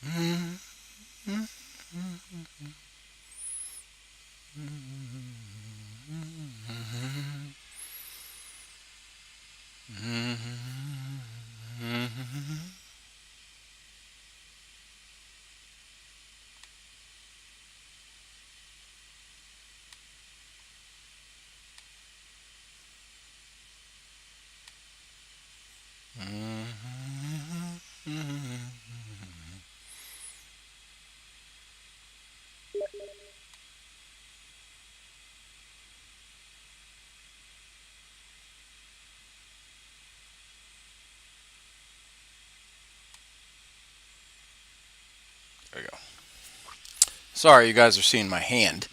There we go. Sorry, you guys are seeing my hand.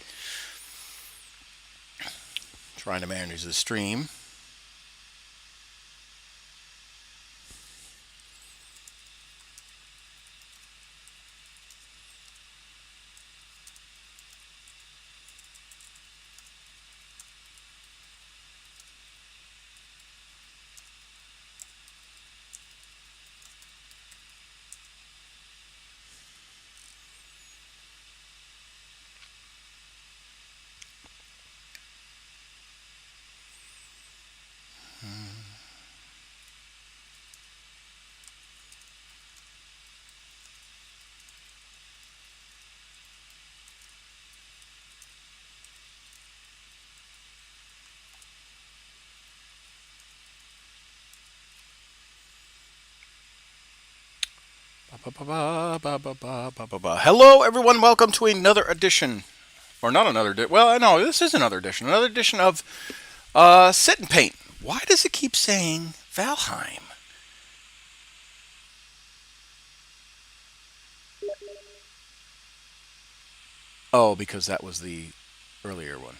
Trying to manage the stream. Hello, everyone. Welcome to another edition, or not another. Well, no, this is another edition. Another edition of Sit and Paint. Why does it keep saying Valheim? Oh, because that was the earlier one.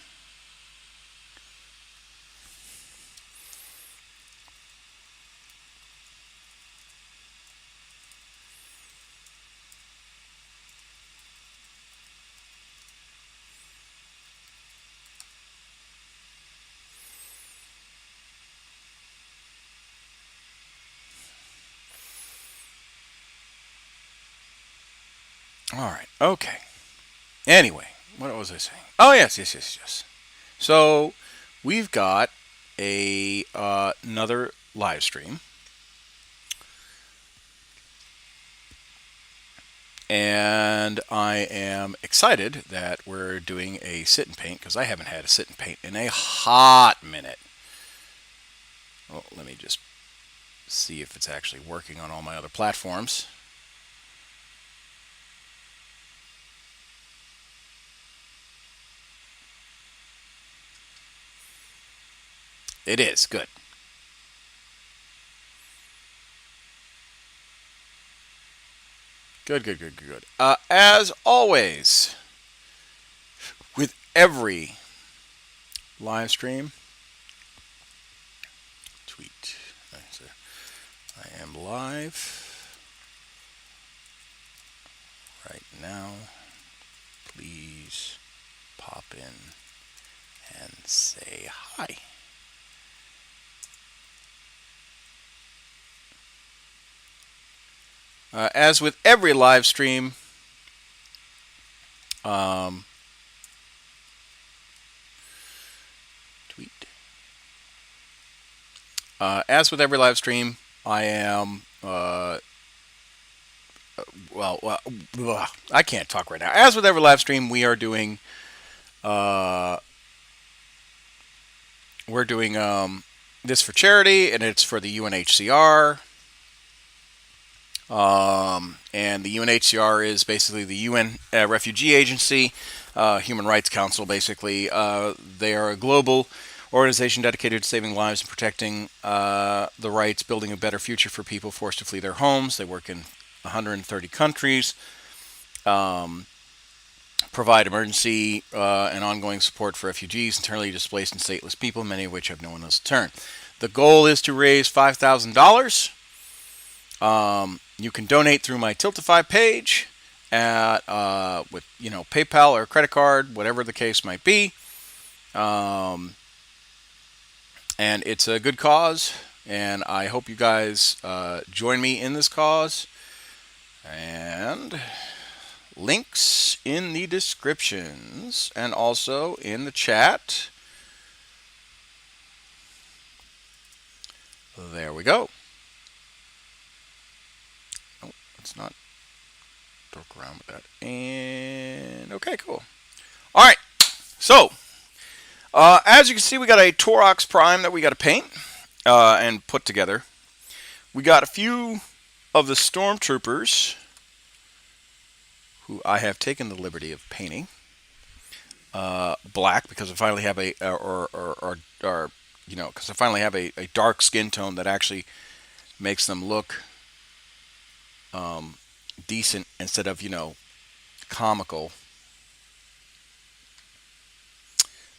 All right. Okay. Anyway, what was I saying? Oh, yes. So we've got another live stream, and I am excited that we're doing a sit and paint because I haven't had a sit and paint in a hot minute. Well, let me just see if it's actually working on all my other platforms. It is good. Good. As always, with every live stream, tweet. I am live right now. Please pop in and say hi. As with every live stream, tweet. As with every live stream, I am I can't talk right now. As with every live stream, we are doing we're doing this for charity, and it's for the UNHCR. And the UNHCR is basically the UN Refugee Agency, Human Rights Council, basically. They are a global organization dedicated to saving lives and protecting the rights, building a better future for people forced to flee their homes. They work in 130 countries, provide emergency and ongoing support for refugees, internally displaced and stateless people, many of which have no one else to turn. The goal is to raise $5,000. You can donate through my Tiltify page at with PayPal or credit card, whatever the case might be. And it's a good cause, and I hope you guys join me in this cause. And And links in the descriptions and also in the chat. There we go. Oh, let's not dork around with that. And okay, cool. All right. So, as you can see, we got a Turox Prime that we got to paint and put together. We got a few of the Stormtroopers who I have taken the liberty of painting black because I finally have a because I finally have a dark skin tone that actually makes them look decent instead of, comical.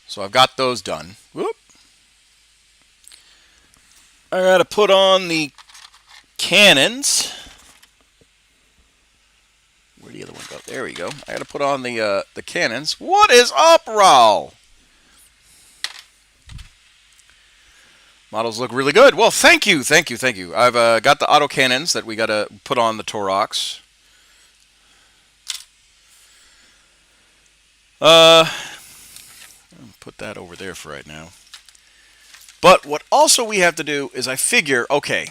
So I've got those done. Whoop. I got to put on the cannons. Where'd the other one go? There we go. I got to put on the cannons. What is up, Raul? Models look really good. Well, thank you. I've got the autocannons that we got to put on the Turox. I'll put that over there for right now. But what also we have to do is I figure, okay,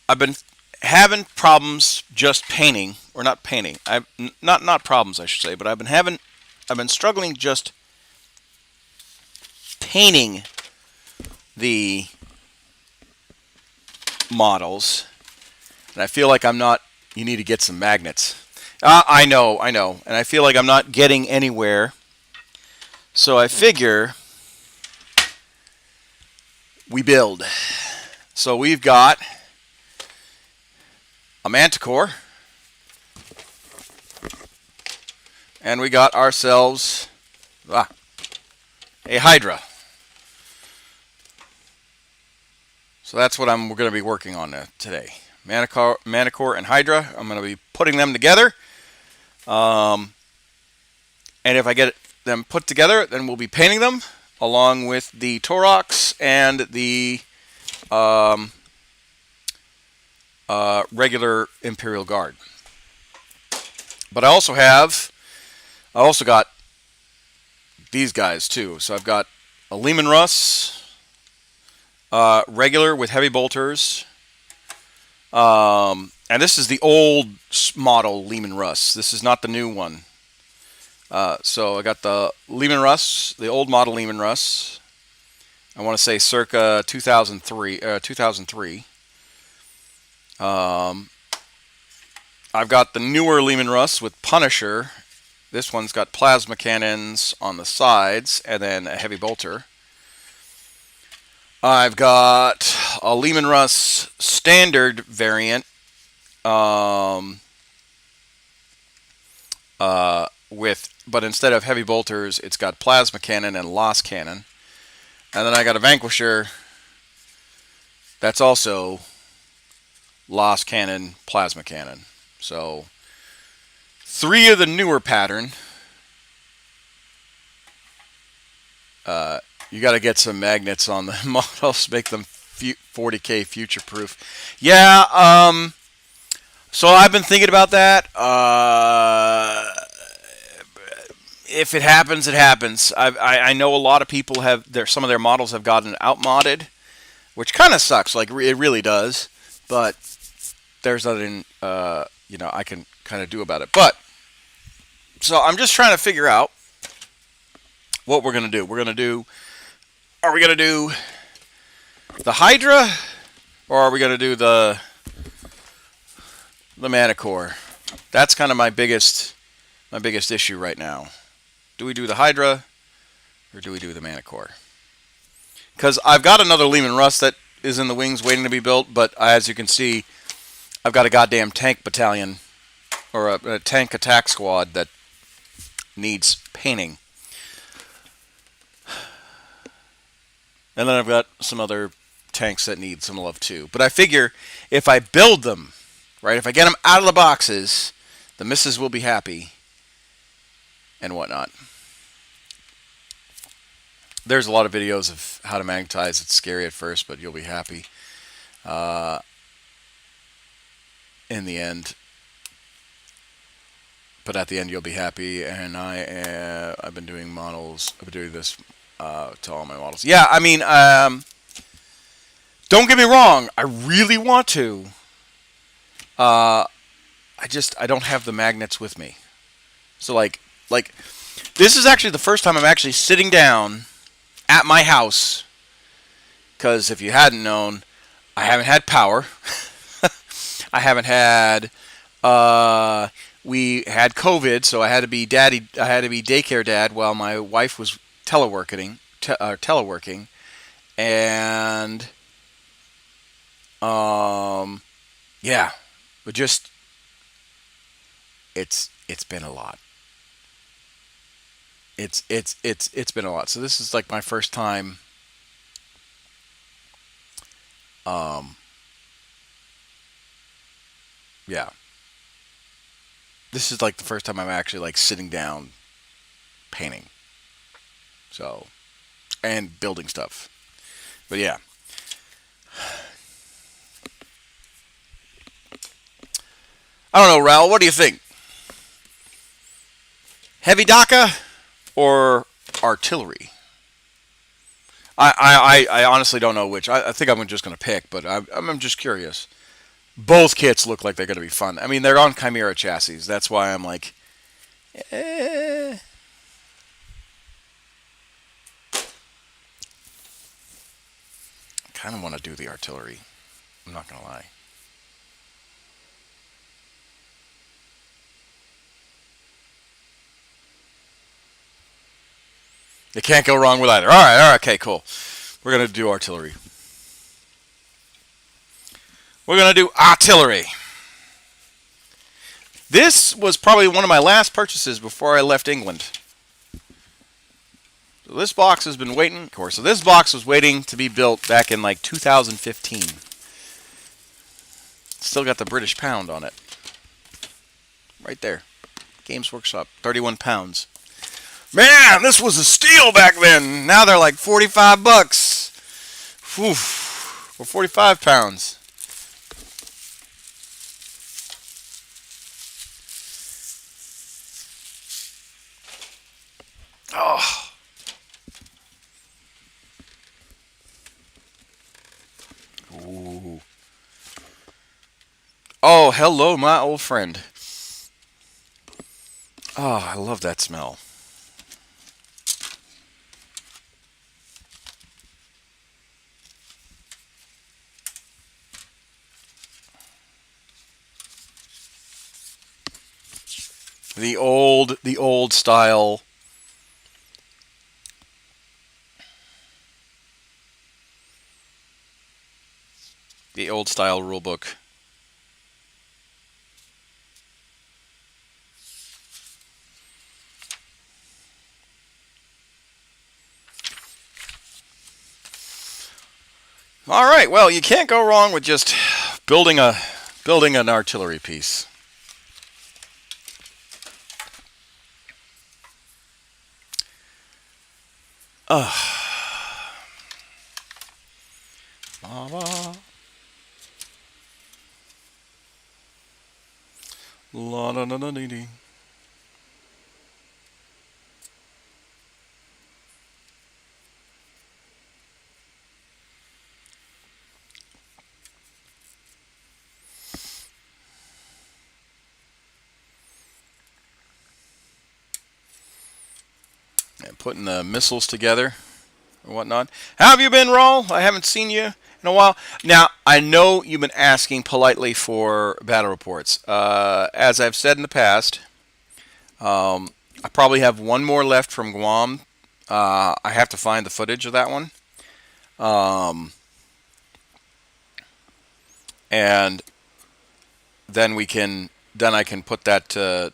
I've been having problems just painting, or not painting. Not problems, I should say, but I've been struggling just painting the models, and I feel like I'm not. You need to get some magnets. I know, and I feel like I'm not getting anywhere. So I figure we build. So we've got a Manticore, and we got ourselves a Hydra. So that's what we're going to be working on today. Manticore and Hydra. I'm going to be putting them together. And if I get them put together, then we'll be painting them along with the Turox and the regular Imperial Guard. But I also got these guys too. So I've got a Leman Russ, regular with heavy bolters, and this is the old model Leman Russ. This is not the new one. So I got the Leman Russ, the old model Leman Russ. I want to say circa 2003. 2003. I've got the newer Leman Russ with Punisher. This one's got plasma cannons on the sides and then a heavy bolter. I've got a Leman Russ standard variant but instead of heavy bolters, it's got plasma cannon and loss cannon. And then I got a Vanquisher that's also loss cannon, plasma cannon. So 3 of the newer pattern. You got to get some magnets on the models, make them 40K future proof. Yeah, so I've been thinking about that. If it happens, it happens. I know a lot of people some of their models have gotten outmodded, which kind of sucks. Like it really does. But there's nothing I can kind of do about it. But so I'm just trying to figure out what we're gonna do. Are we gonna do the Hydra, or are we gonna do the Manticore? That's kind of my biggest issue right now. Do we do the Hydra, or do we do the Manticore? Because I've got another Leman Russ that is in the wings waiting to be built, but as you can see, I've got a goddamn tank battalion, or a tank attack squad that needs painting. And then I've got some other tanks that need some love too. But I figure if I build them, right, if I get them out of the boxes, the missus will be happy and whatnot. There's a lot of videos of how to magnetize. It's scary at first, but you'll be happy. in the end. But at the end, you'll be happy. And I've been doing models. I've been doing this to all my models. Yeah, I mean, don't get me wrong. I really want to. I don't have the magnets with me. So like this is actually the first time I'm actually sitting down at my house. Because if you hadn't known, I haven't had power. I haven't had. We had COVID, so I had to be daddy. I had to be daycare dad while my wife was teleworking, and yeah, but just it's been a lot. It's been a lot. So this is like my first time. Um, yeah, this is like the first time I'm actually like sitting down painting. So and building stuff. But yeah, I don't know, Raul. What do you think? Heavy DACA or artillery? I honestly don't know which. I think I'm just going to pick, but I'm just curious. Both kits look like they're going to be fun. I mean, they're on Chimera chassis. That's why I'm like, eh. I kind of want to do the artillery. I'm not going to lie. You can't go wrong with either. All right, okay, cool. We're going to do artillery. We're going to do artillery. This was probably one of my last purchases before I left England. So this box has been waiting, of course. So this box was waiting to be built back in like 2015. Still got the British pound on it. Right there. Games Workshop, 31 pounds. Man, this was a steal back then. Now they're like 45 bucks. Whew. Or 45 pounds. Oh. Ooh. Oh, hello, my old friend. Oh, I love that smell. The old style. The old style rule book. All right, well, you can't go wrong with just building an artillery piece. Uh, la la la la dee. And putting the missiles together and whatnot. How have you been, Raul? I haven't seen you in a while. Now, I know you've been asking politely for battle reports. As I've said in the past, I probably have one more left from Guam. I have to find the footage of that one. And then I can put that to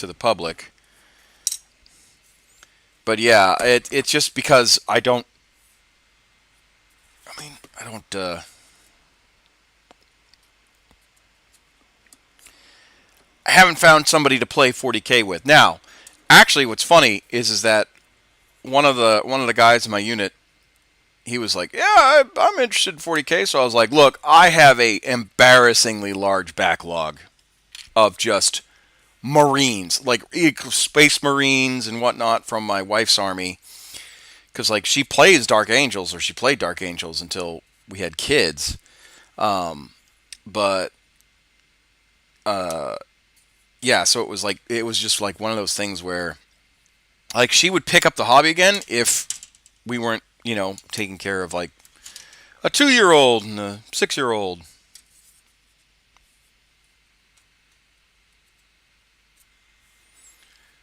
the public. But yeah, it's just because I don't. I mean, I don't. I haven't found somebody to play 40K with. Now, actually, what's funny is that one of the guys in my unit, he was like, yeah, I'm interested in 40K. So I was like, look, I have a embarrassingly large backlog of just Marines, like Space Marines and whatnot from my wife's army. Because, like, she plays Dark Angels, or she played Dark Angels until we had kids. But, yeah, so it was just like one of those things where, like, she would pick up the hobby again if we weren't, taking care of, like, a 2-year-old and a 6-year-old.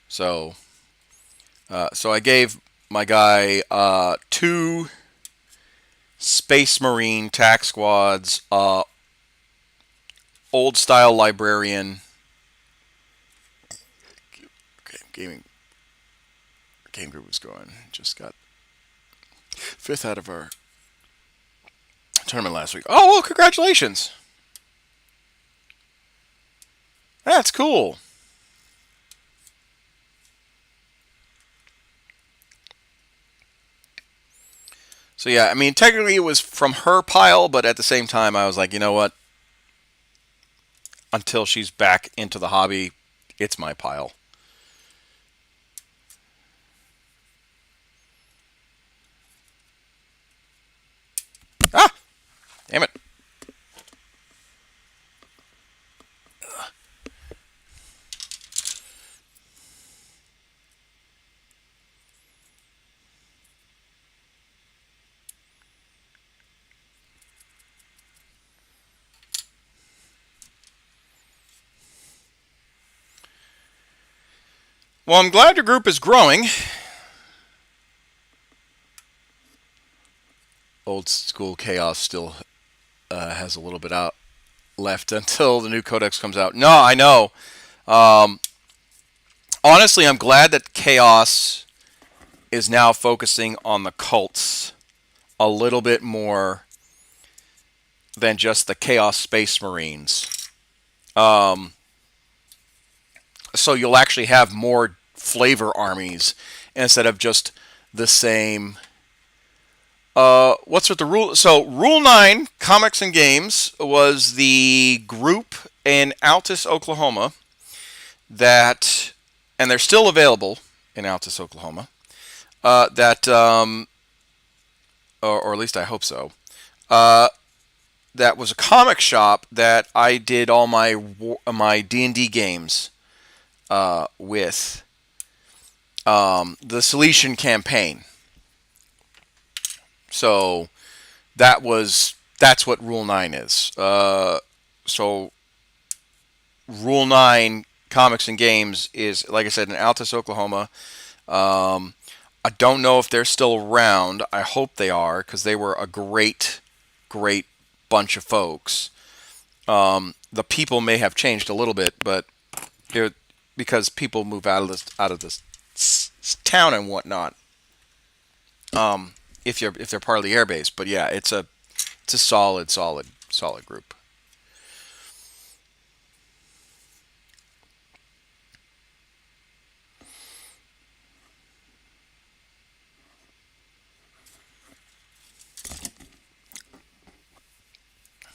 So, so I gave my guy 2 Space Marine tac squads, old style librarian. Okay, game group was going. Just got 5th out of our tournament last week. Oh, well, congratulations. That's cool. So yeah, I mean, technically it was from her pile, but at the same time, I was like, you know what? Until she's back into the hobby, it's my pile. Ah! Damn it. Well, I'm glad your group is growing. Old school chaos still has a little bit out left until the new codex comes out. No, I know. Honestly, I'm glad that chaos is now focusing on the cults a little bit more than just the Chaos Space Marines. So you'll actually have more flavor armies instead of just the same. What's with the rule? So Rule 9 Comics and Games was the group in Altus, Oklahoma that, and they're still available in Altus, Oklahoma. Or at least I hope so. That was a comic shop that I did all my D&D games with. The Silesian campaign. So that's what Rule 9 is. So Rule 9 Comics and Games is, like I said, in Altus, Oklahoma. I don't know if they're still around. I hope they are, because they were a great, great bunch of folks. The people may have changed a little bit, but because people move out of this town and whatnot. If they're part of the airbase, but yeah, it's a solid group.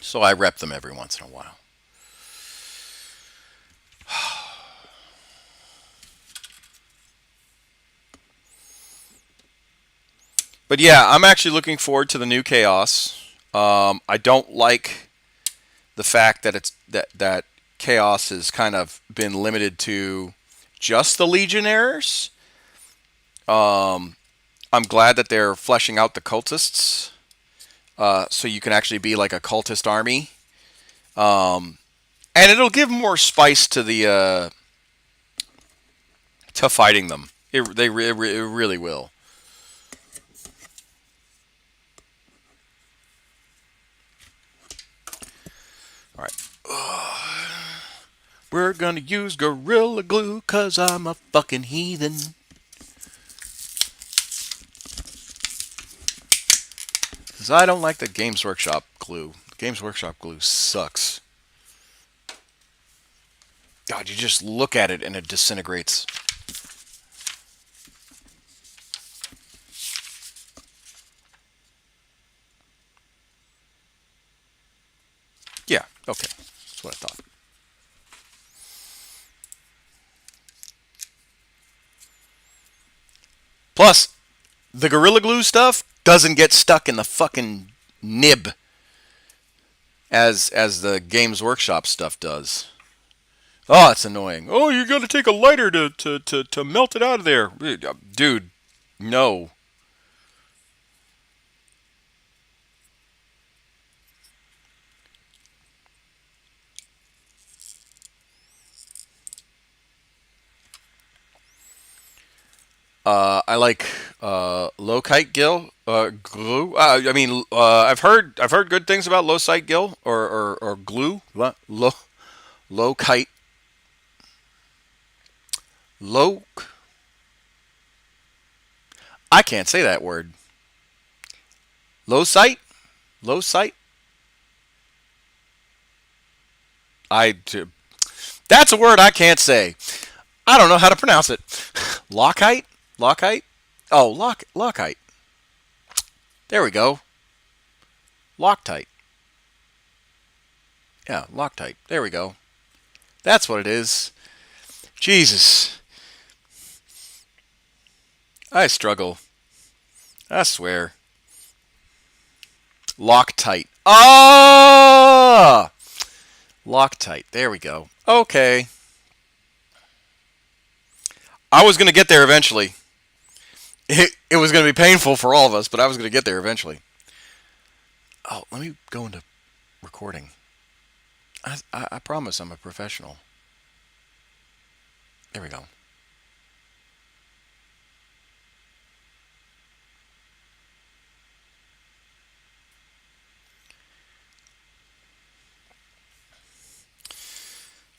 So I rep them every once in a while. But yeah, I'm actually looking forward to the new Chaos. I don't like the fact that that Chaos has kind of been limited to just the Legionnaires. I'm glad that they're fleshing out the cultists, so you can actually be like a cultist army, and it'll give more spice to the to fighting them. It really will. All right. We're gonna use Gorilla Glue, 'cause I'm a fucking heathen. Because I don't like the Games Workshop glue. Games Workshop glue sucks. God, you just look at it and it disintegrates. Okay, that's what I thought. Plus, the Gorilla Glue stuff doesn't get stuck in the fucking nib as the Games Workshop stuff does. Oh, it's annoying. Oh, you got to take a lighter to melt it out of there. Dude, no. I like low-kite glue. I've heard good things about low-site gill or glue. Low-kite low. I can't say that word. Low-site, low-site. I. That's a word I can't say. I don't know how to pronounce it. Lockhite, Lockhite. Oh, Lockhite. There we go. Loctite. Yeah, Loctite. There we go. That's what it is. Jesus. I struggle. I swear. Loctite. Ah! Loctite. There we go. Okay. I was going to get there eventually. It was going to be painful for all of us, but I was going to get there eventually. Oh, let me go into recording. I promise I'm a professional. There we go.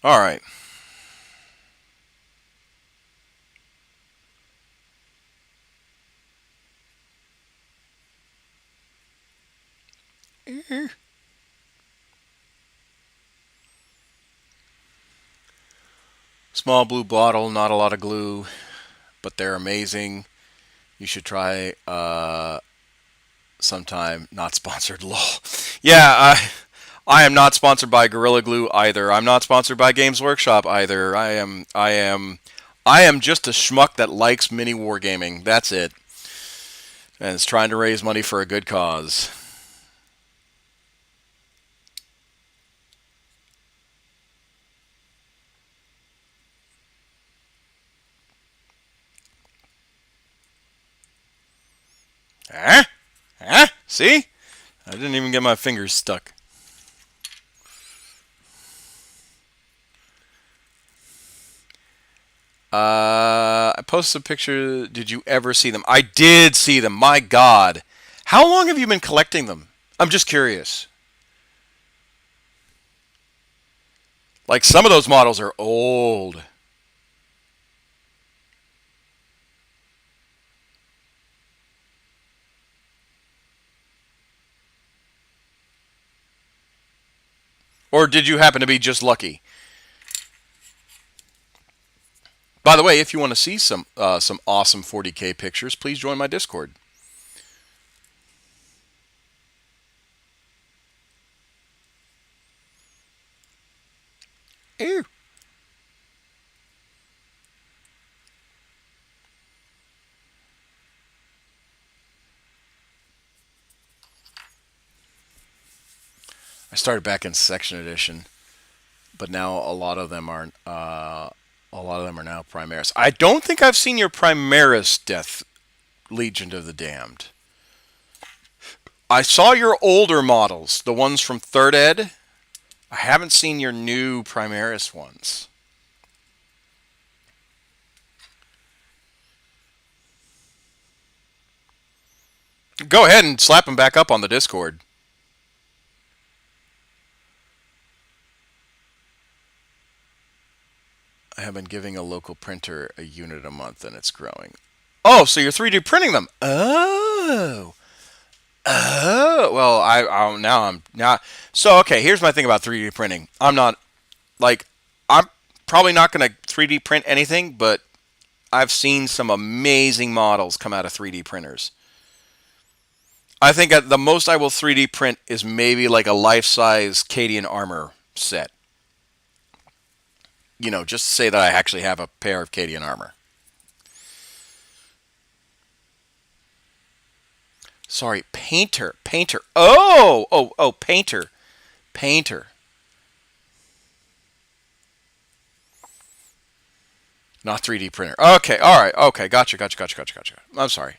All right. Small blue bottle, not a lot of glue, but they're amazing. You should try sometime. Not sponsored, lol. Yeah, I am not sponsored by Gorilla Glue either. I'm not sponsored by Games Workshop either. I am just a schmuck that likes mini wargaming. That's it. And is trying to raise money for a good cause. Huh? Huh? See? I didn't even get my fingers stuck. I posted a picture. Did you ever see them? I did see them. My God. How long have you been collecting them? I'm just curious. Like, some of those models are old. Or did you happen to be just lucky? By the way, if you want to see some awesome 40K pictures, please join my Discord. Ew. I started back in Section Edition, but now a lot of them are now Primaris. I don't think I've seen your Primaris Death Legion of the Damned. I saw your older models, the ones from 3rd Ed. I haven't seen your new Primaris ones. Go ahead and slap them back up on the Discord. I have been giving a local printer a unit a month and it's growing. Oh, so you're 3D printing them? Oh. Oh. Well, I'm now. So, okay, here's my thing about 3D printing. I'm probably not going to 3D print anything, but I've seen some amazing models come out of 3D printers. I think at the most I will 3D print is maybe like a life-size Cadian armor set. You know, just to say that I actually have a pair of Cadian armor. Sorry, painter. Painter. Oh, painter. Painter. Not 3D printer. Okay, all right. Okay, gotcha. I'm sorry.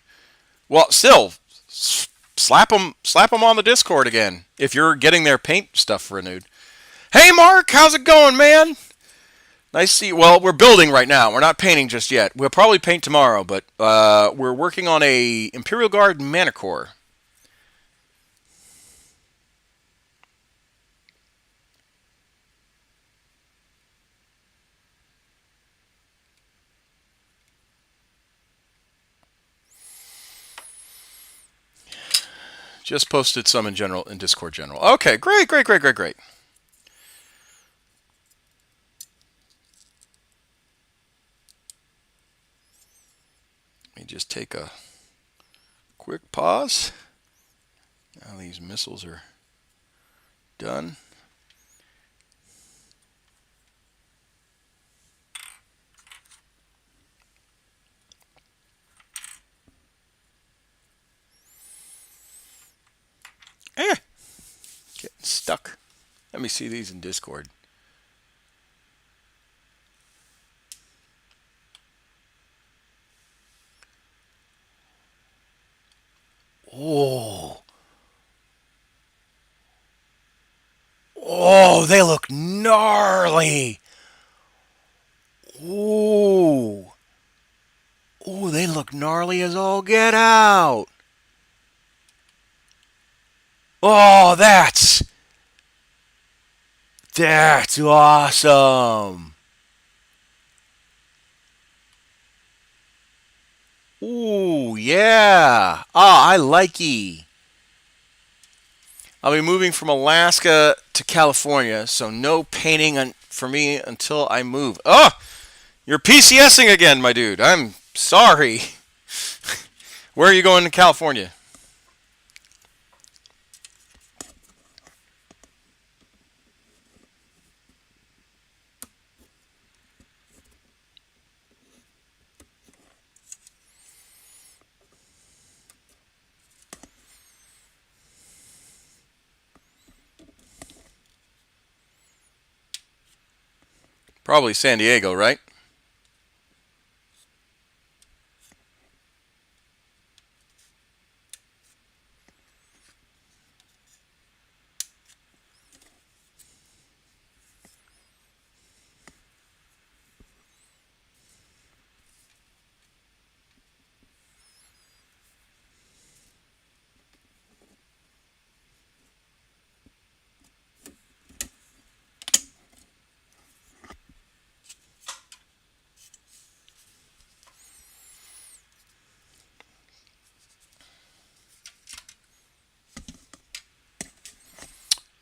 Well, still, slap them on the Discord again if you're getting their paint stuff renewed. Hey, Mark, how's it going, man? Nice to see you. Well, we're building right now. We're not painting just yet. We'll probably paint tomorrow, but we're working on a Imperial Guard Manticore. Just posted some in general in Discord general. Okay, great. Let me just take a quick pause. Now these missiles are done. Getting stuck. Let me see these in Discord. Oh, they look gnarly. Oh, they look gnarly as all get out. Oh, that's awesome. Ooh, yeah. I like ye. I'll be moving from Alaska to California, so no painting for me until I move. Oh, you're PCSing again, my dude. I'm sorry. Where are you going to California? Probably San Diego, right?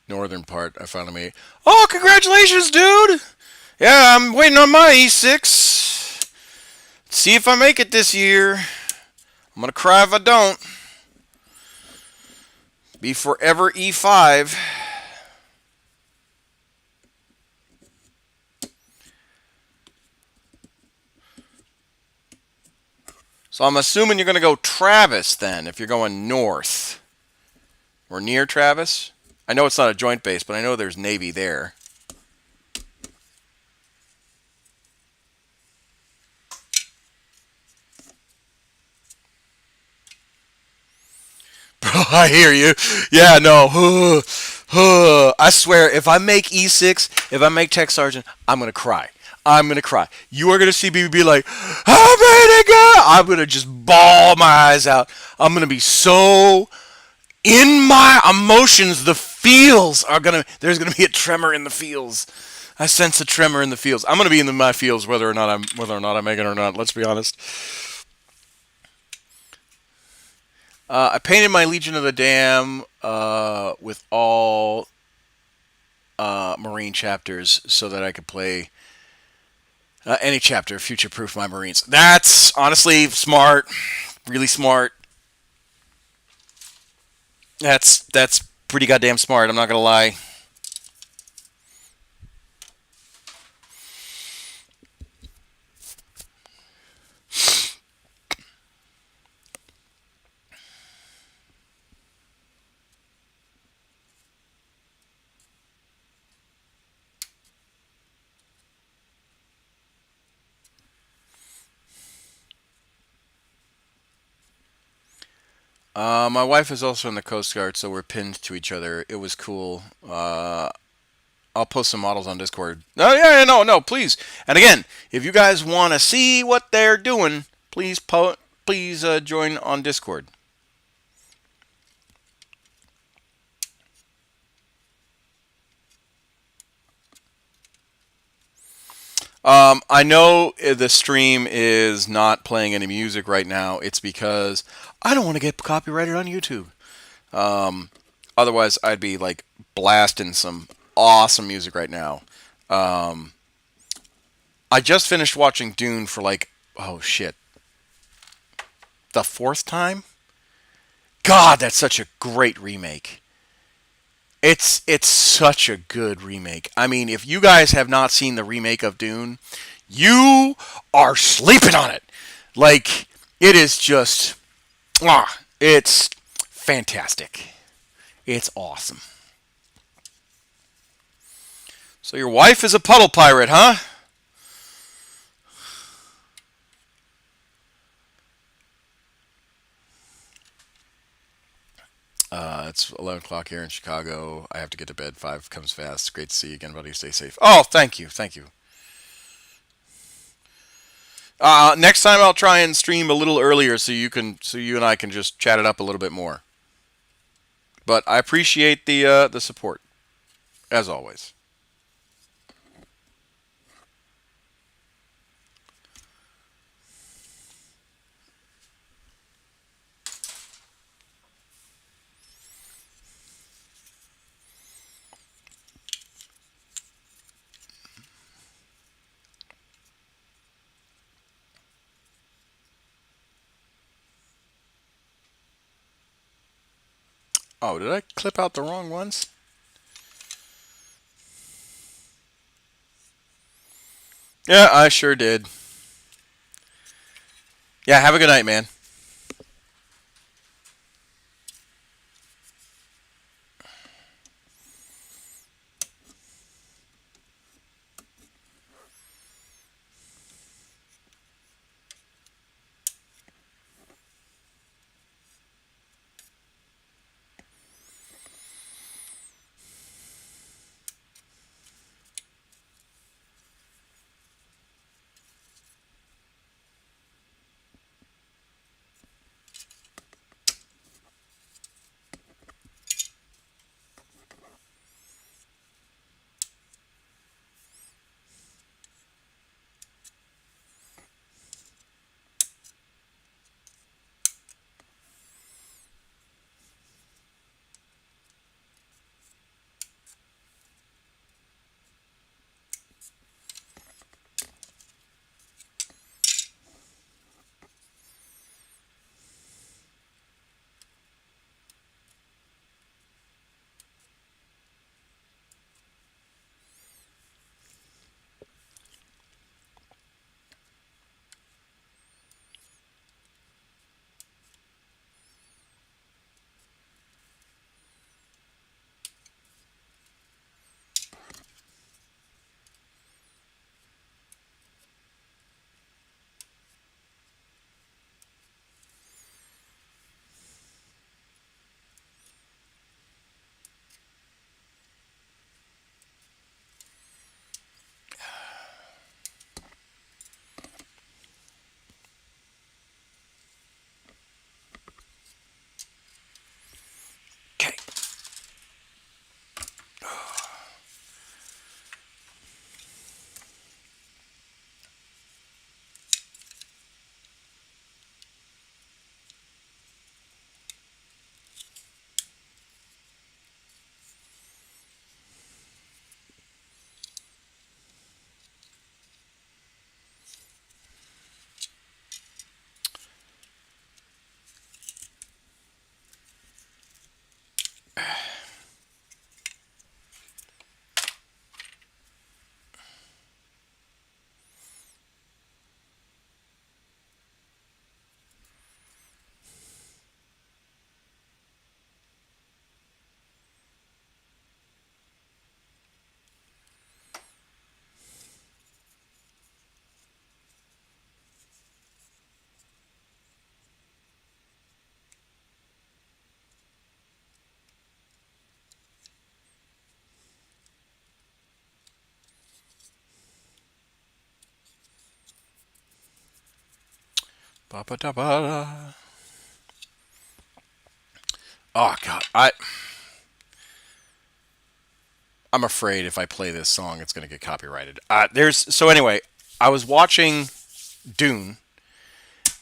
Northern part, I finally made. Oh, congratulations, dude! Yeah, I'm waiting on my E6. See if I make it this year. I'm gonna cry if I don't. Be forever E5. So I'm assuming you're gonna go Travis then, if you're going north. Or near Travis. I know it's not a joint base, but I know there's Navy there. Bro, I hear you. Yeah, no. I swear, if I make E6, if I make Tech Sergeant, I'm going to cry. I'm going to cry. You are going to see me be like, how many guys? I'm going to just bawl my eyes out. I'm going to be so in my emotions. The feels are going to, there's going to be a tremor in the feels. I sense a tremor in the feels. I'm going to be in my feels whether or not I make it or not. Let's be honest. I painted my Legion of the Dam with all Marine chapters so that I could play any chapter, future-proof my Marines. That's honestly smart, really smart. That's pretty goddamn smart. I'm not gonna lie. My wife is also in the Coast Guard, so we're pinned to each other. It was cool. I'll post some models on Discord. No, yeah, no, no, please. And again, if you guys want to see what they're doing, please join on Discord. I know the stream is not playing any music right now. It's because I don't want to get copyrighted on YouTube. Otherwise, I'd be like blasting some awesome music right now. Um, I just finished watching Dune for like, oh shit, the fourth time. God, that's such a great remake. It's such a good remake. I mean, if you guys have not seen the remake of Dune, you are sleeping on it. Like it is just it's fantastic. It's awesome. So your wife is a puddle pirate, huh? It's 11 o'clock here in Chicago. I have to get to bed. 5 comes fast. Great to see you again, buddy. Stay safe. Oh, thank you. Thank you. Next time I'll try and stream a little earlier so you and I can just chat it up a little bit more. But I appreciate the support as always. Oh, did I clip out the wrong ones? Yeah, I sure did. Yeah, have a good night, man. Ba ba da ba da. Oh God, I'm afraid if I play this song, it's going to get copyrighted. Anyway, I was watching Dune,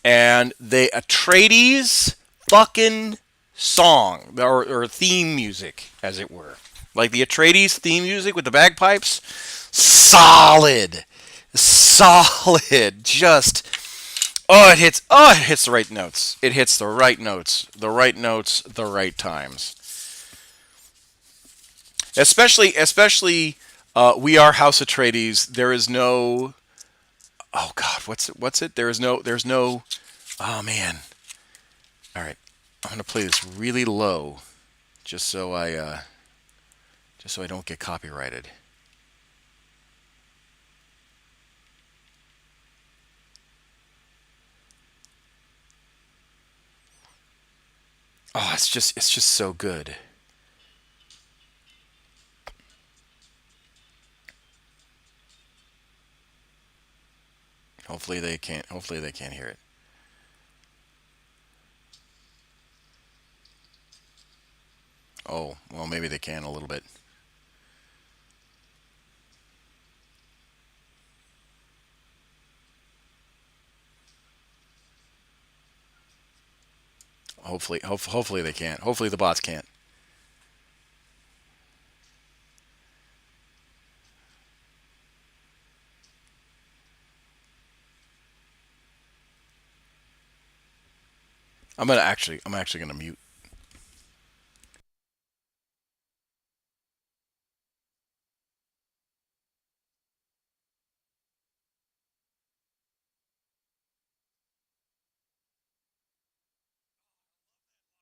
and the Atreides fucking song or theme music, as it were, like the Atreides theme music with the bagpipes, solid, solid, just. It hits the right notes. It hits the right notes. The right notes, the right times. Especially, we are House Atreides. There is no. Oh God, what's it? There's no. Oh man. All right, I'm gonna play this really low, just so I don't get copyrighted. Oh, it's just so good. Hopefully they can't hear it. Oh, well, maybe they can a little bit. Hopefully they can't. Hopefully the bots can't. I'm actually gonna mute.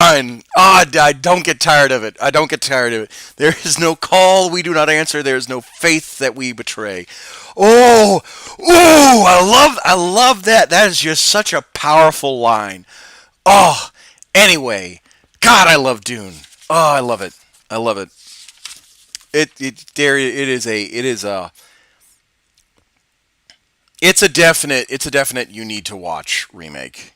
Fine. I don't get tired of it. I don't get tired of it. There is no call we do not answer. There is no faith that we betray. Oh, oh! I love that. That is just such a powerful line. Oh, anyway, God, I love Dune. Oh, I love it. I love it. It's a definite you need to watch remake.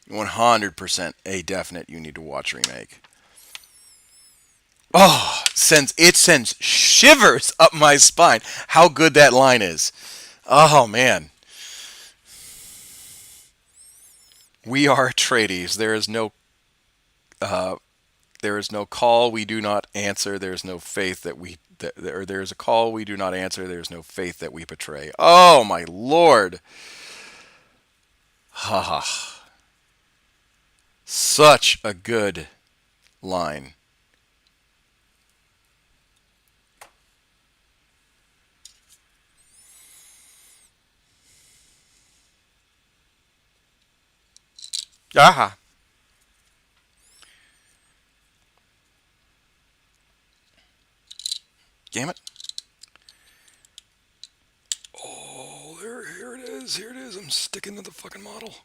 100% a definite you need to watch remake. Oh, it sends shivers up my spine. How good that line is. Oh man, we are Atreides. Uh, there is no call we do not answer. There is no faith or there is a call we do not answer. There is no faith that we betray. Oh my lord. Ha ha. Such a good line. Aha. Damn it. Oh, here it is. Here it is. I'm sticking to the fucking model.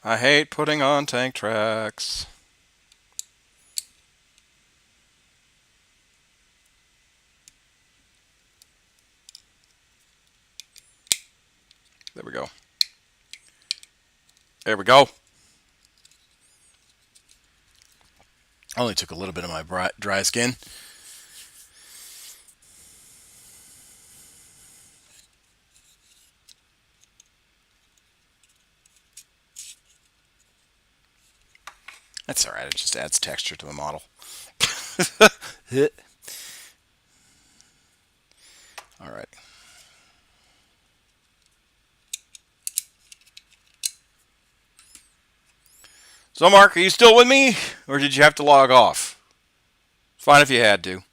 I hate putting on tank tracks. There we go. There we go. Only took a little bit of my dry skin. That's alright. It just adds texture to the model. Alright. So, Mark, are you still with me? Or did you have to log off? Fine if you had to.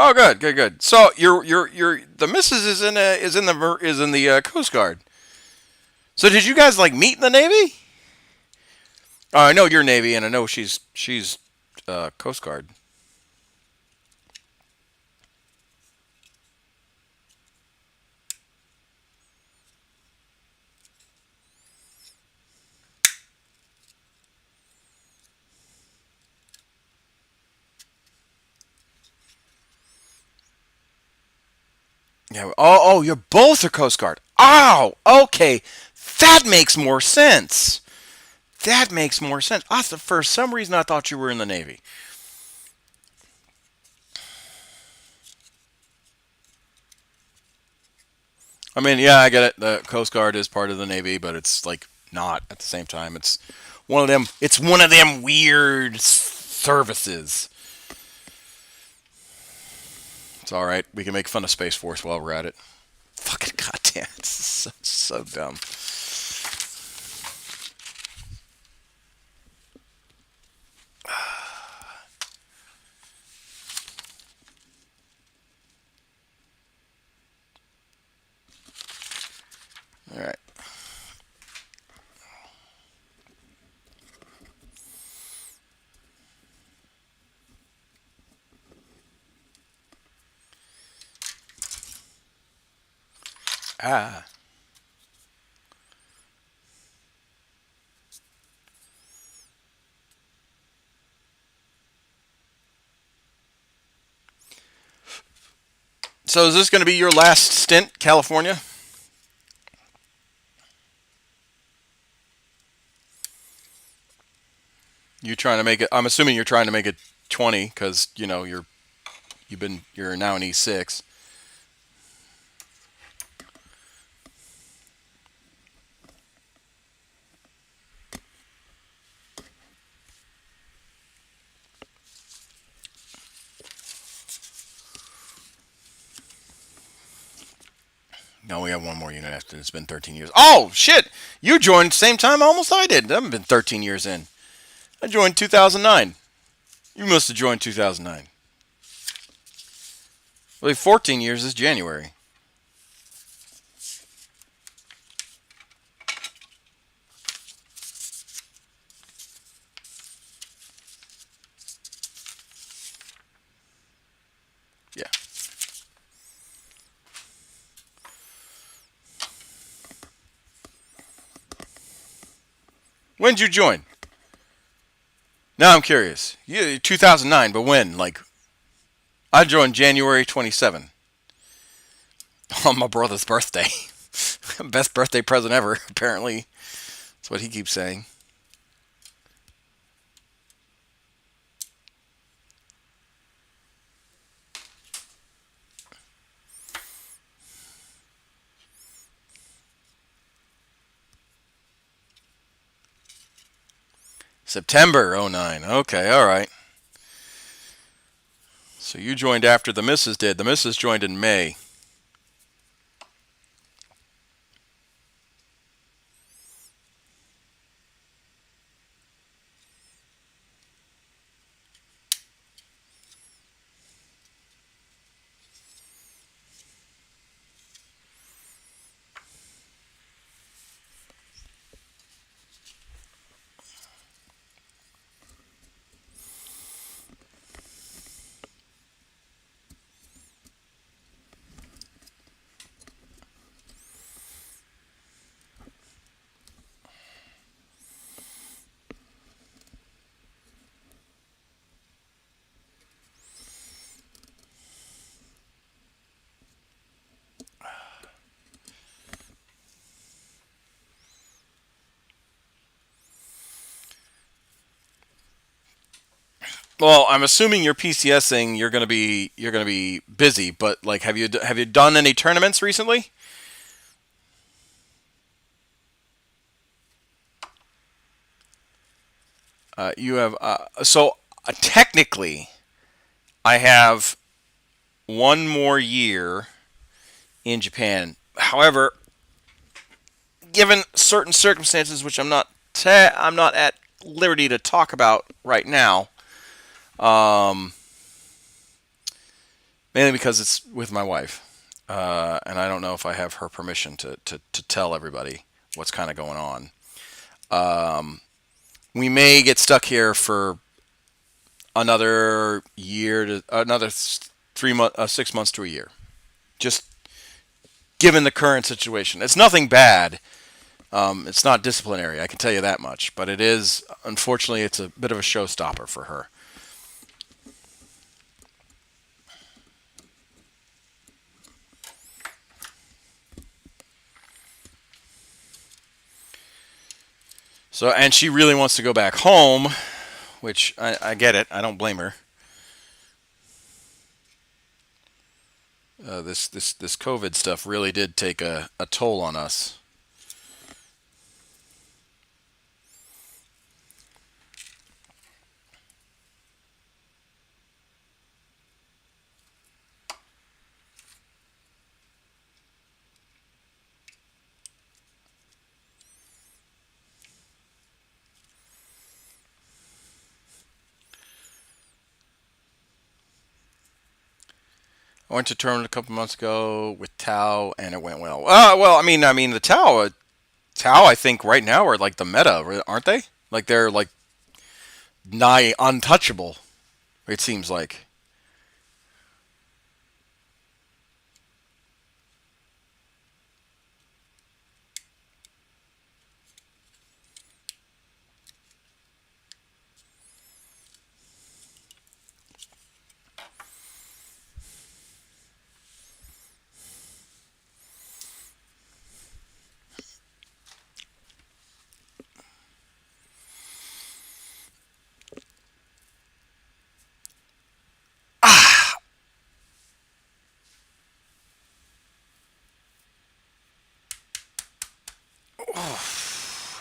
Oh, good, good, good. So your the missus is in the Coast Guard. So did you guys like meet in the Navy? Oh, I know you're Navy, and I know she's Coast Guard. Yeah. Oh, you're both are Coast Guard. Oh, okay. That makes more sense. That makes more sense. For some reason, I thought you were in the Navy. I mean, yeah, I get it. The Coast Guard is part of the Navy, but it's like not at the same time. It's one of them. It's one of them weird services. It's all right. We can make fun of Space Force while we're at it. Fucking goddamn, it's so dumb. All right. Ah. So is this going to be your last stint, California? You trying to make it? I'm assuming you're trying to make it 20 because you're now in E6. No, we have one more unit after. It's been 13 years. Oh shit! You joined same time almost I did. I haven't been 13 years in. I joined 2009. You must have joined 2009. Well, 14 years is January. Yeah. When did you join? Now I'm curious. Yeah, 2009, but when? Like, I joined January 27 on my brother's birthday. Best birthday present ever, apparently. That's what he keeps saying. September '09. Okay, all right. So you joined after the missus did. The missus joined in May. Well, I'm assuming you're PCSing. You're gonna be busy. But like, have you done any tournaments recently? You have. Technically, I have one more year in Japan. However, given certain circumstances, which I'm not at liberty to talk about right now, um, mainly because it's with my wife, and I don't know if I have her permission to tell everybody what's kind of going on. We may get stuck here for another year to another 3 months, 6 months to a year. Just given the current situation, it's nothing bad. It's not disciplinary, I can tell you that much. But it is, unfortunately, it's a bit of a showstopper for her. So, and she really wants to go back home, which I get it. I don't blame her. This COVID stuff really did take a toll on us. I went to a tournament a couple months ago with Tau, and it went well. Well, I mean, the Tau, I think right now are like the meta, aren't they? Like they're like nigh untouchable. It seems like.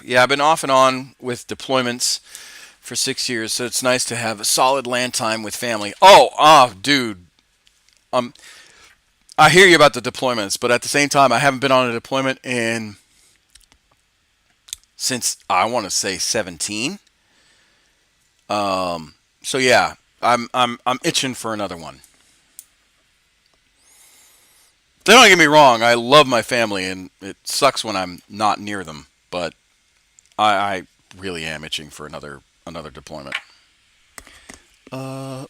Yeah, I've been off and on with deployments for 6 years, so it's nice to have a solid land time with family. Dude, um, I hear you about the deployments, but at the same time, I haven't been on a deployment in since I want to say 17. So yeah, I'm itching for another one. Don't get me wrong, I love my family, and it sucks when I'm not near them, but I really am itching for another deployment. I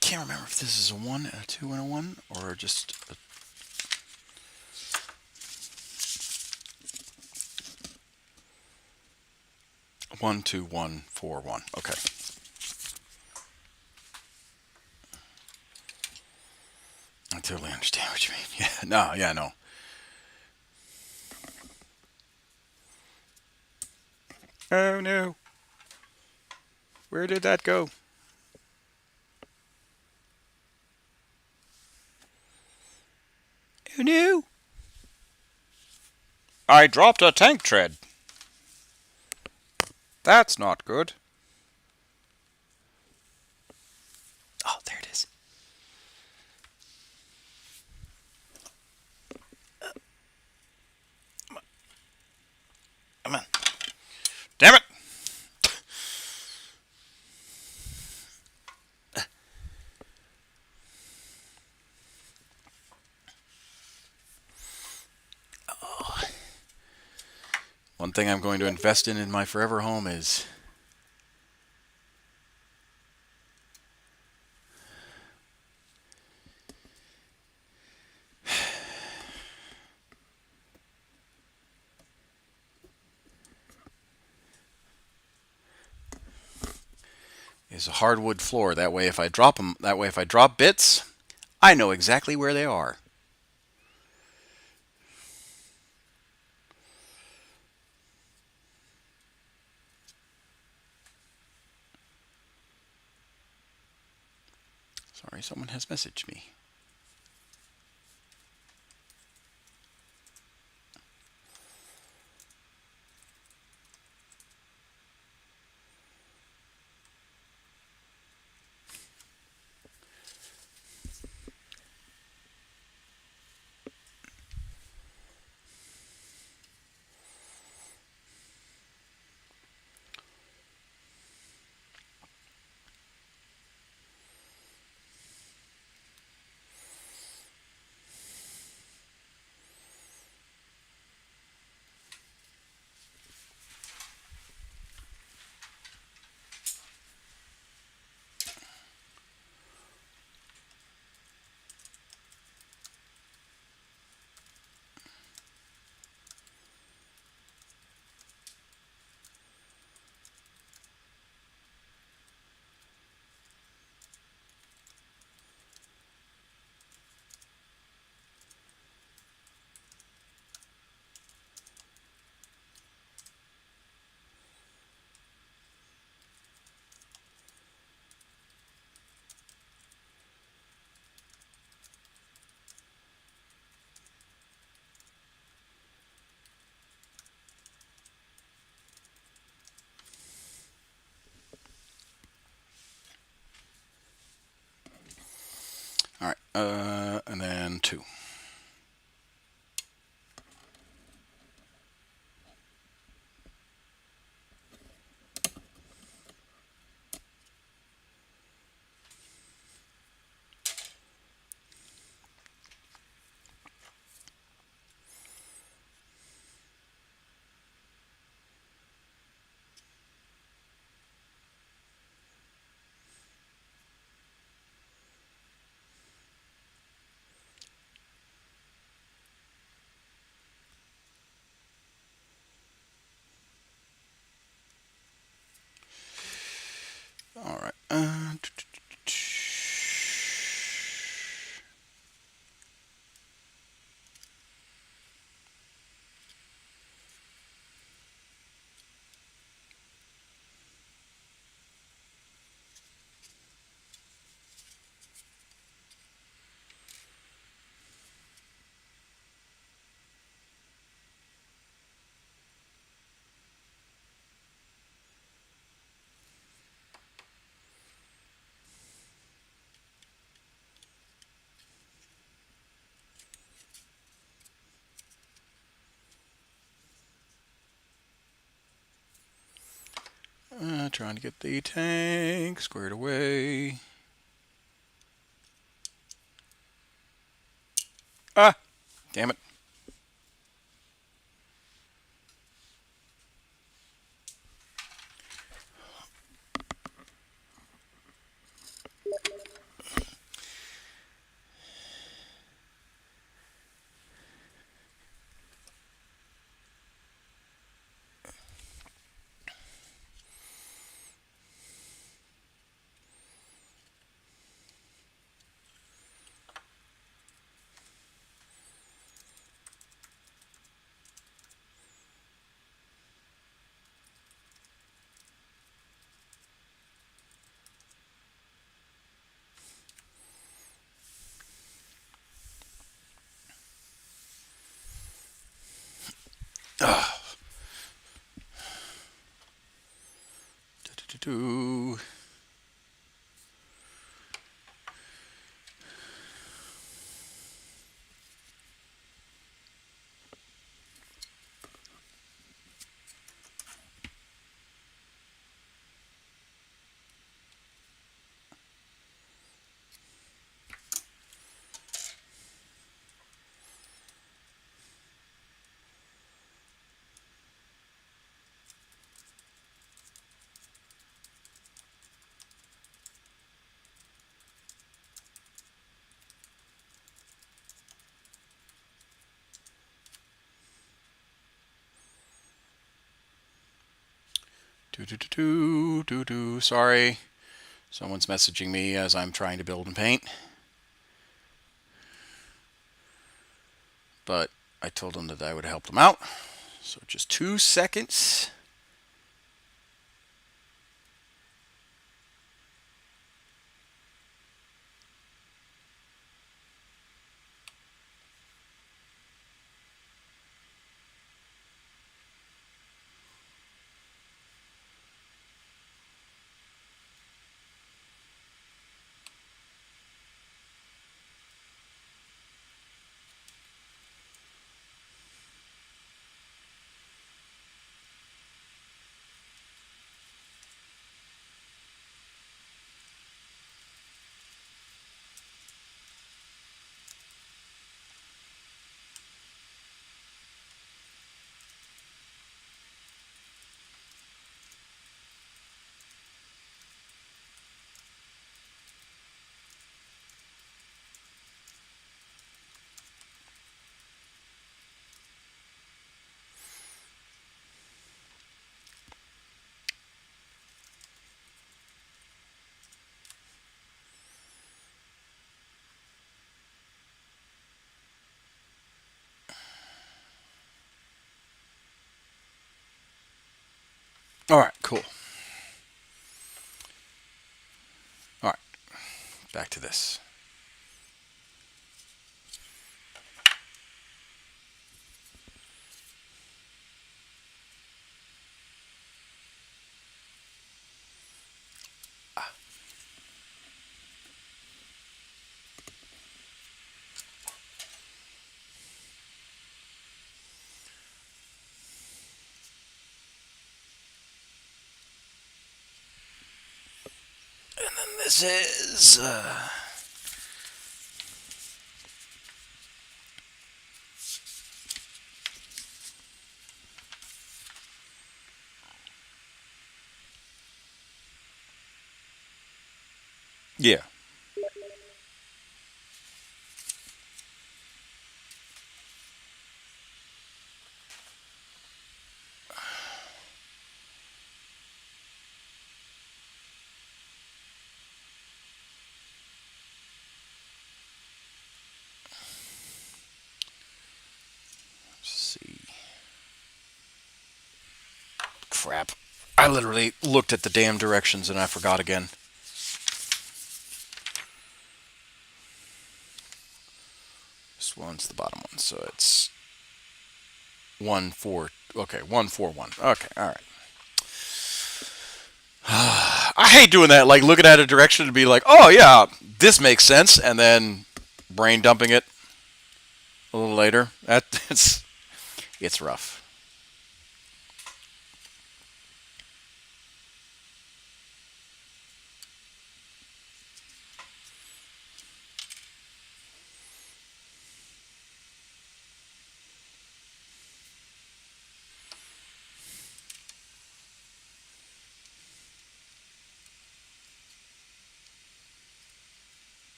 can't remember if this is a one, a two, and a one, or just a 1, 2, 1, 4, 1. Okay. I totally understand what you mean. Yeah, no, yeah, no. Oh no. Where did that go? Oh no. I dropped a tank tread. That's not good. Oh, there it is. Come on. Damn it. One thing I'm going to invest in my forever home is a hardwood floor. That way, if I drop them, that way if I drop bits, I know exactly where they are. Sorry, someone has messaged me. 2. All right. Trying to get the tank squared away. Ah! Damn it. Ah. Do-do-do-do. Do-do-do-do-do-do. Sorry. Someone's messaging me as I'm trying to build and paint. But I told them that I would help them out. So just 2 seconds. All right, cool. All right, back to this. this is. Yeah. Let's see. Crap. I literally looked at the damn directions and I forgot again. This one's the bottom one, so it's 1 4. Okay, 1 4 1. Okay, all right. I hate doing that. Like looking at a direction and be like, "Oh yeah, this makes sense," and then brain dumping it a little later. It's rough.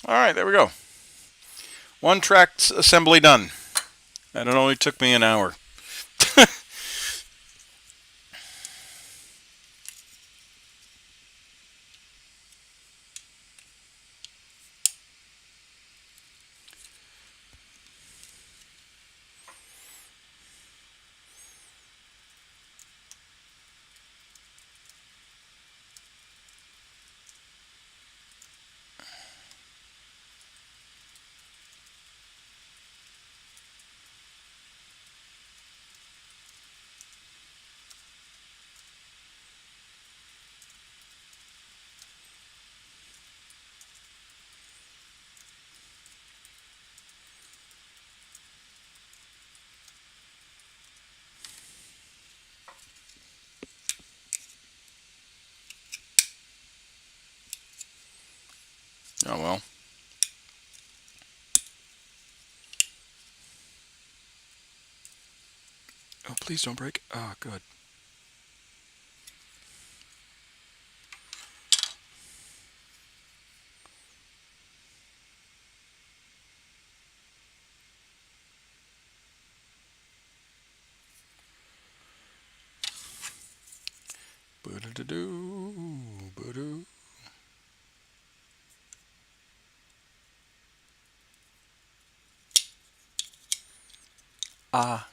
All right, there we go. One track assembly done, and it only took me an hour. Oh well. Oh, please don't break. Oh, good. Ba-da-da-doo, ba-doo. Ah.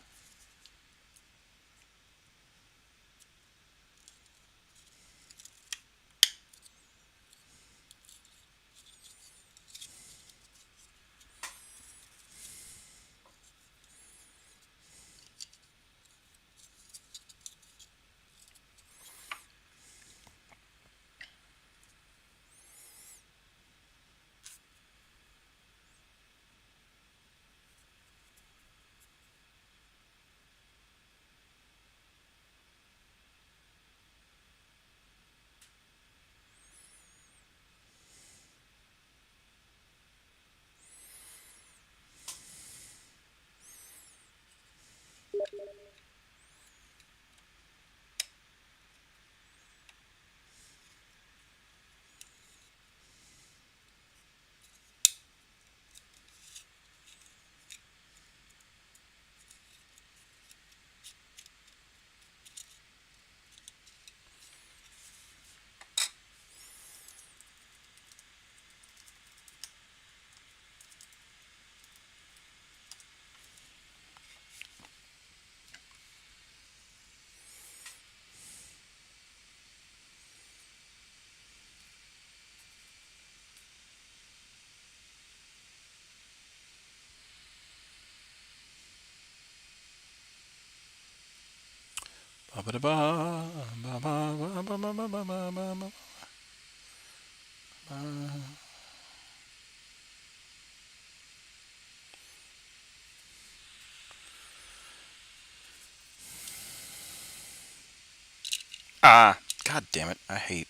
Ah, god damn it! I hate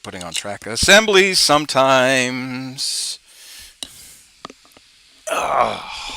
putting on track assemblies sometimes. Ugh.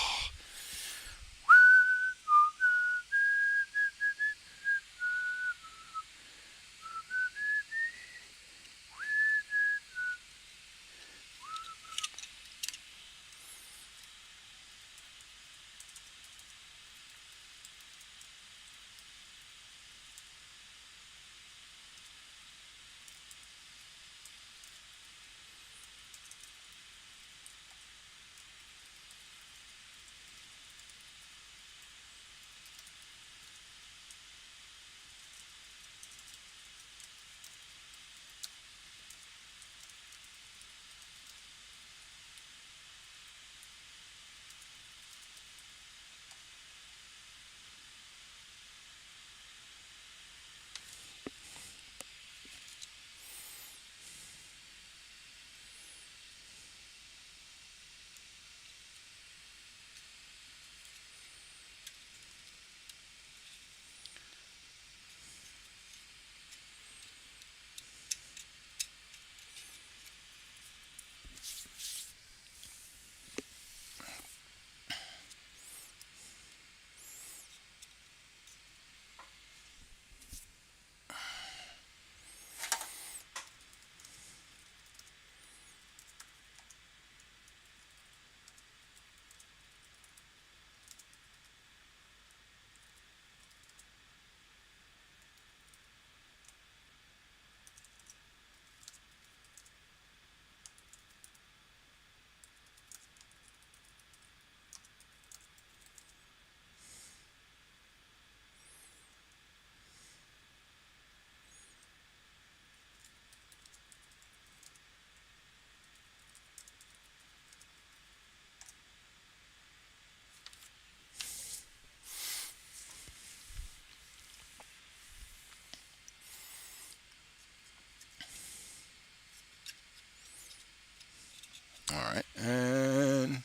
All right, and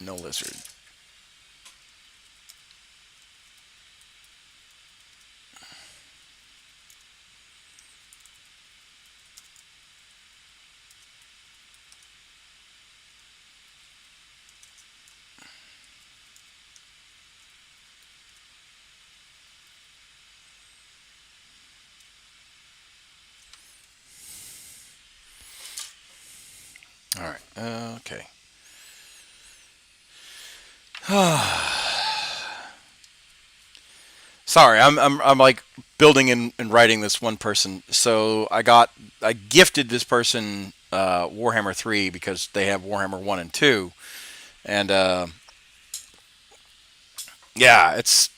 no lizard. All right, okay. Sorry, I'm like building and writing this one person. So I gifted this person Warhammer 3 because they have Warhammer 1 and 2, and yeah, it's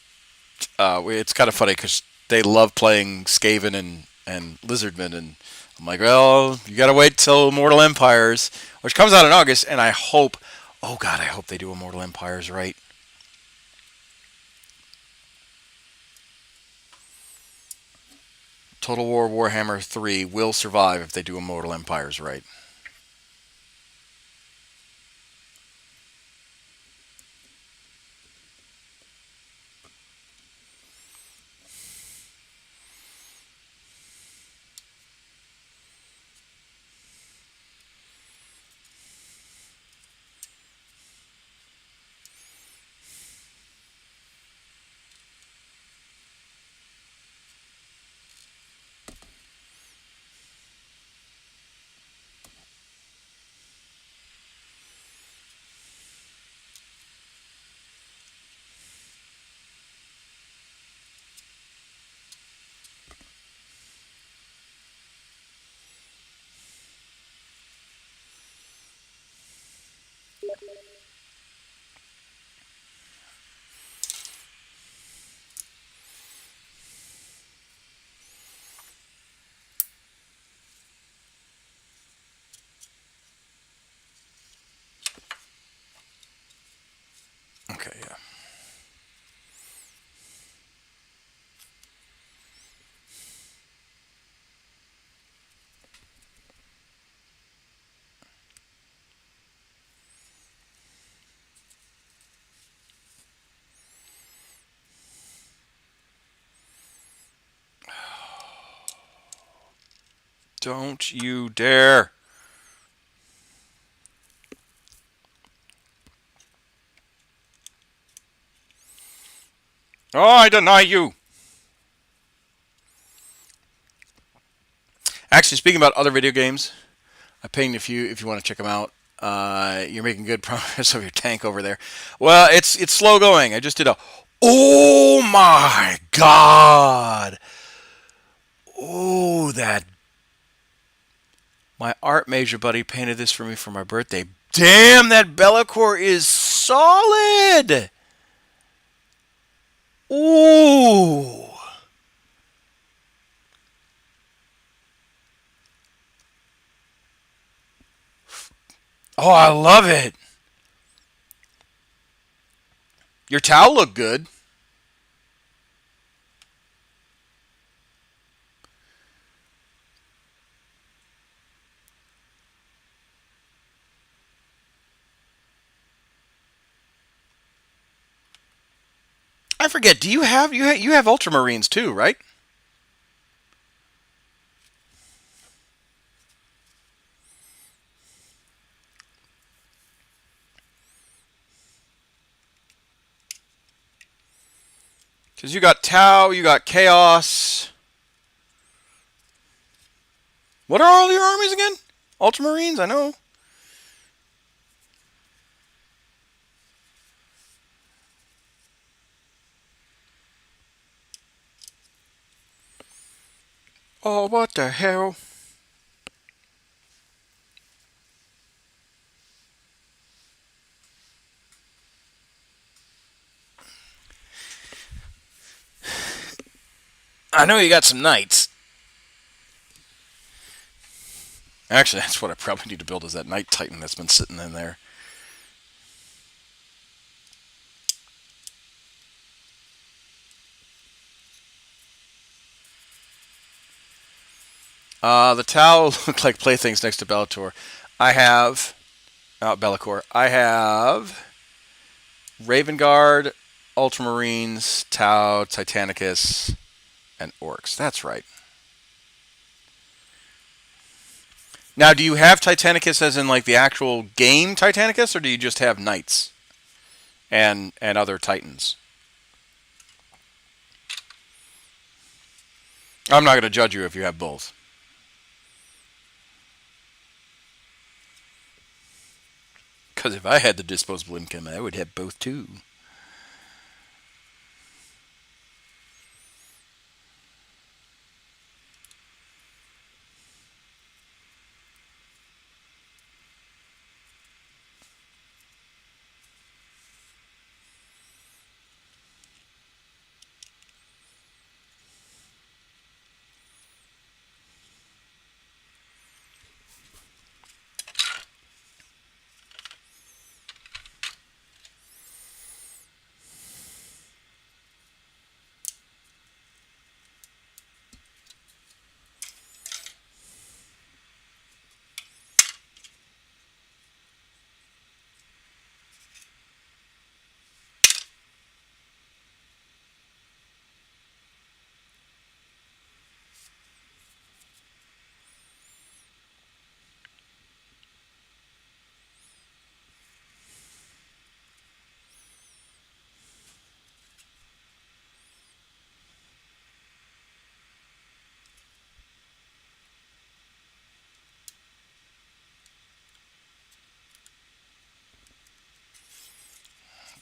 kind of funny because they love playing Skaven and Lizardmen, and I'm like, well, you gotta wait till Immortal Empires, which comes out in August, and I hope, oh god, I hope they do Immortal Empires right. Total War Warhammer 3 will survive if they do Immortal Empires right. Don't you dare. Oh, I deny you. Actually, speaking about other video games, I pinged a few if you want to check them out. You're making good progress of your tank over there. Well, it's slow going. I just did a. Oh my god! Oh, that. My art major buddy painted this for me for my birthday. Damn, that Bellicore is solid! Ooh! Oh, I love it. Your towel looked good. I forget. Do you have you have Ultramarines too, right? Because you got Tau, you got Chaos. What are all your armies again? Ultramarines, I know. Oh, what the hell? I know you got some knights. Actually, that's what I probably need to build is that Knight Titan that's been sitting in there. The Tau look like playthings next to Bellator. I have... Bellicore. I have... Raven Guard, Ultramarines, Tau, Titanicus, and Orcs. That's right. Now, do you have Titanicus as in like the actual game Titanicus, or do you just have Knights and other Titans? I'm not going to judge you if you have both. Because if I had the disposable income, I would have both too.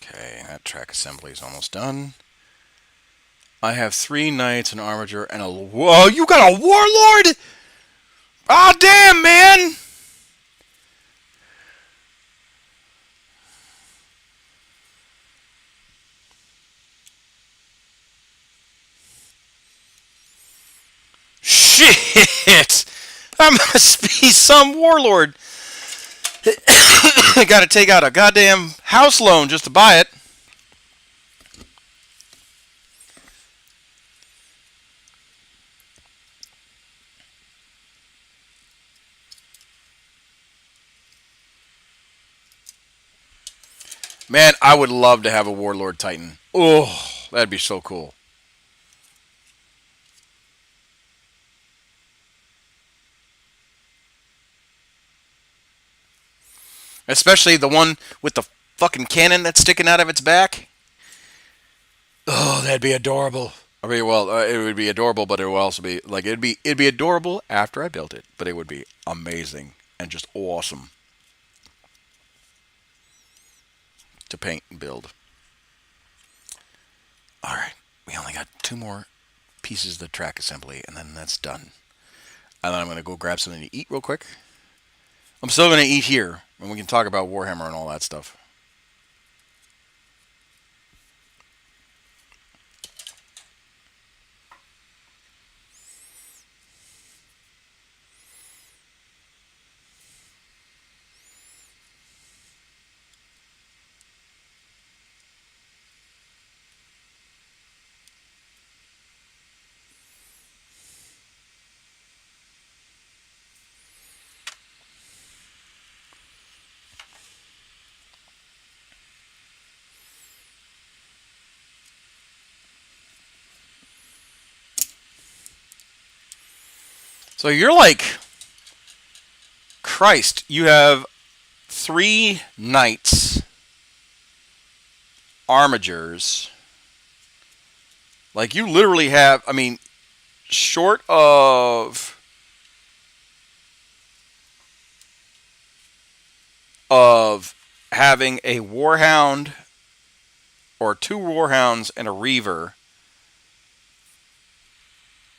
Okay, that track assembly is almost done. I have 3 Knights, an Armiger, and a... Whoa, you got a Warlord?! Ah, damn, man! Shit! That must be some Warlord. I gotta take out a goddamn house loan just to buy it. Man, I would love to have a Warlord Titan. Oh, that'd be so cool. Especially the one with the fucking cannon that's sticking out of its back. Oh, that'd be adorable. I mean, well, it would be adorable, but it would also be like it'd be adorable after I built it, but it would be amazing and just awesome to paint and build. All right, we only got two more pieces of the track assembly, and then that's done. And then I'm gonna go grab something to eat real quick. I'm still gonna eat here, and we can talk about Warhammer and all that stuff. So you're like, Christ, you have 3 knights, armigers. Like you literally have, I mean, short of having a warhound or 2 warhounds and a reaver,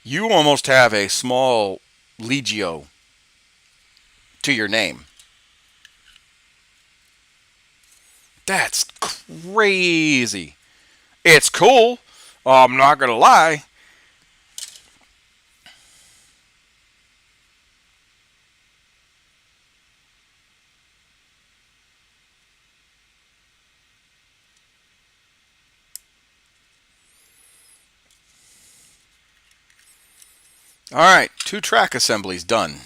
you almost have a small legio to your name. That's crazy. It's cool. I'm not gonna lie. All right, 2 track assemblies done.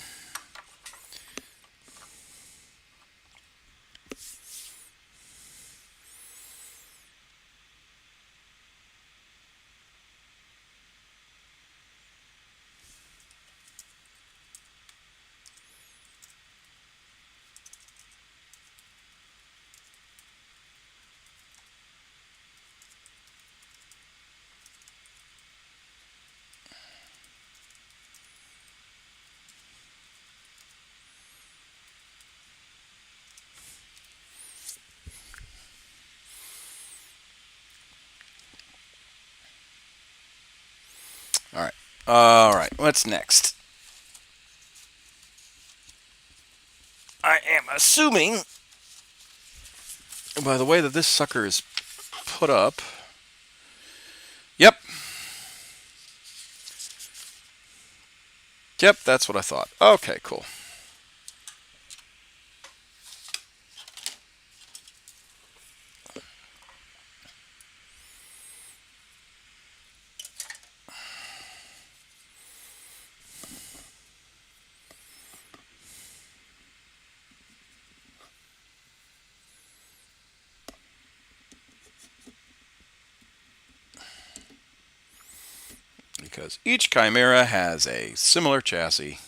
All right. All right. What's next? I am assuming, by the way that this sucker is put up. Yep. Yep, that's what I thought. Okay, cool. Because each Chimera has a similar chassis.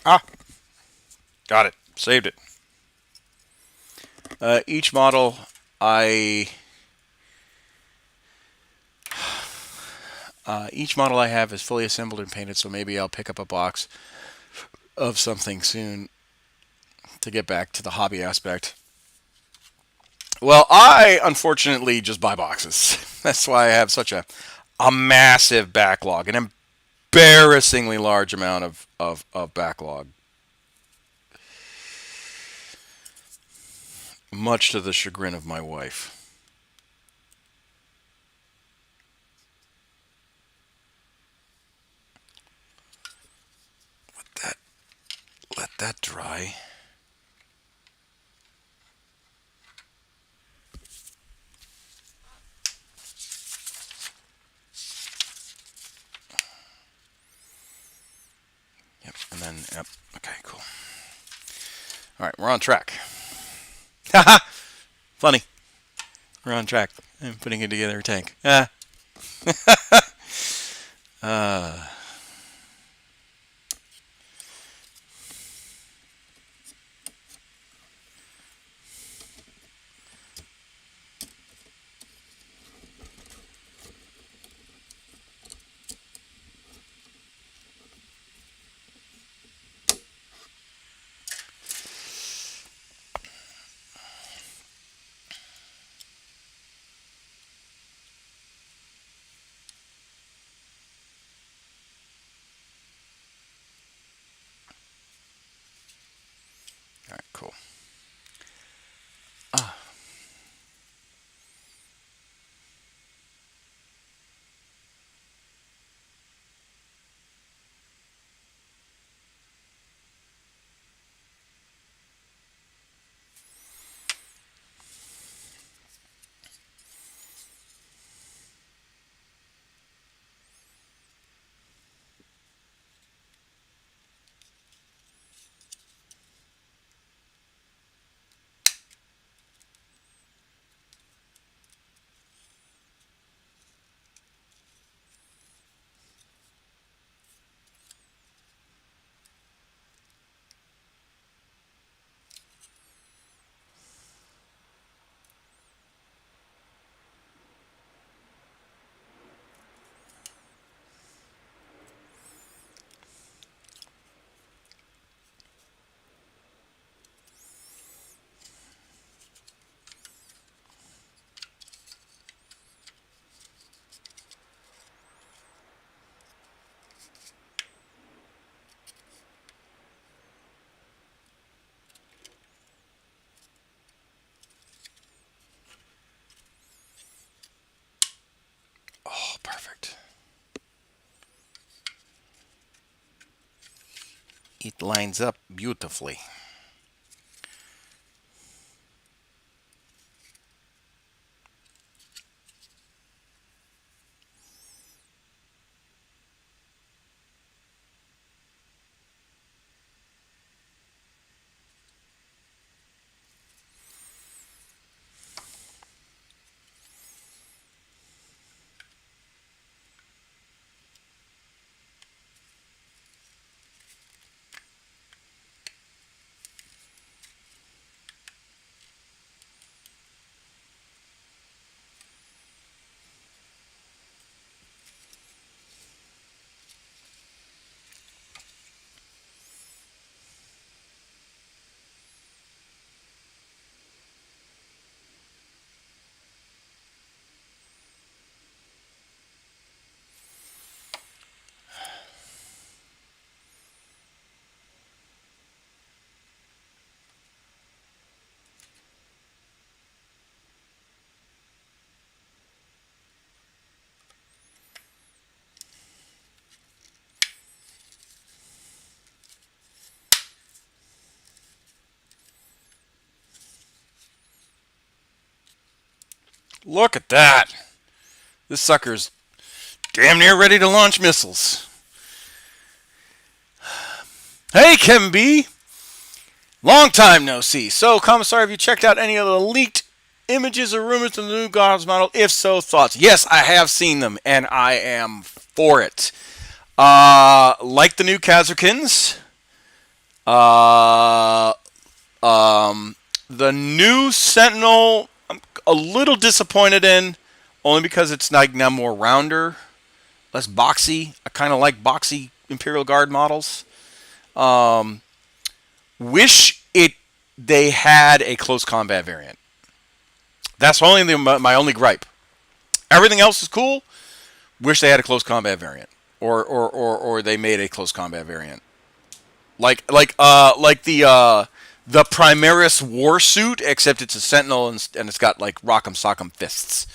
Ah, got it. Saved it. Each model I have is fully assembled and painted, so maybe I'll pick up a box of something soon to get back to the hobby aspect. Well, I unfortunately just buy boxes. That's why I have such a massive backlog, an embarrassingly large amount of backlog. Much to the chagrin of my wife. Let that dry. Yep. And then, yep. Okay, cool. All right, we're on track. Haha! Funny. We're on track. I'm putting it together a tank. Ah. uh. All right, cool. Ah. Oh, perfect. It lines up beautifully. Look at that. This sucker's damn near ready to launch missiles. Hey, Kevin B. Long time no see. So, Commissar, have you checked out any of the leaked images or rumors of the new God's model? If so, thoughts? Yes, I have seen them, and I am for it. Like the new Kazakins. The new Sentinel, I'm a little disappointed in, only because it's like now more rounder, less boxy. I kind of like boxy Imperial Guard models. Wish they had a close combat variant. That's only my only gripe. Everything else is cool. Wish they had a close combat variant, or they made a close combat variant, like the Primaris war suit, except it's a Sentinel and it's got like rock'em sock'em fists.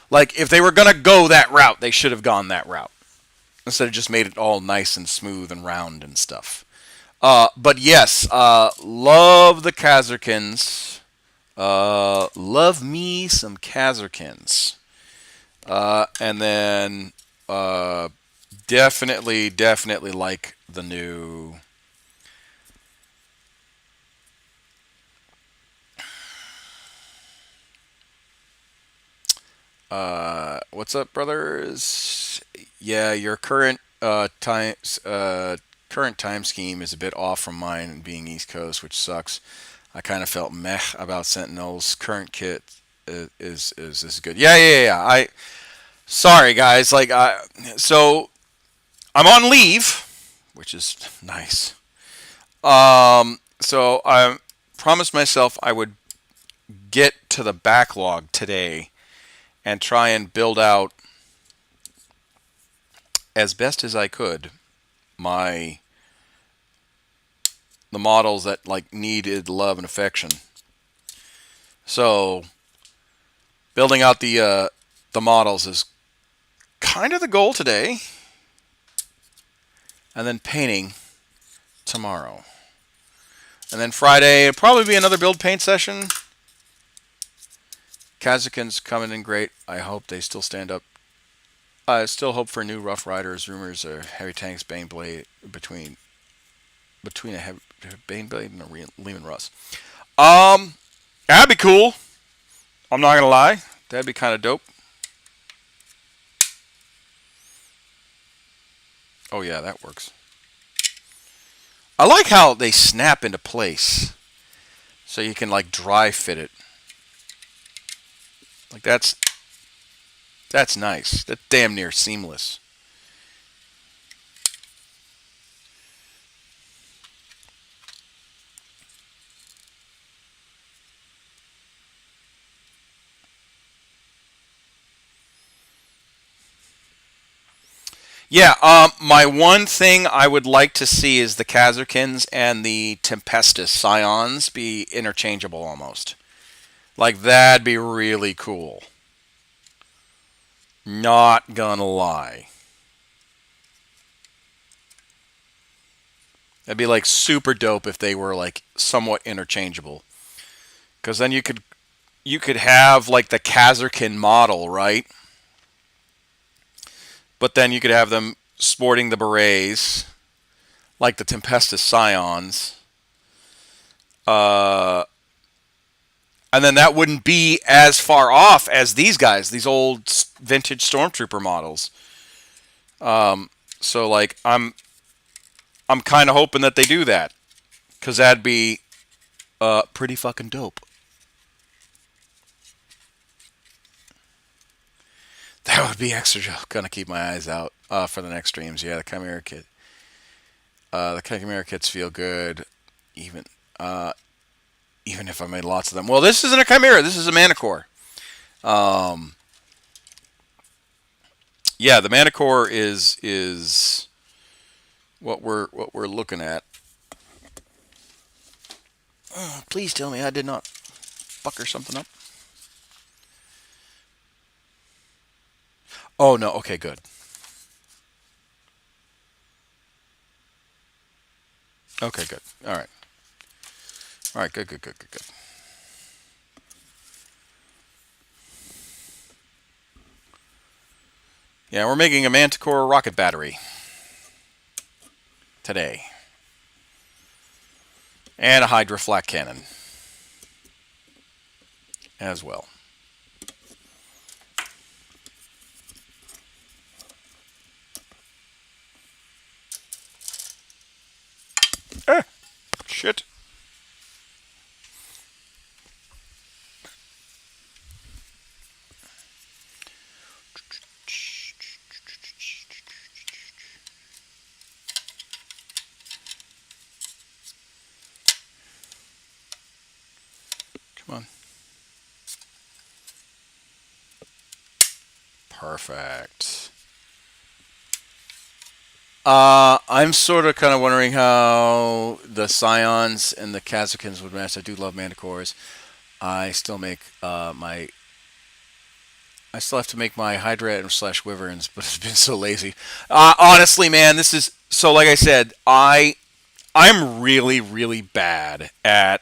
Like if they were gonna go that route, they should have gone that route instead of just made it all nice and smooth and round and stuff. But yes, love the Kazarkins. Love me some Kazarkins. And then Definitely like the new. What's up, brothers? Yeah, your current time scheme is a bit off from mine, being East Coast, which sucks. I kind of felt meh about Sentinel's current kit is good. Yeah. I sorry guys, so I'm on leave, which is nice. So I promised myself I would get to the backlog today and try and build out as best as I could my the models that like needed love and affection. So building out the models is kind of the goal today, and then painting tomorrow, and then Friday it'll probably be another build paint session. Kazakhans coming in great. I hope they still stand up. I still hope for new Rough Riders. Rumors of heavy tanks, Bane Blade between a heavy, Bane Blade and a Lehman Russ. That'd be cool. I'm not gonna lie. That'd be kind of dope. Oh yeah, that works. I like how they snap into place, so you can like dry fit it. Like that's nice. That's damn near seamless. Yeah, my one thing I would like to see is the Kazarkins and the Tempestus Scions be interchangeable almost. Like, that'd be really cool. Not gonna lie. That'd be like super dope if they were like somewhat interchangeable. Because then you could have like the Kazarkin model, right? But then you could have them sporting the berets, like the Tempestus Scions. Uh, and then that wouldn't be as far off as these guys, these old vintage Stormtrooper models. So like I'm kind of hoping that they do that, because that'd be pretty fucking dope. That would be extra dope. Gonna keep my eyes out for the next streams. Yeah, the Chimera kit. The Chimera kits feel good, even uh, even if I made lots of them. Well, this isn't a Chimera. This is a Manticore. Um, yeah, the Manticore is what we're looking at. Oh, please tell me I did not fucker something up. Oh no. Okay, good. Okay, good. All right. All right. Good. Yeah, we're making a Manticore rocket battery today, and a Hydra flak cannon as well. Ah, shit. Come on. Perfect. I'm sort of kind of wondering how the Scions and the Kazakins would match. I do love Manticores. I still make my. I still have to make my Hydra and slash Wyverns, but it's been so lazy. Honestly, man, this is so. Like I said, I'm really bad at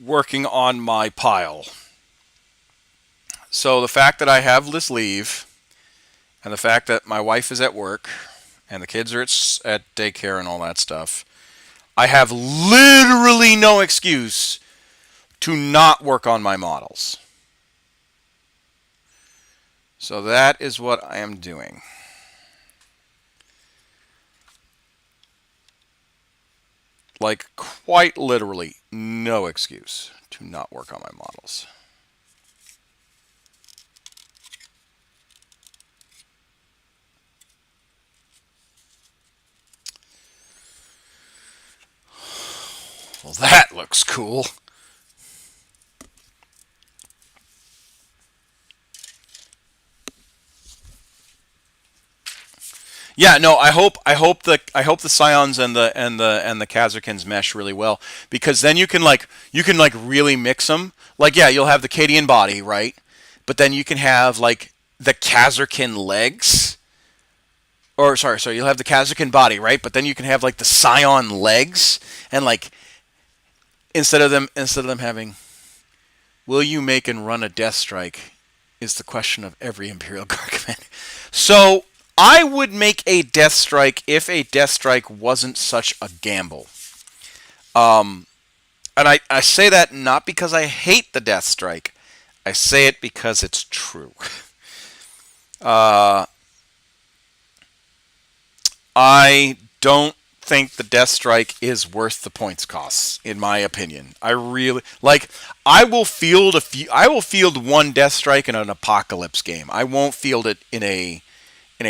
working on my pile. So the fact that I have this leave and the fact that my wife is at work and the kids are at daycare and all that stuff, I have literally no excuse to not work on my models. So that is what I am doing. Like, quite literally, no excuse to not work on my models. Well, that looks cool. Yeah, no, I hope the Scions and the Khazarkins mesh really well, because then you can really mix them. Like, yeah, you'll have the Cadian body, right? But then you can have like the Khazarkin legs. Or sorry, you'll have the Khazarkin body, right? But then you can have like the Scion legs, and like instead of them having, will you make and run a Death Strike, is the question of every Imperial Guard commander. So I would make a Death Strike if a Death Strike wasn't such a gamble. And I say that not because I hate the Death Strike. I say it because it's true. I don't think the Death Strike is worth the points costs, in my opinion. I really like. I will field one Death Strike in an Apocalypse game. I won't field it in a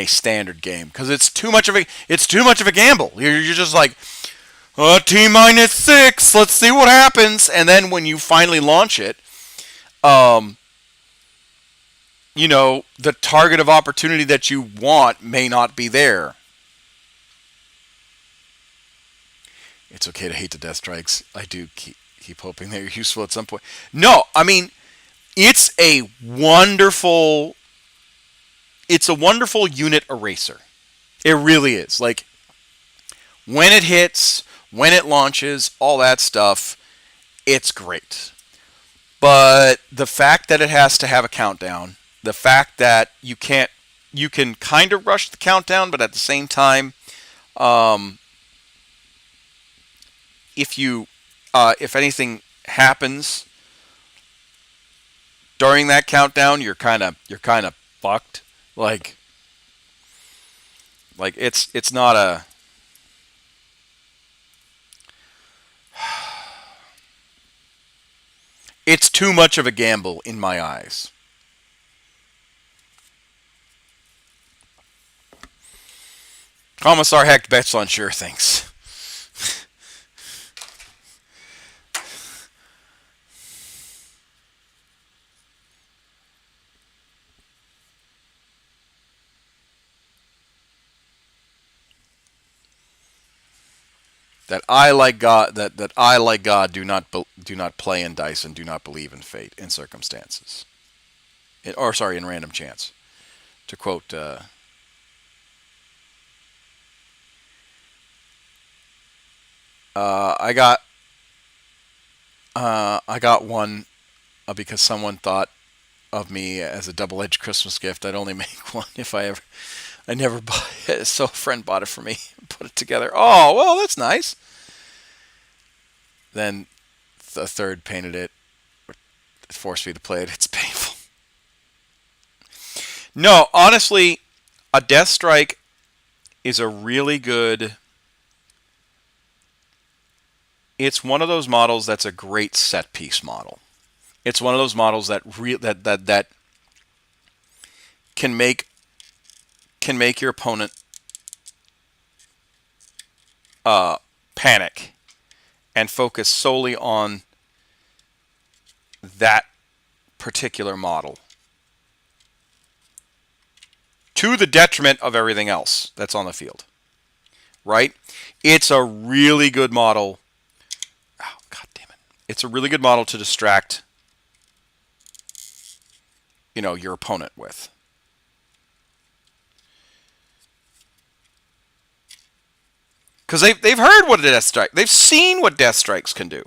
standard game because it's too much of a gamble. You're just like, T-6. Let's see what happens. And then when you finally launch it, the target of opportunity that you want may not be there. It's okay to hate the Death Strikes. I do keep hoping they're useful at some point. No, I mean, it's a wonderful unit eraser. It really is. Like, when it hits, when it launches, all that stuff, it's great. But the fact that it has to have a countdown, the fact that you can kind of rush the countdown, but at the same time, if anything happens during that countdown, you're kind of fucked. Like it's not a. It's too much of a gamble in my eyes. Commissar Hecht bets on sure things. That I like God do not play in dice and do not believe in fate in circumstances, in random chance. To quote, I got one because someone thought of me as a double-edged Christmas gift. I'd only make one if I never bought it, so a friend bought it for me and put it together. Oh, well, that's nice. Then the third painted it, forced me to play it. It's painful. No, honestly, a Death Strike is a really good. It's one of those models that's a great set piece model. It's one of those models that can make your opponent panic and focus solely on that particular model, to the detriment of everything else that's on the field. Right? It's a really good model. Oh, God damn it. It's a really good model to distract, your opponent with. Because they've heard what a Death Strike. They've seen what Death Strikes can do.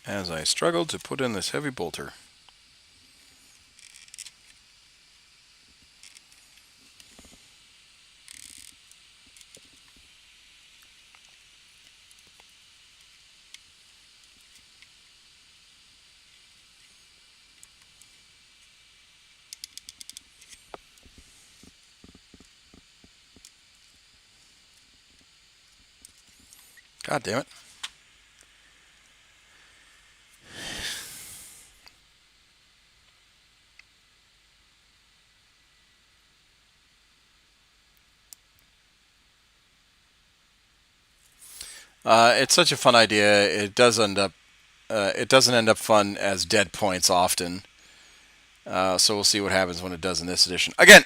as I struggled to put in this heavy bolter. God damn it. It's such a fun idea. It does end up. It doesn't end up fun as dead points often. So we'll see what happens when it does in this edition. Again,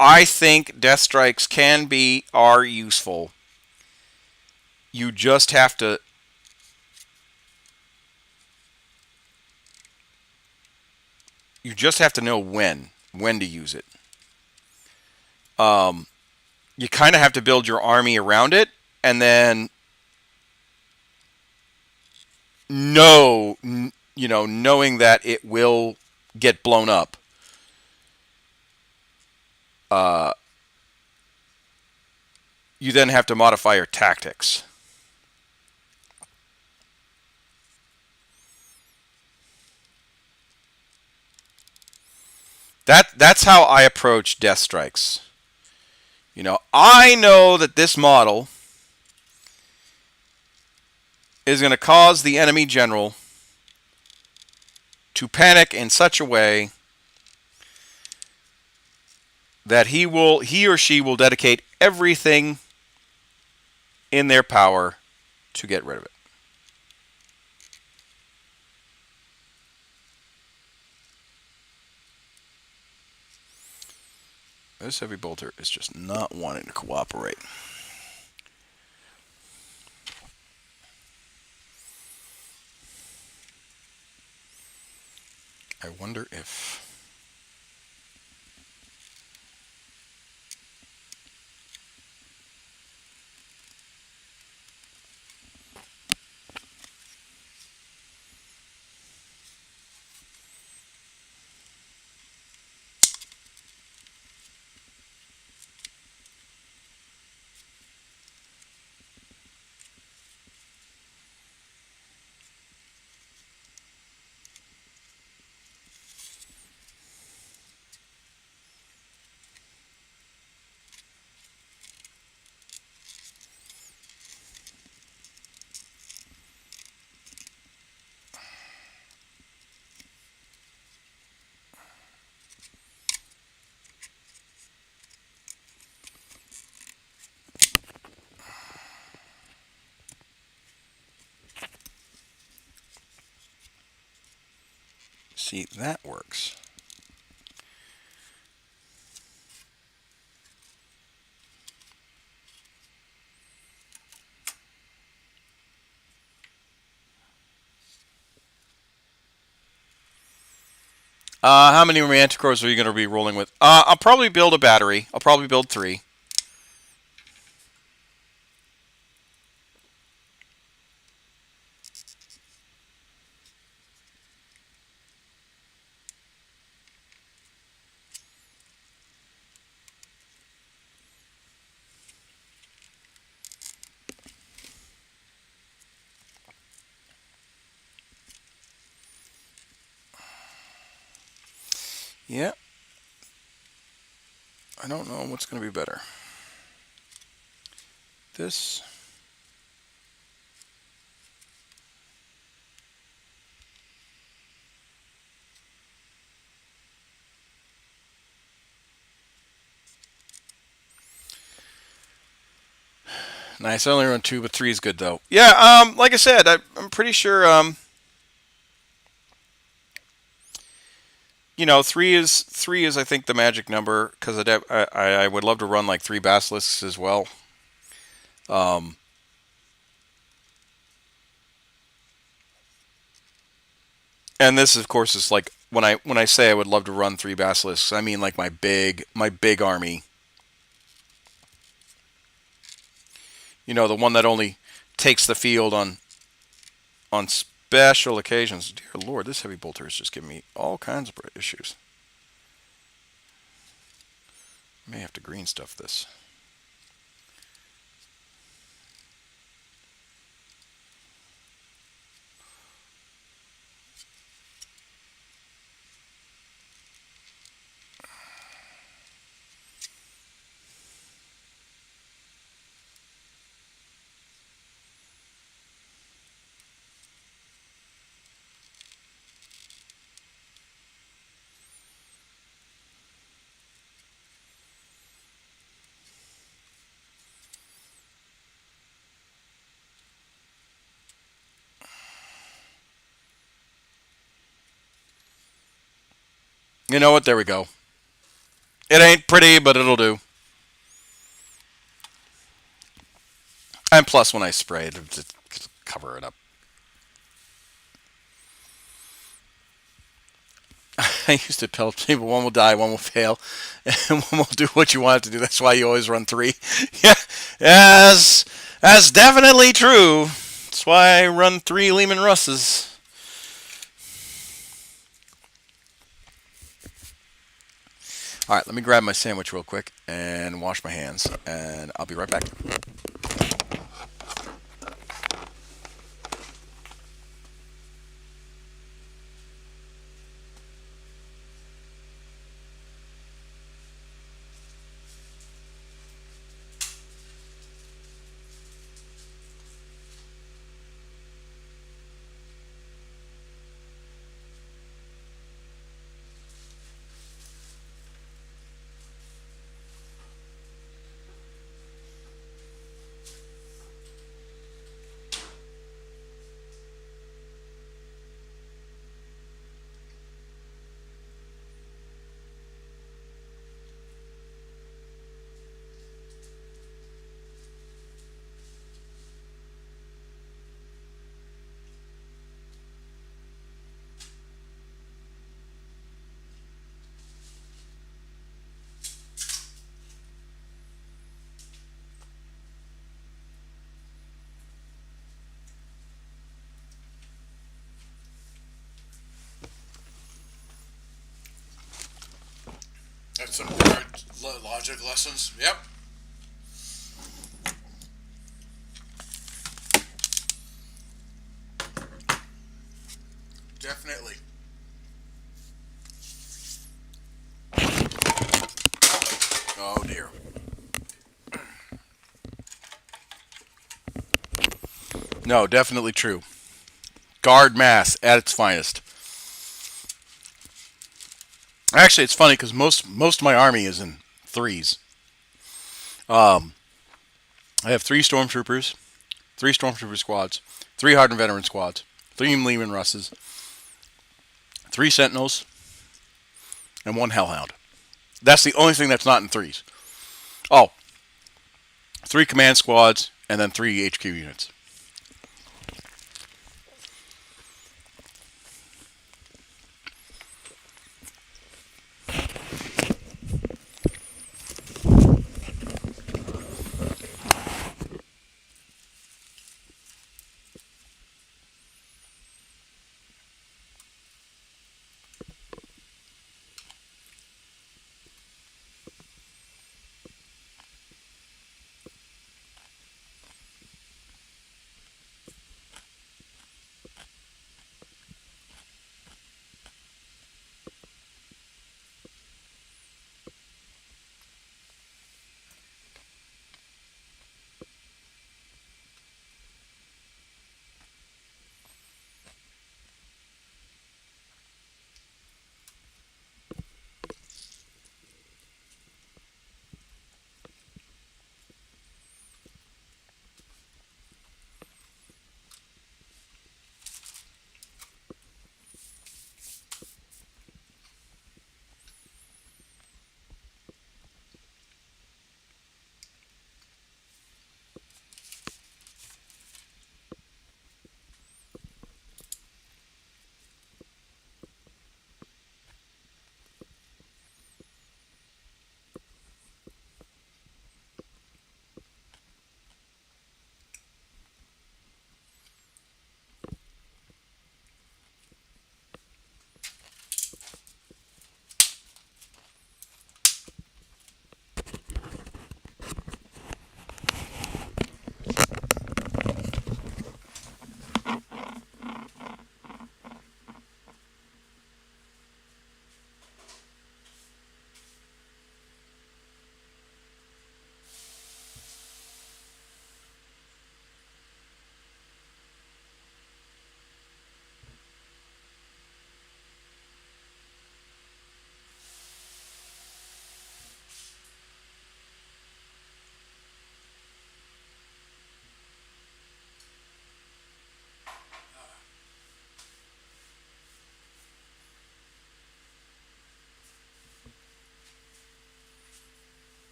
I think death strikes are useful. You just have to. You just have to know when to use it. You kind of have to build your army around it, and then knowing that it will get blown up. You then have to modify your tactics. That's how I approach death strikes. I know that this model is going to cause the enemy general to panic in such a way that he or she will dedicate everything in their power to get rid of it. This heavy bolter is just not wanting to cooperate. I wonder if... See, that works. How many Manticores are you going to be rolling with? I'll probably build a battery. I'll probably build 3. Yeah. I don't know what's going to be better. This. Nice. I only run 2, but 3 is good though. Yeah. Like I said, I'm pretty sure. 3 is I think the magic number because I would love to run like 3 basilisks as well. And this, of course, is like when I say I would love to run 3 basilisks, I mean like my big army. The one that only takes the field on special occasions. Dear Lord, this heavy bolter is just giving me all kinds of issues. May have to green stuff this. You know what? There we go. It ain't pretty, but it'll do. And plus, when I spray it, just cover it up. I used to tell people one will die, one will fail, and one will do what you want it to do. That's why you always run 3. Yeah, that's definitely true. That's why I run 3 Lehman Russes. All right, let me grab my sandwich real quick and wash my hands, and I'll be right back. That's some hard logic lessons. Yep. Definitely. Oh dear. No, definitely true. Guard mass at its finest. Actually, it's funny because most of my army is in 3s. I have 3 Stormtroopers, 3 Stormtrooper squads, 3 Hardened Veteran squads, 3 Lehman Russes, 3 Sentinels, and 1 Hellhound. That's the only thing that's not in 3s. Oh, 3 command squads, and then 3 HQ units.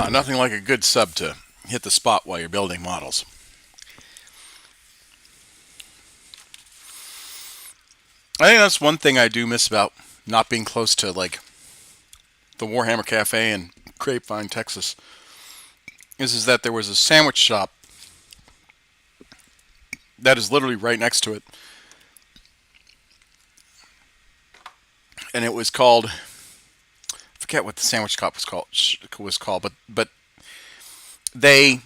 Nothing like a good sub to hit the spot while you're building models. I think that's one thing I do miss about not being close to like the Warhammer Cafe in Grapevine, Texas. Is that there was a sandwich shop that is literally right next to it, and it was called, I forget what the sandwich shop was called, but they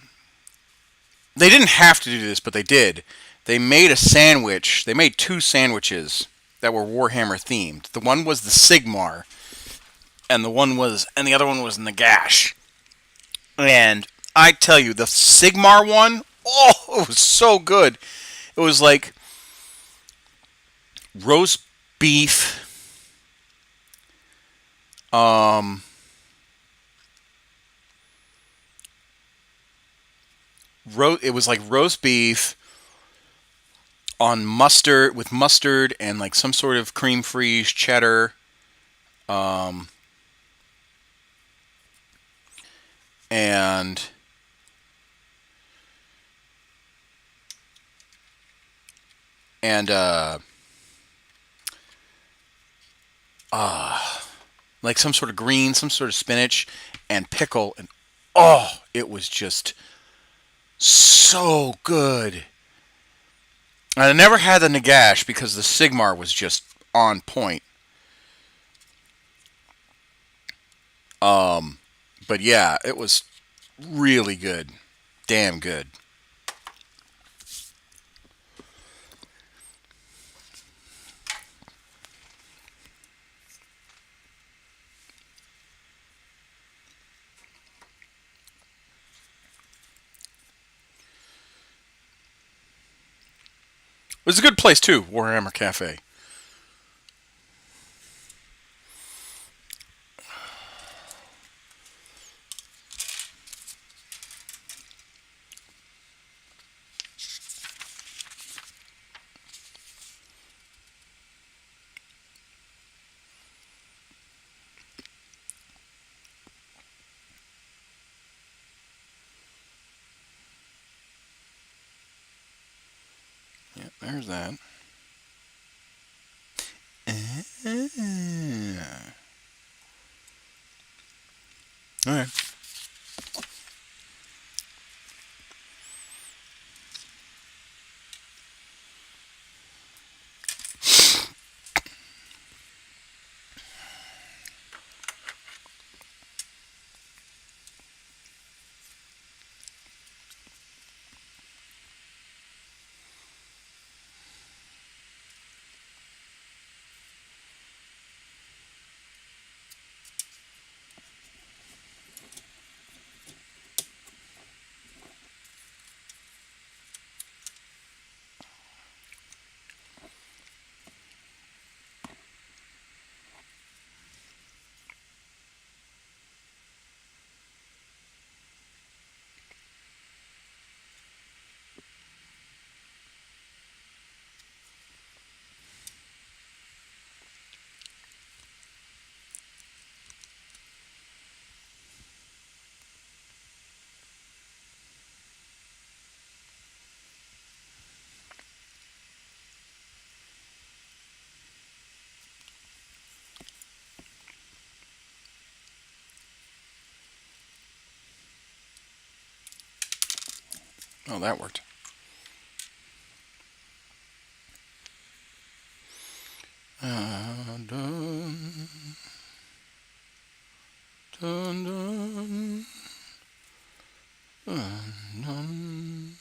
didn't have to do this, but they did. They made a sandwich. They made two sandwiches that were Warhammer themed. The one was the Sigmar, and the other one was Nagash. And I tell you, the Sigmar one, oh, it was so good. It was like roast beef, it was like roast beef on mustard, with mustard and like some sort of cream freeze cheddar, and and like some sort of green, some sort of spinach and pickle, and oh, it was just so good. And I never had the Nagash because the Sigmar was just on point. But yeah, it was really good. Damn good. It was a good place too, Warhammer Cafe. Yeah, there's that. All right. Oh, that worked. Dun, dun, dun, dun, dun.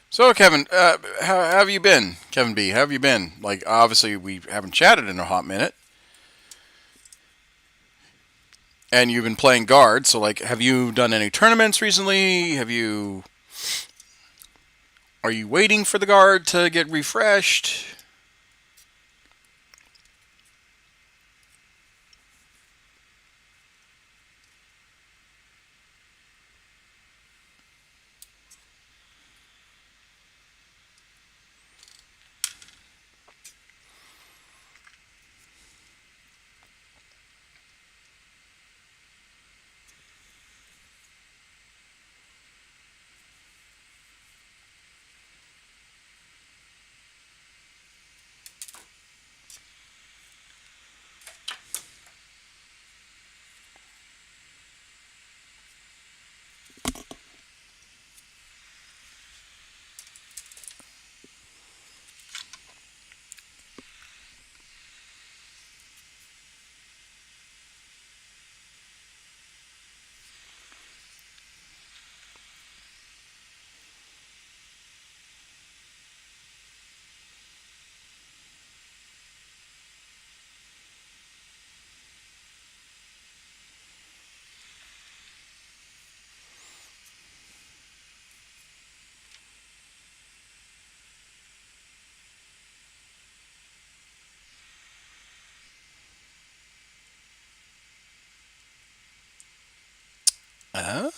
So, Kevin, how have you been? Kevin B, how have you been? Like, obviously, we haven't chatted in a hot minute, and you've been playing guard. So, like, have you done any tournaments recently? Are you waiting for the guard to get refreshed? Oh.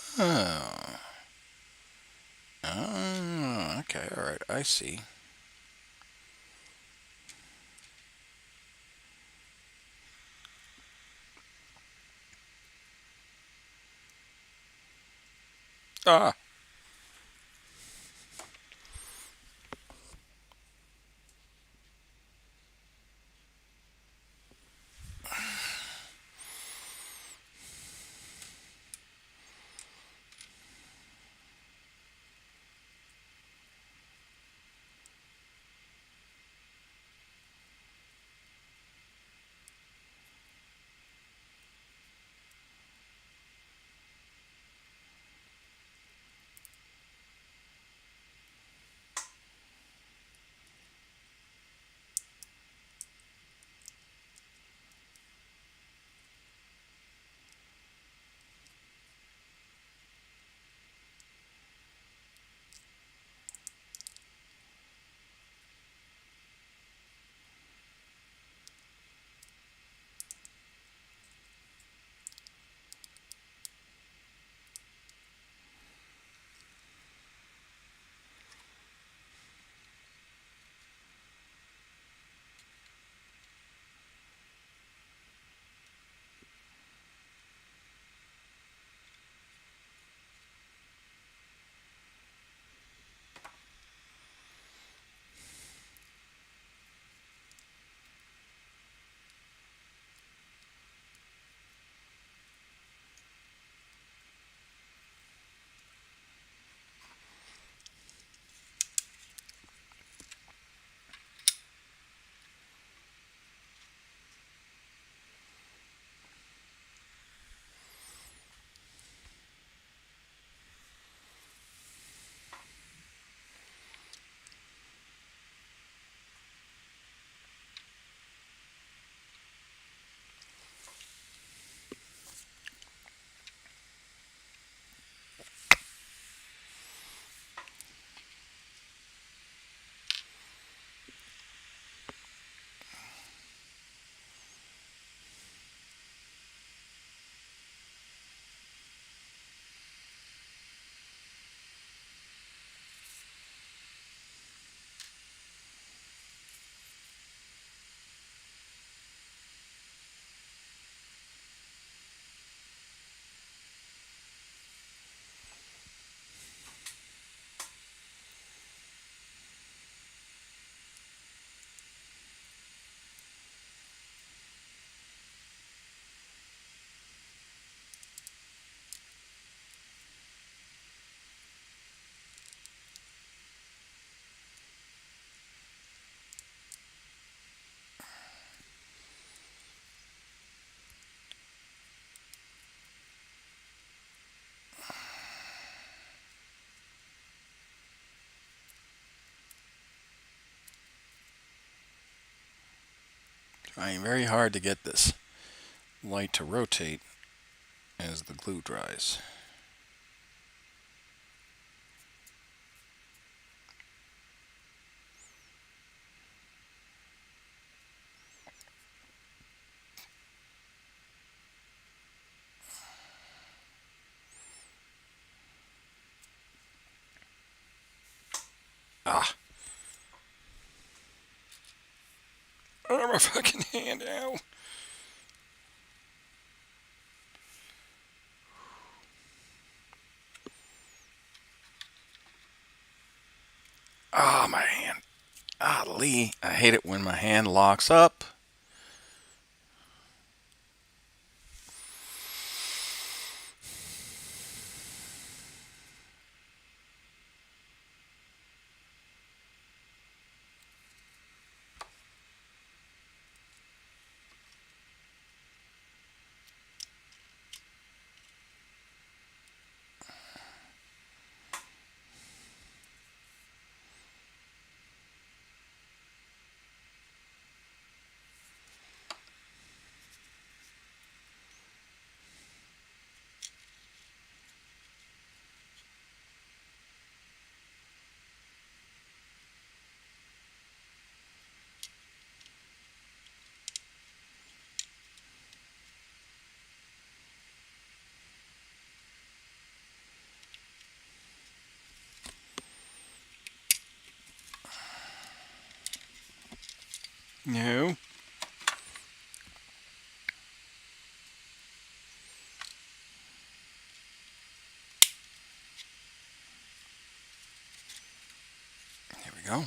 Oh, okay, all right, I see. Ah, trying very hard to get this light to rotate as the glue dries. Ah. Oh, my fucking hand out. Ah, my hand. Ah, Lee. I hate it when my hand locks up. No. There we go.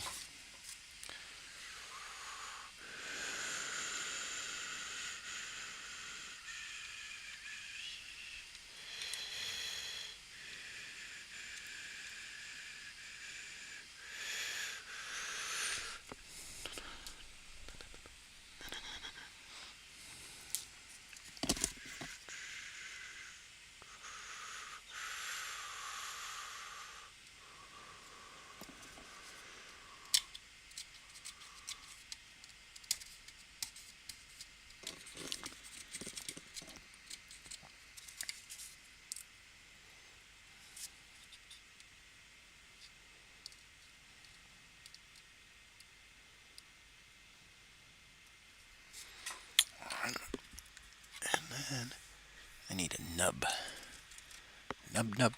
And then I need a nub. Nub.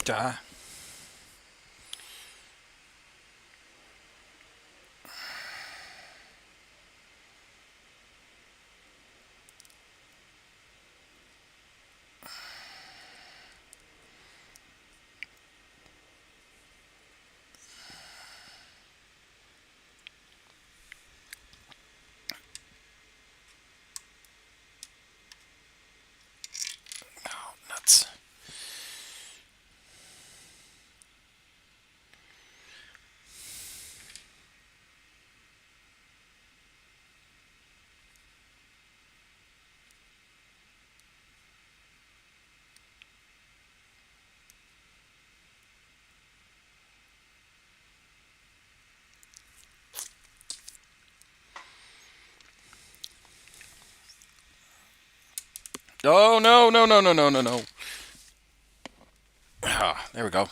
Duh. Oh, nuts. Oh, no. Ah, there we go.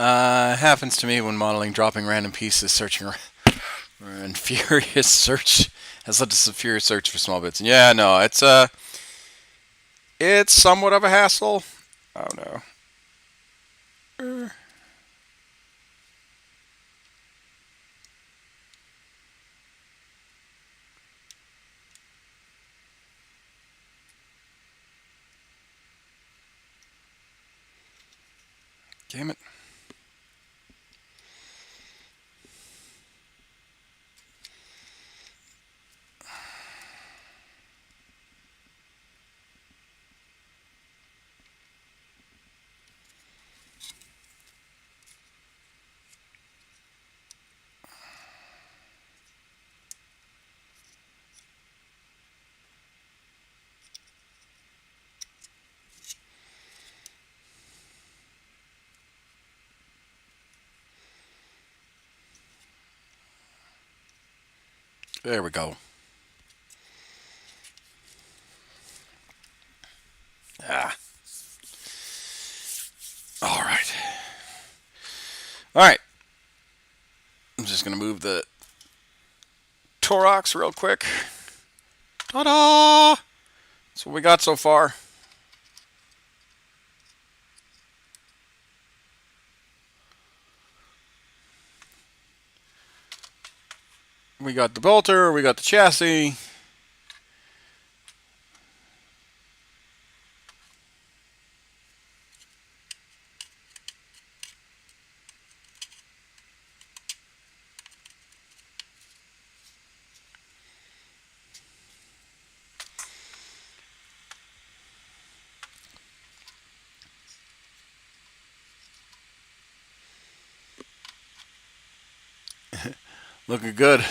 Happens to me when modeling, dropping random pieces, searching and furious search has led to a furious search for small bits. Yeah, no, it's somewhat of a hassle. Oh no. Damn it. There we go. Ah. All right. All right. I'm just going to move the Turox real quick. Ta-da! That's what we got so far. We got the bolter, we got the chassis. Looking good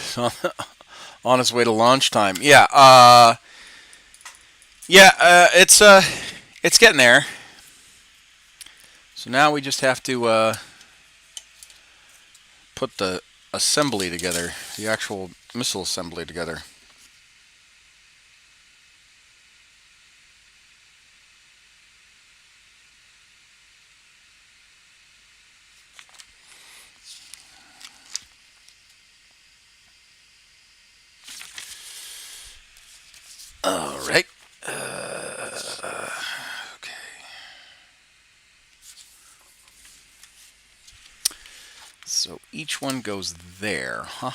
on its way to launch time. Yeah, it's getting there. So now we just have to put the assembly together, the actual missile assembly together. All right. Okay. So each one goes there, huh?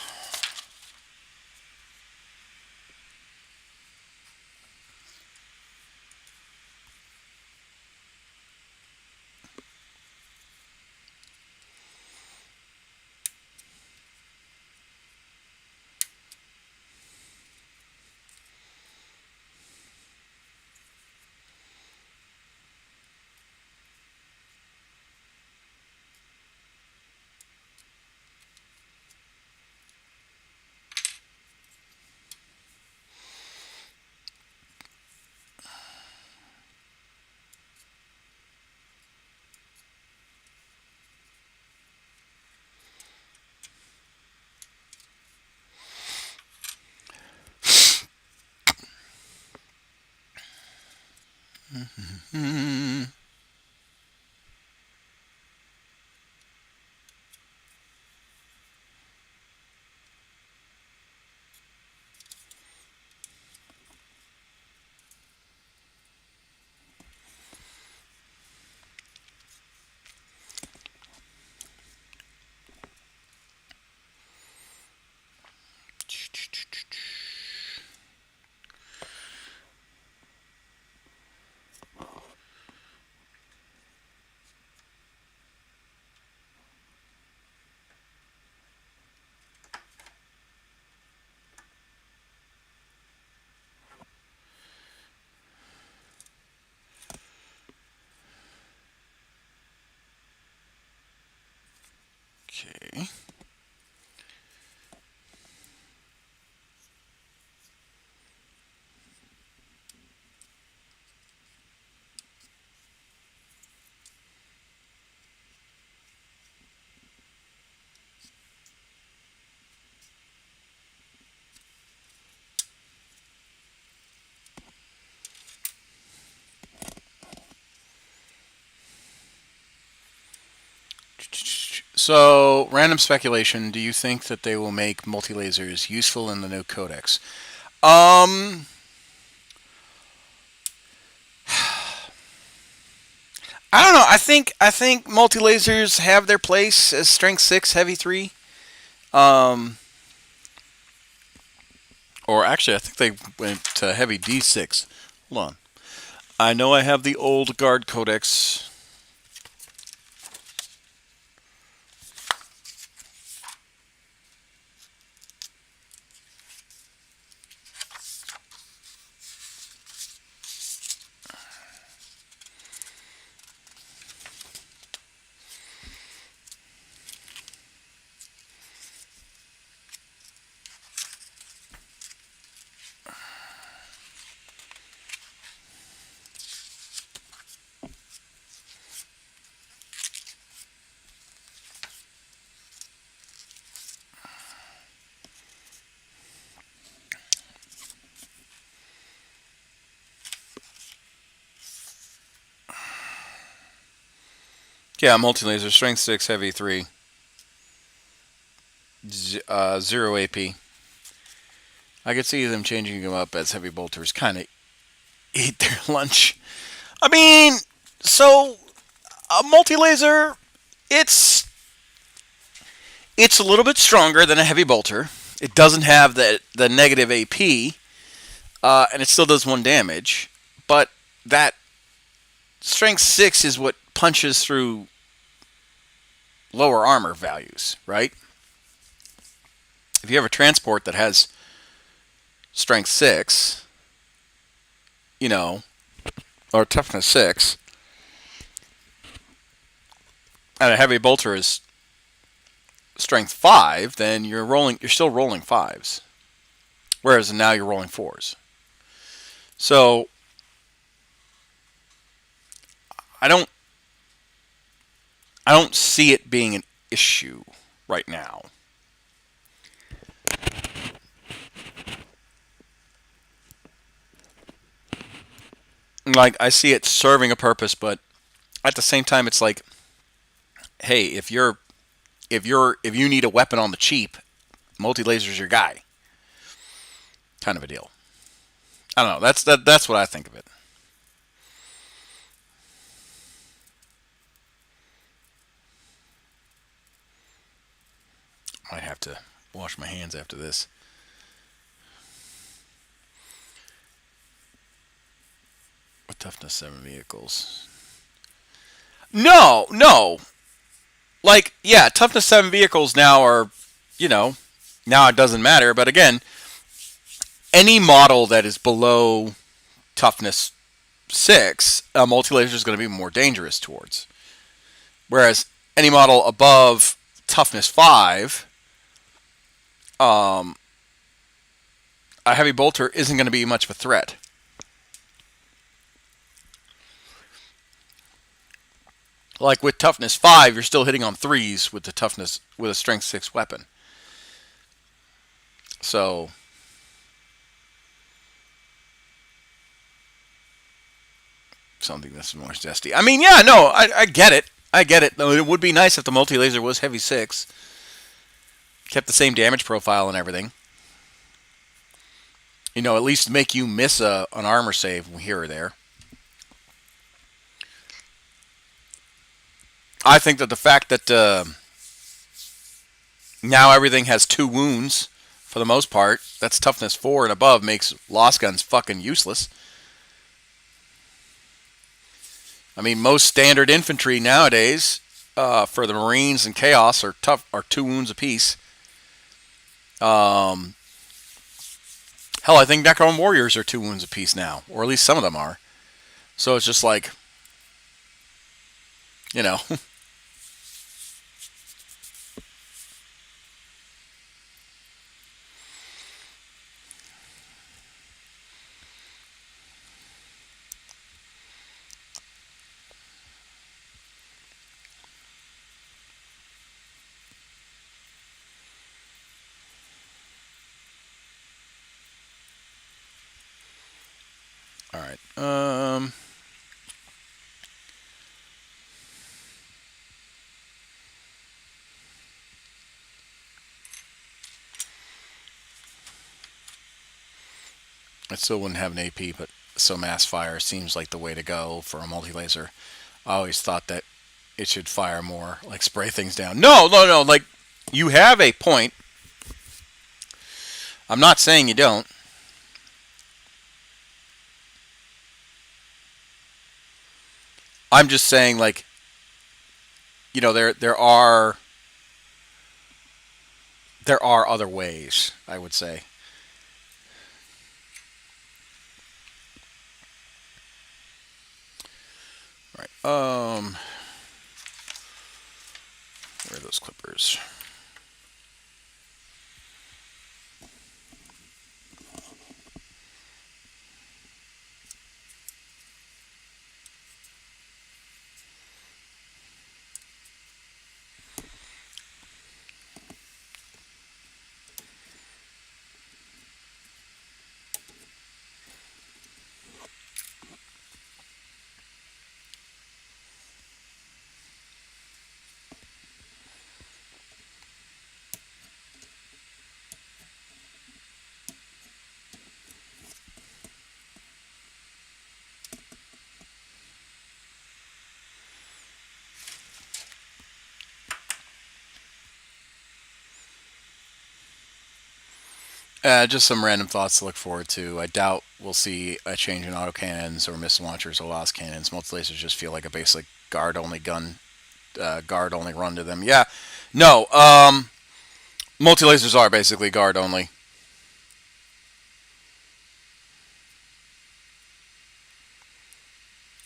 Okay. So, random speculation. Do you think that they will make multi-lasers useful in the new codex? Um, I don't know. I think multi-lasers have their place as strength 6 heavy 3. Um, or actually I think they went to heavy D6. Hold on. I know I have the old guard codex. Yeah, multi-laser strength 6 heavy 3. 0 AP. I could see them changing them up as heavy bolters kind of eat their lunch. I mean, so a multi-laser, it's it's a little bit stronger than a heavy bolter. It doesn't have the negative AP, and it still does 1 damage. But that strength 6 is what punches through lower armor values, right? If you have a transport that has strength 6, you know, or toughness 6, and a heavy bolter is strength 5, then you're still rolling 5s. Whereas now you're rolling 4s. So I don't I don't see it being an issue right now. Like I see it serving a purpose, but at the same time it's like, hey, if you need a weapon on the cheap, multi-laser's your guy. Kind of a deal. I don't know. That's what I think of it. Might have to wash my hands after this. With toughness 7 vehicles. No, no. Like, yeah, toughness 7 vehicles now are, you know, now it doesn't matter. But again, any model that is below toughness 6, a multi-laser is going to be more dangerous towards. Whereas any model above toughness 5, um, a heavy bolter isn't going to be much of a threat. Like with toughness 5, you're still hitting on 3s with the toughness with a strength 6 weapon. So something that's more zesty. I mean, yeah, no, I get it. I get it. Though it would be nice if the multi-laser was heavy 6, kept the same damage profile and everything. You know, at least make you miss an armor save here or there. I think that the fact that now everything has 2 wounds for the most part, that's toughness 4 and above, makes lost guns fucking useless. I mean, most standard infantry nowadays for the Marines and Chaos are 2 wounds apiece. Hell, I think Necron Warriors are 2 wounds apiece now, or at least some of them are. So it's just like, you know. All right. It still wouldn't have an AP, but so mass fire seems like the way to go for a multi-laser. I always thought that it should fire more, like spray things down. No, no, no. Like, you have a point. I'm not saying you don't. I'm just saying, like, there are other ways, I would say. Right. Where are those clippers? Just some random thoughts to look forward to. I doubt we'll see a change in autocannons or missile launchers or lost cannons. Multi lasers just feel like a basic guard only gun, guard only run to them. Yeah, no. Multi lasers are basically guard only.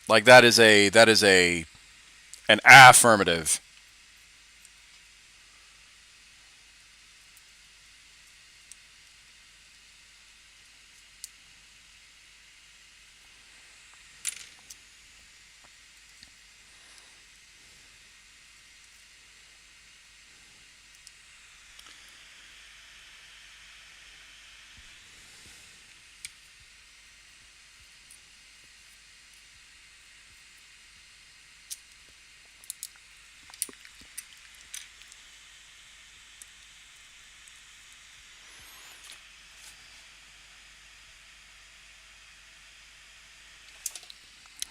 Like that is a an affirmative.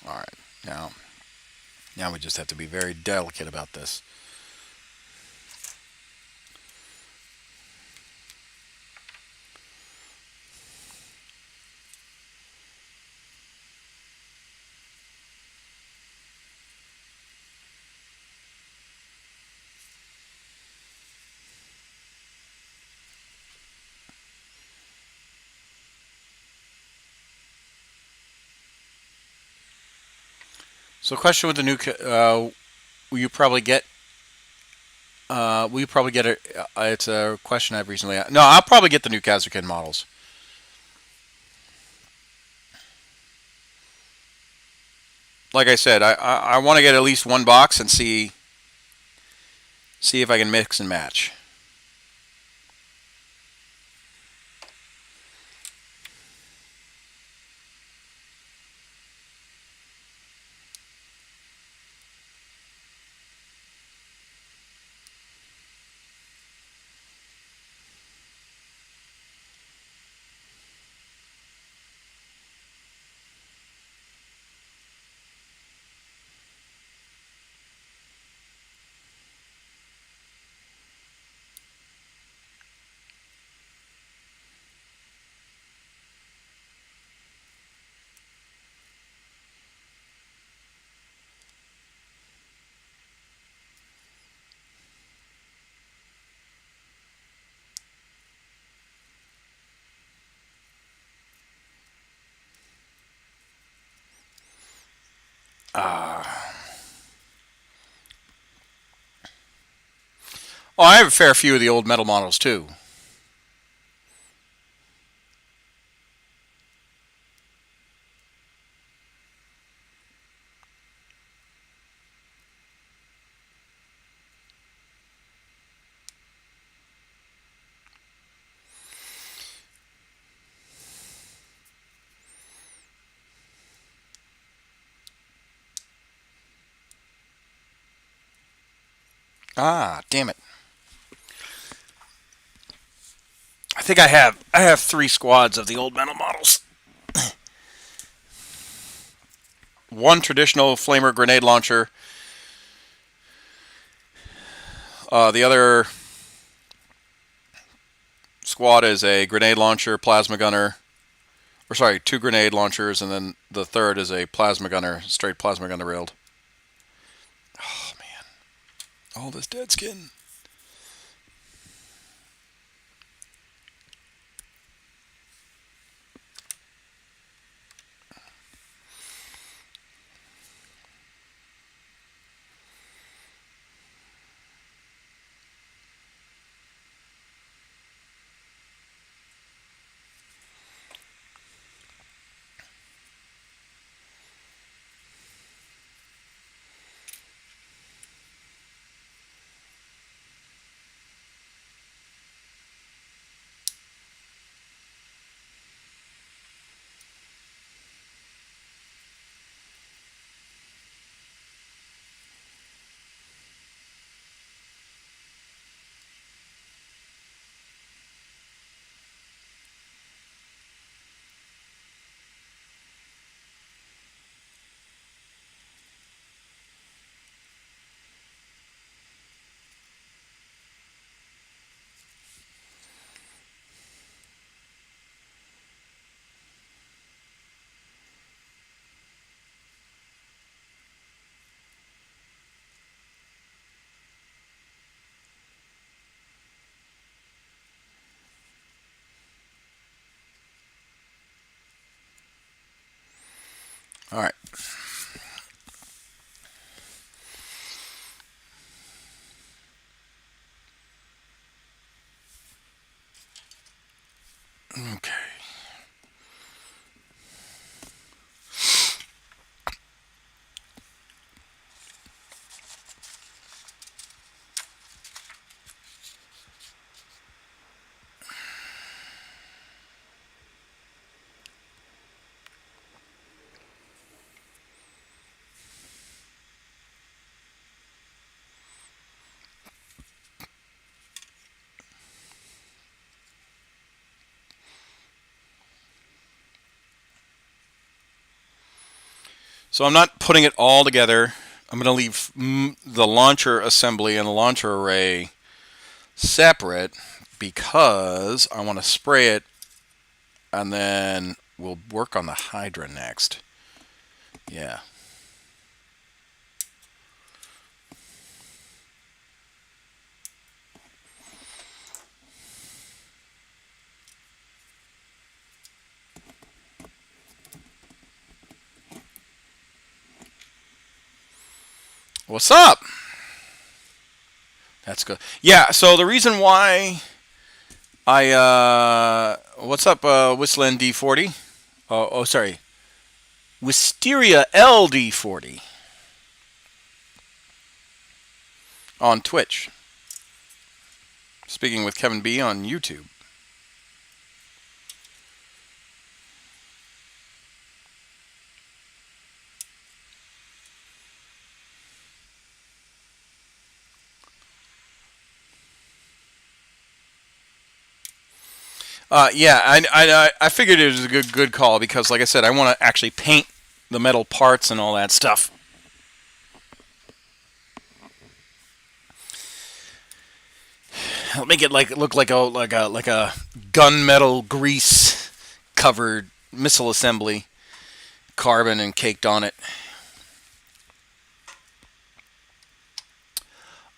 All right, now we just have to be very delicate about this. So, question with the new, will you probably get? Will you probably get it? It's a question I've recently. No, I'll probably get the new Kazakin models. Like I said, I want to get at least one box and see if I can mix and match. Oh, I have a fair few of the old metal models too. Ah, damn it! I think I have three squads of the old metal models. one traditional flamer grenade launcher. The other squad is a grenade launcher, plasma gunner, or sorry, 2 grenade launchers, and then the third is a plasma gunner, straight plasma gunner railed. Oh man, all this dead skin. All right. Okay. So I'm not putting it all together. I'm going to leave the launcher assembly and the launcher array separate because I want to spray it, and then we'll work on the Hydra next. Yeah. What's up? That's good. Yeah, so the reason why what's up, Whistland D40? Oh, sorry. Wisteria LD40 on Twitch. Speaking with Kevin B on YouTube. Yeah, I figured it was a good call because, like I said, I want to actually paint the metal parts and all that stuff. I'll make it look like a gunmetal grease covered missile assembly, carbon and caked on it.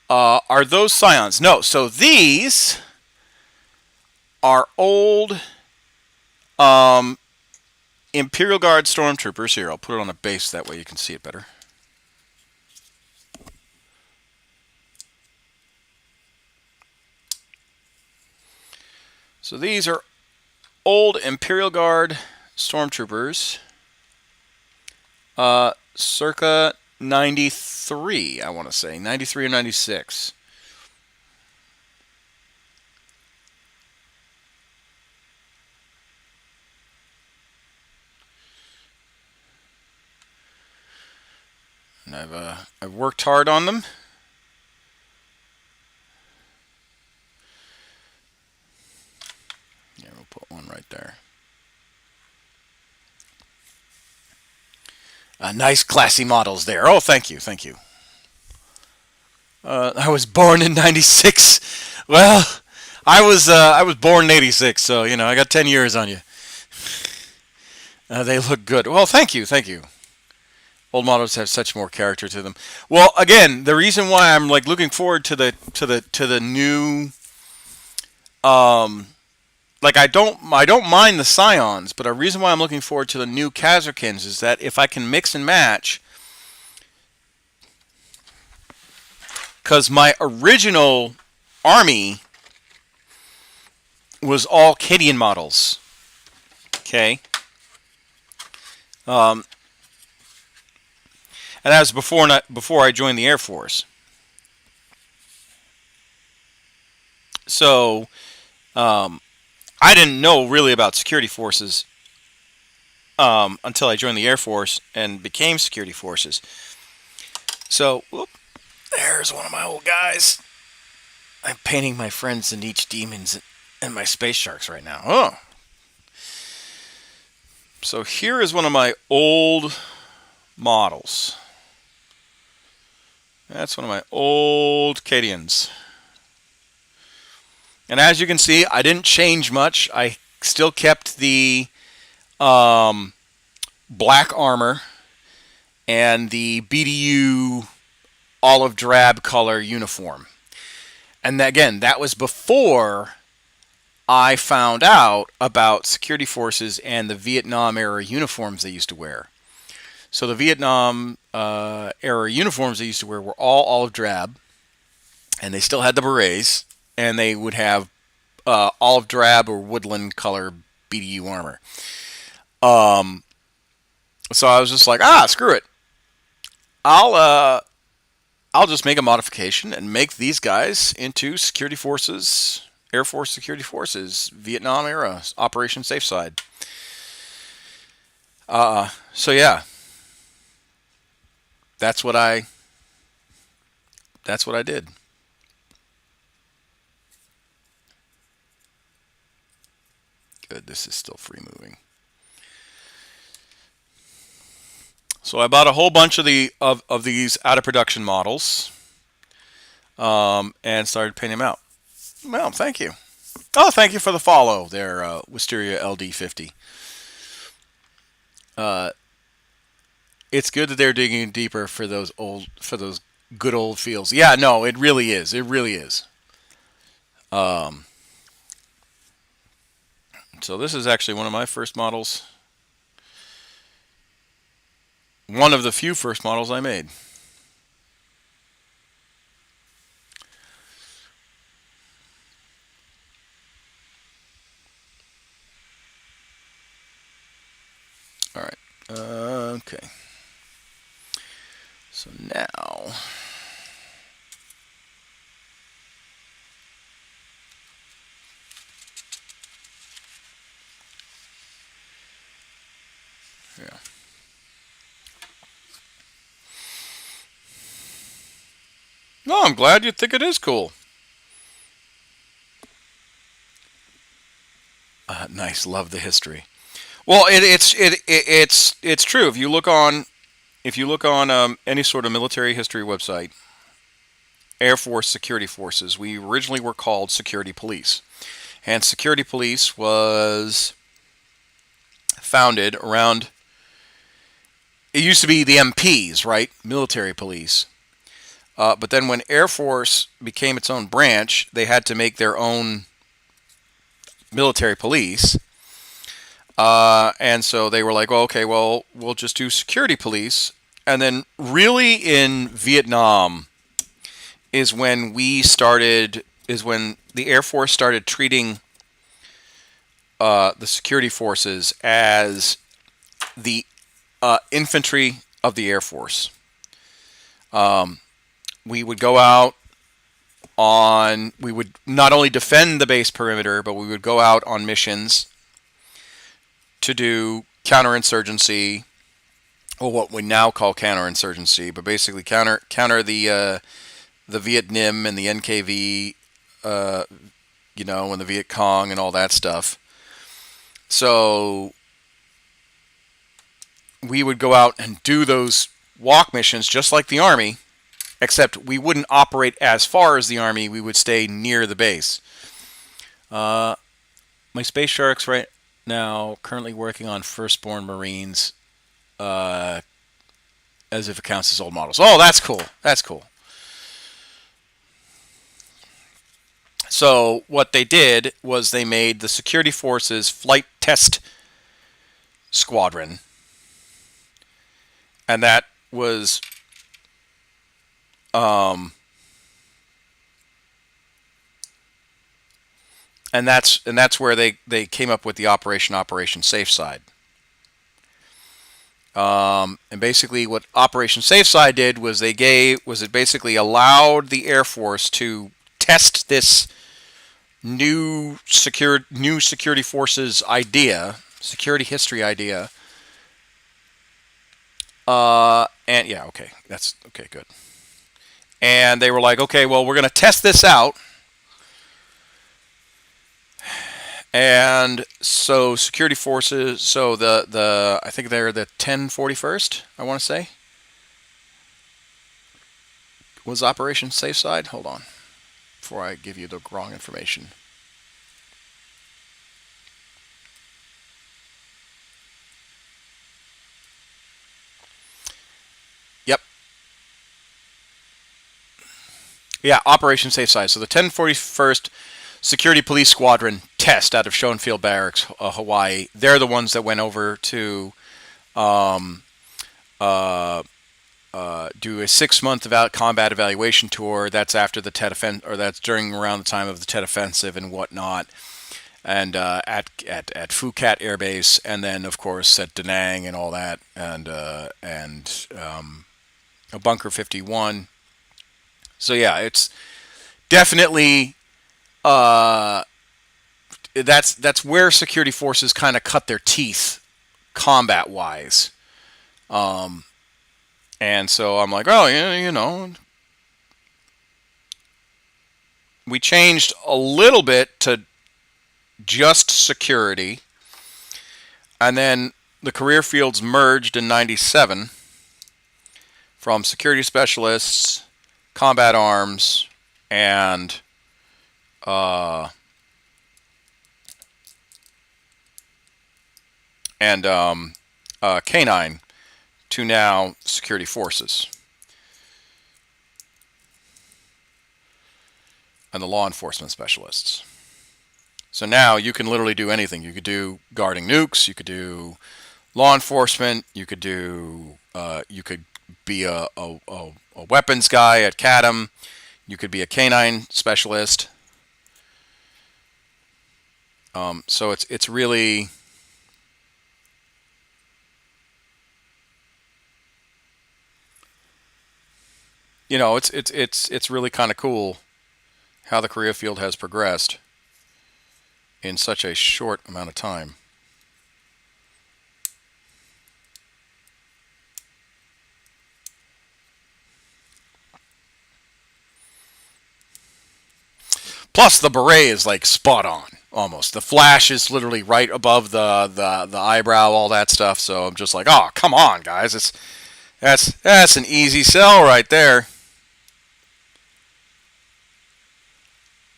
Are those Scions? No. So these are old Imperial Guard Stormtroopers. Here, I'll put it on a base, that way you can see it better. So these are old Imperial Guard Stormtroopers, circa 93, I want to say. 93 or 96. And I've worked hard on them. Yeah, we'll put one right there. Nice, classy models there. Oh, thank you, thank you. I was born in '96. Well, I was born in '86, so I got 10 years on you. They look good. Well, thank you, thank you. Old models have such more character to them. Well, again, the reason why I'm like looking forward to the new like I don't mind the Scions, but a reason why I'm looking forward to the new Kazakins is that if I can mix and match, because my original army was all Cadian models. Okay. Um, and that was before I joined the Air Force. So I didn't know really about security forces until I joined the Air Force and became security forces. So, whoop, there's one of my old guys. I'm painting my friends and each demons and my space sharks right now. Oh. So here is one of my old models. That's one of my old Cadians. And as you can see, I didn't change much. I still kept the black armor and the BDU olive drab color uniform. And again, that was before I found out about security forces and the Vietnam era uniforms they used to wear. So the Vietnam era uniforms they used to wear were all olive drab, and they still had the berets, and they would have olive drab or woodland color BDU armor. So I was just like, screw it. I'll just make a modification and make these guys into security forces, Air Force security forces, Vietnam era Operation Safe Side. So yeah, that's what I did. Good. This is still free moving. So I bought a whole bunch of these out of production models, and started painting them out. Well, thank you. Oh, thank you for the follow there, Wisteria LD50. It's good that they're digging deeper for those good old feels. Yeah, no, it really is. It really is. So this is actually one of my first models. One of the few first models I made. All right. Okay. So now, yeah. No, I'm glad you think it is cool. Nice, love the history. Well, it's true. If you look on any sort of military history website, Air Force Security Forces, we originally were called Security Police, and Security Police was founded around. It used to be the MPs, right? Military police. But then when Air Force became its own branch, they had to make their own military police. And so they were like, well, okay, well, we'll just do security police. And then really in Vietnam is when the Air Force started treating the security forces as the infantry of the Air Force. We would go out we would not only defend the base perimeter, but we would go out on missions to do counterinsurgency, or what we now call counterinsurgency, but basically counter the Viet Minh and the NKV, and the Viet Cong and all that stuff. So we would go out and do those walk missions just like the Army, except we wouldn't operate as far as the Army. We would stay near the base. My Space Sharks right now currently working on Firstborn Marines, as if it counts as old models. Oh, that's cool. That's cool. So what they did was they made the Security Forces Flight Test Squadron, and that was and that's where they came up with the Operation Safe Side. And basically, what Operation Safe Side did was it basically allowed the Air Force to test this new security forces idea, security history idea. And yeah, okay, that's okay, good. And they were like, okay, well, we're going to test this out. And so security forces, so the I think they're the 1041st, I want to say, was Operation Safe Side. Hold on, before I give you the wrong information. Yep. Yeah, Operation Safe Side. So the 1041st Security Police Squadron test out of Schoenfield Barracks, Hawaii. They're the ones that went over to do a 6-month combat evaluation tour. That's after the Tet Offensive, or that's during around the time of the Tet Offensive and whatnot, and at Phuket Air Base, and then of course at Da Nang and all that, and a Bunker 51. So yeah, it's definitely that's where security forces kind of cut their teeth combat wise. And so I'm like, oh, yeah, we changed a little bit to just security, and then the career fields merged in '97 from security specialists, combat arms, and K9 to now security forces and the law enforcement specialists. So now you can literally do anything. You could do guarding nukes. You could do law enforcement. You could do. You could be a weapons guy at CADM. You could be a K9 specialist. So it's really. It's really kind of cool how the career field has progressed in such a short amount of time. Plus, the beret is like spot on, almost. The flash is literally right above the eyebrow, all that stuff. So I'm just like, oh, come on, guys! That's an easy sell right there.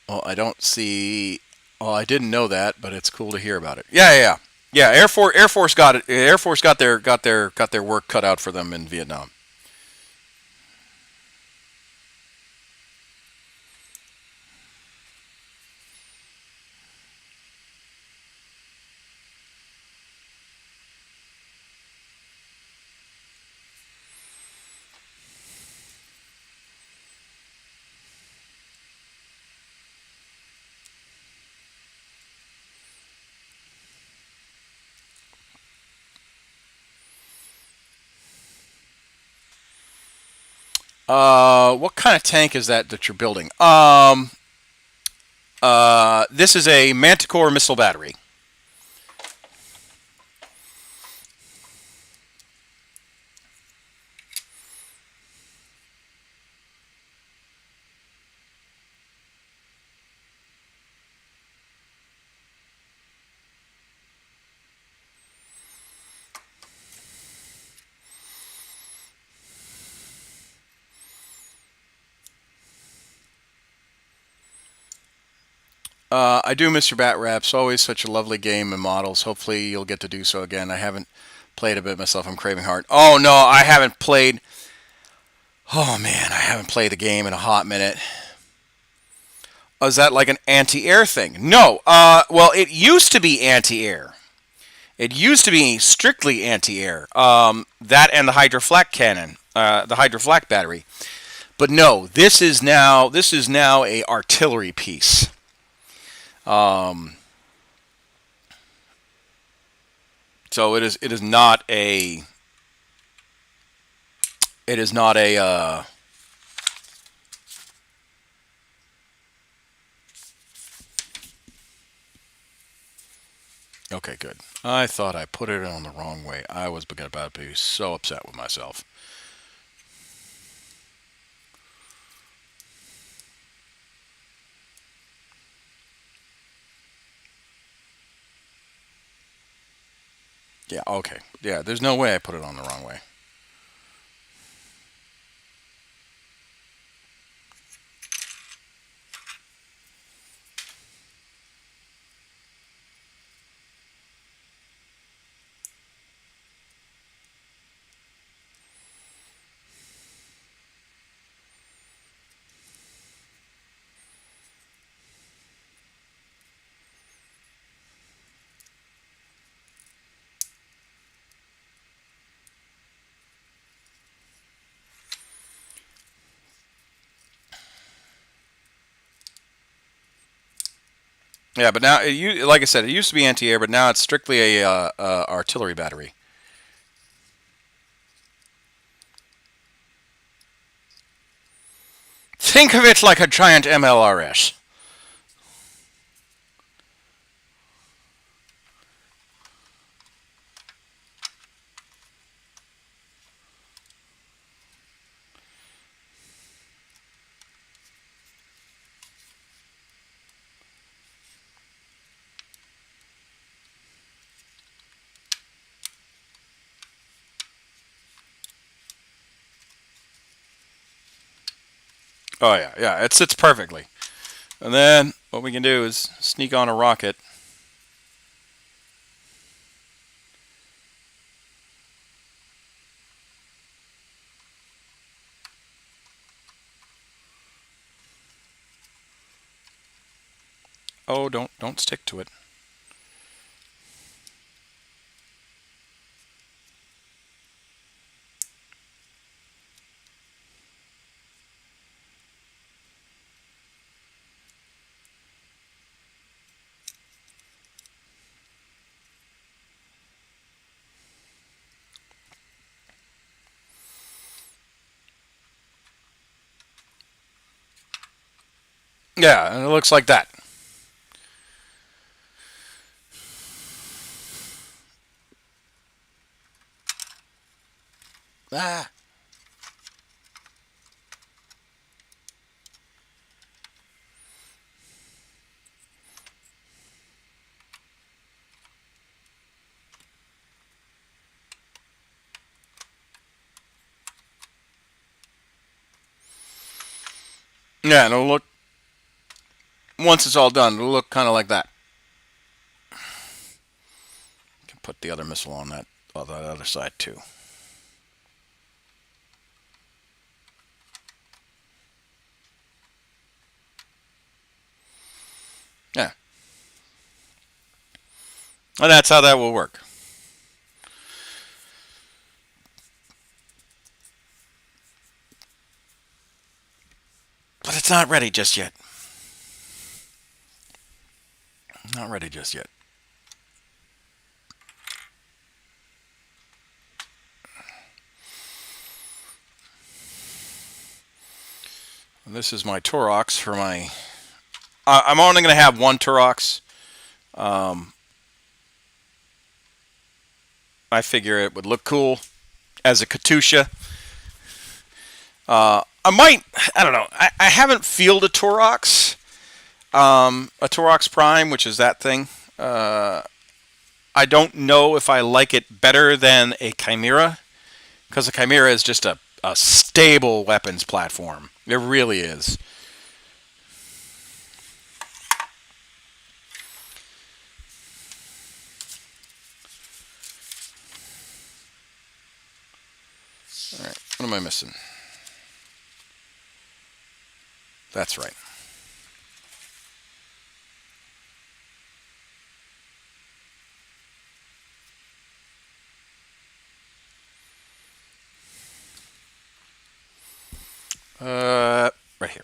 Well, I don't see. Well, I didn't know that, but it's cool to hear about it. Yeah. Air Force got it. Air Force got their work cut out for them in Vietnam. What kind of tank is that you're building? This is a Manticore Missile battery. I do miss your Bat Raps. Always such a lovely game and models. Hopefully you'll get to do so again. I haven't played a bit myself. I'm craving hard. Oh no, I haven't played. Oh man, I haven't played the game in a hot minute. Oh, is that like an anti-air thing? No. Well, it used to be anti-air. It used to be strictly anti-air. That and the Hydroflak cannon, the Hydroflak battery. But no, this is now a artillery piece. So it is not a Okay, good. I thought I put it on the wrong way. I was about to be so upset with myself. Yeah, okay. Yeah, there's no way I put it on the wrong way. Yeah, but now, like I said, it used to be anti-air, but now it's strictly a artillery battery. Think of it like a giant MLRS. Oh yeah, yeah, it sits perfectly. And then what we can do is sneak on a rocket. Oh, don't stick to it. Yeah, and it looks like that. Ah. Yeah, and it'll look, once it's all done, it'll look kind of like that. Can put the other missile on that other side too. Yeah. And that's how that will work. But it's not ready just yet. Not ready just yet. And this is my Turox for my... I'm only going to have one Turox. I figure it would look cool as a Katusha. I don't know. I haven't fielded a Turox. A Turox Prime, which is that thing. I don't know if I like it better than a Chimera, because a Chimera is just a stable weapons platform. It really is. What am I missing? That's right. Right here.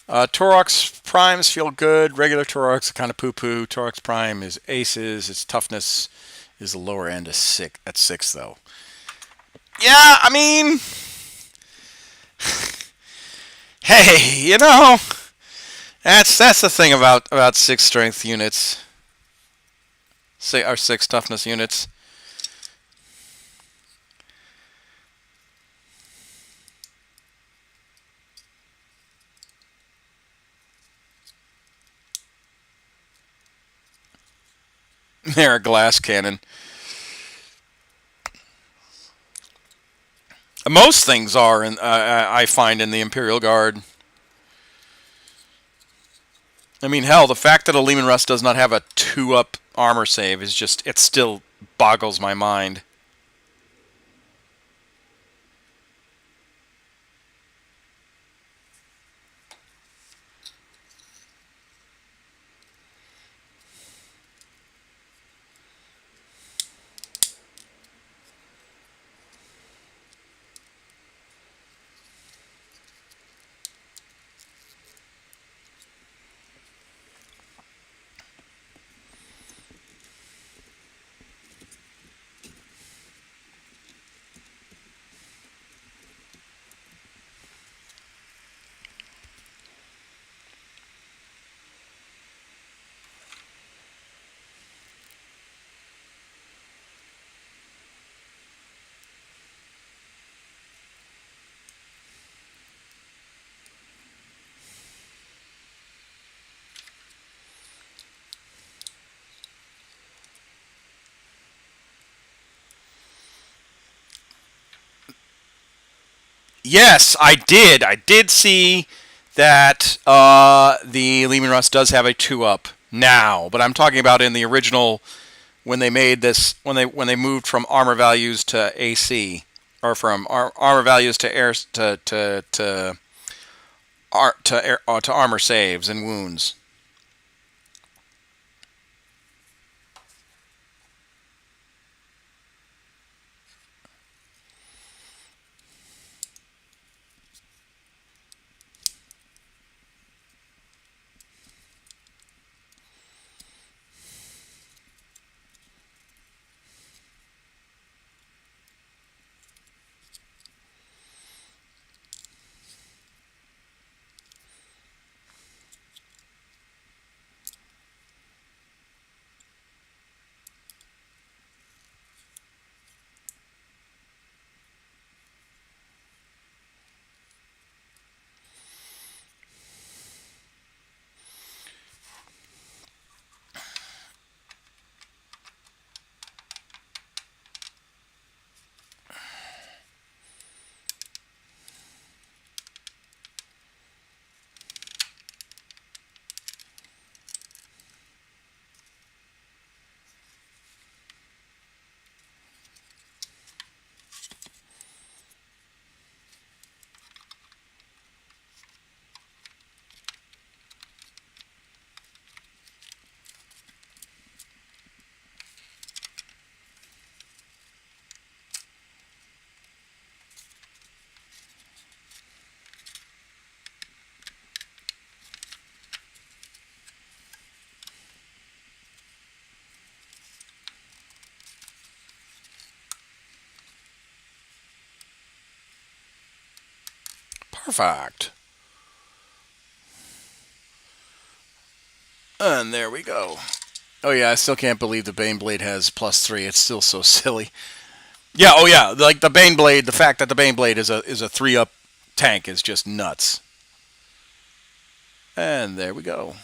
Turox primes feel good. Regular Turox are kind of poo-poo. Turox prime is aces. Its toughness is the lower end of six. At 6 though. Yeah, I mean, hey, that's the thing about 6 strength units. Say our 6 toughness units. They're a glass cannon. Most things are, I find, in the Imperial Guard. I mean, hell, the fact that a Lehman Russ does not have a 2-up armor save is just, it still boggles my mind. Yes, I did. I did see that the Lehman Russ does have a 2-up now, but I'm talking about in the original when they made this when they moved from armor values to AC or from armor values to air to armor saves and wounds. Perfect. And there we go. Oh yeah, I still can't believe the Baneblade has +3. It's still so silly. Yeah, oh yeah, like the Bane Blade. The fact that the Bane Blade is a 3-up tank is just nuts. And there we go.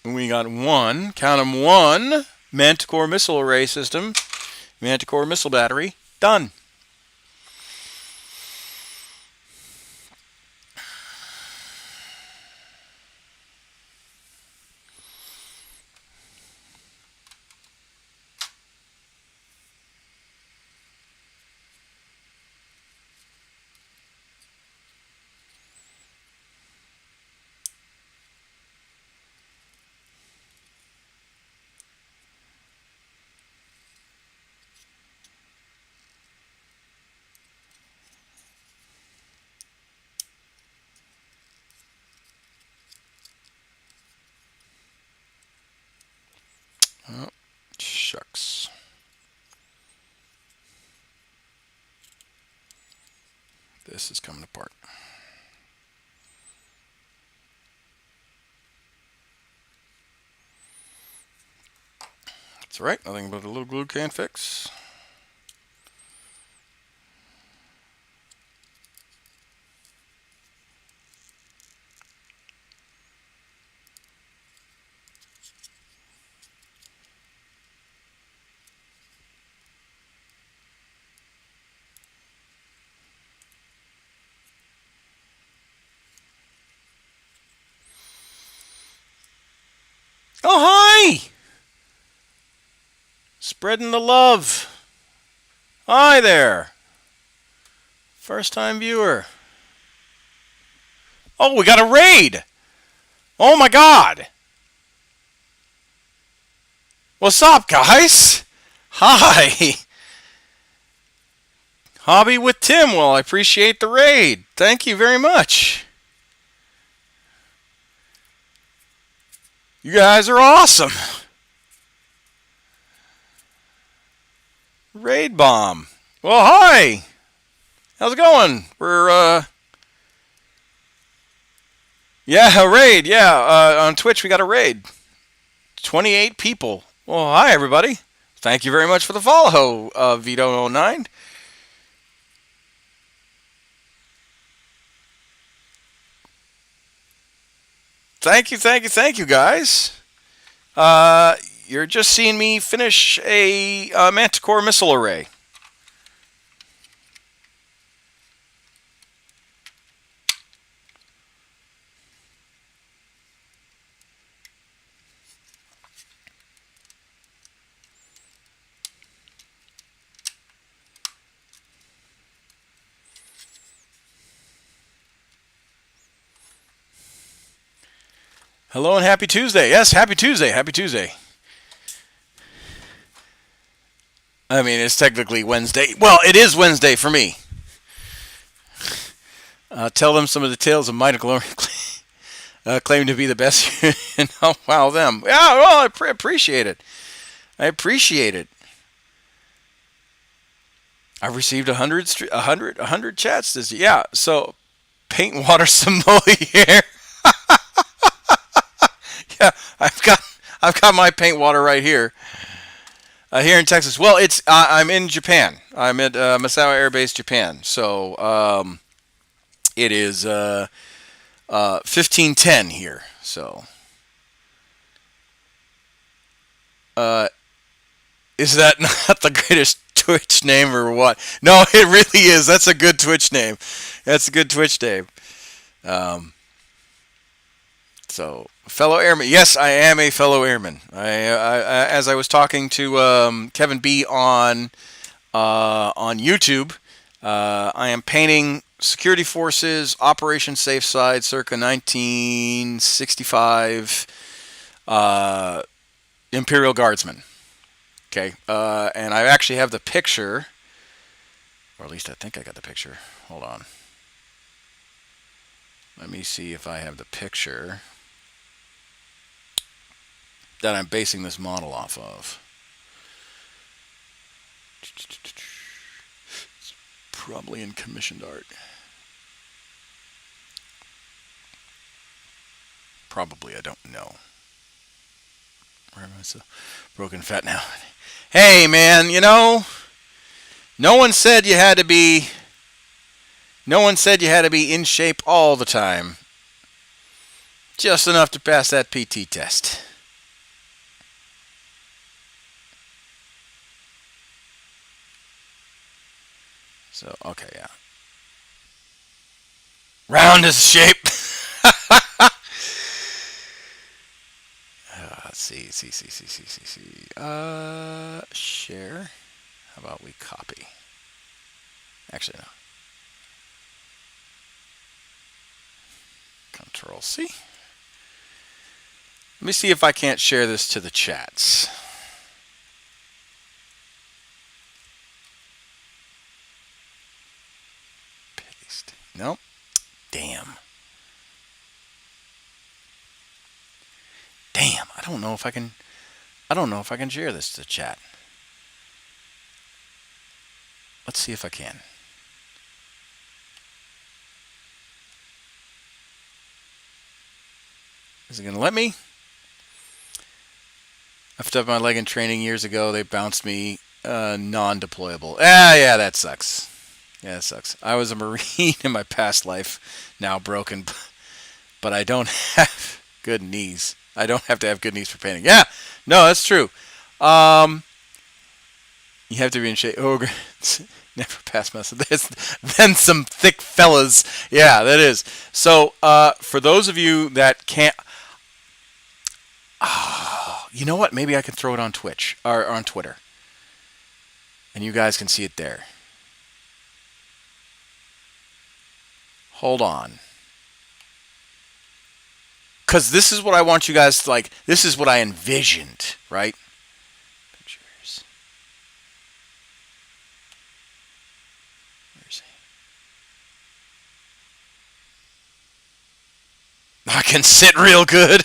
We got one, count 'em, one Manticore Missile Array System, Manticore Missile Battery, done. Oh, shucks. This is coming apart. That's right, nothing but a little glue can fix. Oh, hi! Spreading the love. Hi there. First time viewer. Oh, we got a raid. Oh my god. What's up, guys? Hi. Hobby with Tim. Well, I appreciate the raid. Thank you very much. You guys are awesome. Raid bomb. Well, hi. How's it going? Yeah, a raid. Yeah, on Twitch we got a raid. 28 people. Well, hi everybody. Thank you very much for the follow, Vito09. Thank you, guys. You're just seeing me finish a Manticore Missile Array. Hello and happy Tuesday. Yes, happy Tuesday. Happy Tuesday. I mean, it's technically Wednesday. Well, it is Wednesday for me. Tell them some of the tales of Manticore claim to be the best. Wow, them. Yeah, well, I appreciate it. I appreciate it. I've received 100 chats this year. Yeah, so paint water sommelier. Yeah, I've got my paint water right here. Here in Texas. Well, I'm in Japan. I'm at Misawa Air Base, Japan. So it is 15:10 here. So is that not the greatest Twitch name or what? No, it really is. That's a good Twitch name. That's a good Twitch name. So, fellow airman. Yes, I am a fellow airman. As I was talking to Kevin B on YouTube, I am painting Security Forces Operation Safe Side, circa 1965, Imperial Guardsmen. Okay, and I actually have the picture, or at least I think I got the picture. Hold on. Let me see if I have the picture that I'm basing this model off of. It's probably in commissioned art. Probably, I don't know. Where am I so broken fat now? Hey, man, you know, no one said you had to be. No one said you had to be in shape all the time. Just enough to pass that PT test. So, okay, yeah. Round is shape. Let's see. Share. How about we copy? Actually, no. Control C. Let me see if I can't share this to the chats. Paste. Nope. Damn. I don't know if I can share this to the chat. Let's see if I can. Is it going to let me? I stubbed my leg in training years ago. They bounced me non-deployable. Yeah, that sucks. Yeah, that sucks. I was a Marine in my past life, now broken, but I don't have good knees. I don't have to have good knees for painting. Yeah, no, that's true. You have to be in shape. Oh, never pass message. Then some thick fellas. Yeah, that is. So, for those of you that can't, you know what? Maybe I can throw it on Twitch or on Twitter, and you guys can see it there. Hold on. Because this is what I want you guys to like. This is what I envisioned, right? Pictures. Where's he? I can sit real good.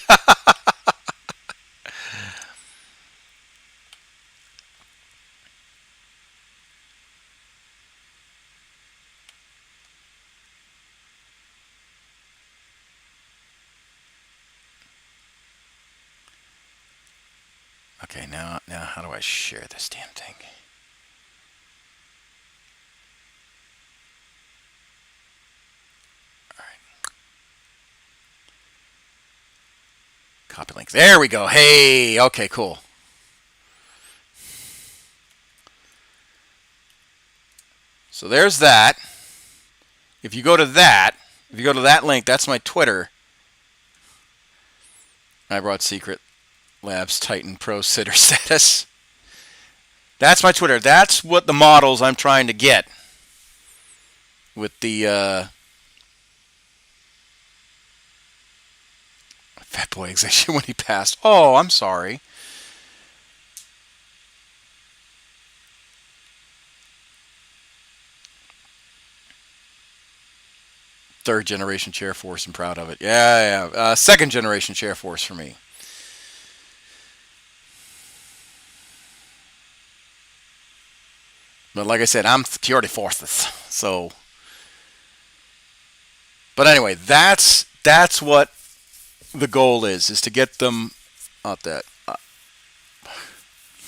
Okay, now how do I share this damn thing? All right. Copy link. There we go. Hey, okay, cool. So there's that. If you go to that link, that's my Twitter. I brought Secret Labs Titan Pro Sitter status. That's my Twitter. That's what the models I'm trying to get with the Fat Boy exhibition when he passed. Oh, I'm sorry. Third generation chair force. I'm proud of it. Yeah. Second generation chair force for me. But like I said, I'm purely fourth. So, but anyway, that's what the goal is to get them out that.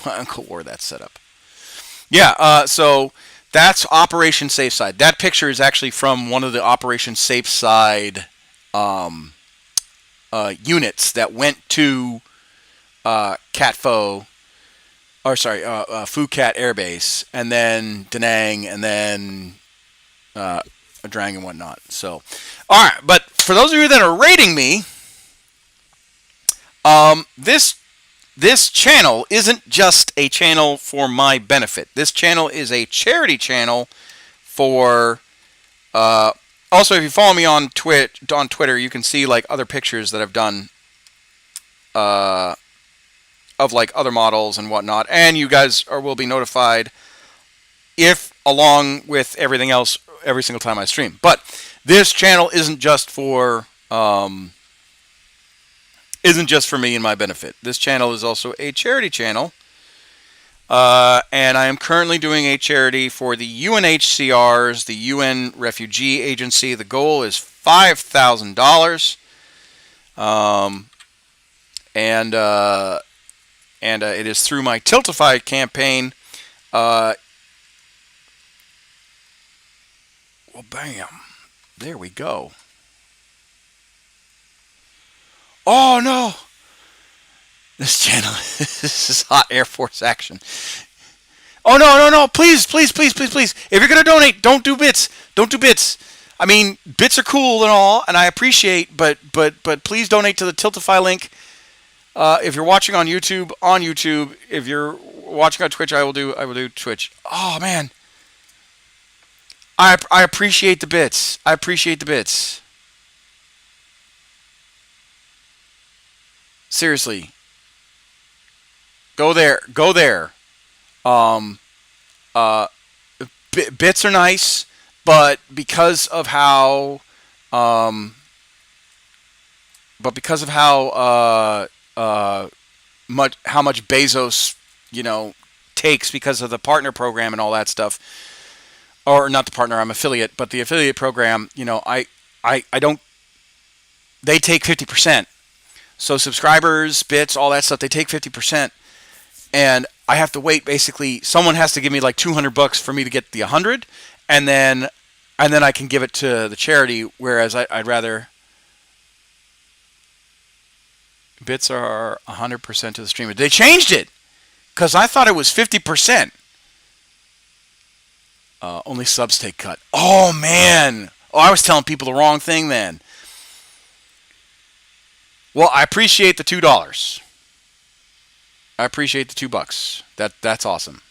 My uncle wore that setup. Yeah. So that's Operation Safe Side. That picture is actually from one of the Operation Safe Side units that went to Phu Cat Air Base, and then Da Nang, and then Drang and whatnot. So, all right. But for those of you that are rating me, this channel isn't just a channel for my benefit. This channel is a charity channel for. Also, if you follow me on Twitter, you can see like other pictures that I've done. Of like other models and whatnot, and you guys will be notified if, along with everything else, every single time I stream. But this channel isn't just for me and my benefit. This channel is also a charity channel, and I am currently doing a charity for the UNHCR's, the UN Refugee Agency. The goal is $5,000, and and it is through my Tiltify campaign. Well, bam. There we go. Oh, no. This channel, this is hot Air Force action. Oh, no. Please. If you're going to donate, don't do bits. Don't do bits. I mean, bits are cool and all, and I appreciate, but please donate to the Tiltify link. If you're watching on YouTube, If you're watching on Twitch, I will do Twitch. Oh, man. I appreciate the bits. Seriously. Go there. Bits are nice, but because of how much Bezos, takes because of the partner program and all that stuff, or not the partner, I'm affiliate, but the affiliate program, I don't. They take 50%. So subscribers, bits, all that stuff, they take 50%. And I have to wait. Basically, someone has to give me like $200 for me to get the 100, and then I can give it to the charity. Whereas I'd rather bits are 100% to the streamer. They changed it because I thought it was 50%. Only subs take cut. Oh man! Oh, I was telling people the wrong thing then. Well, I appreciate the $2. I appreciate the $2. That's awesome.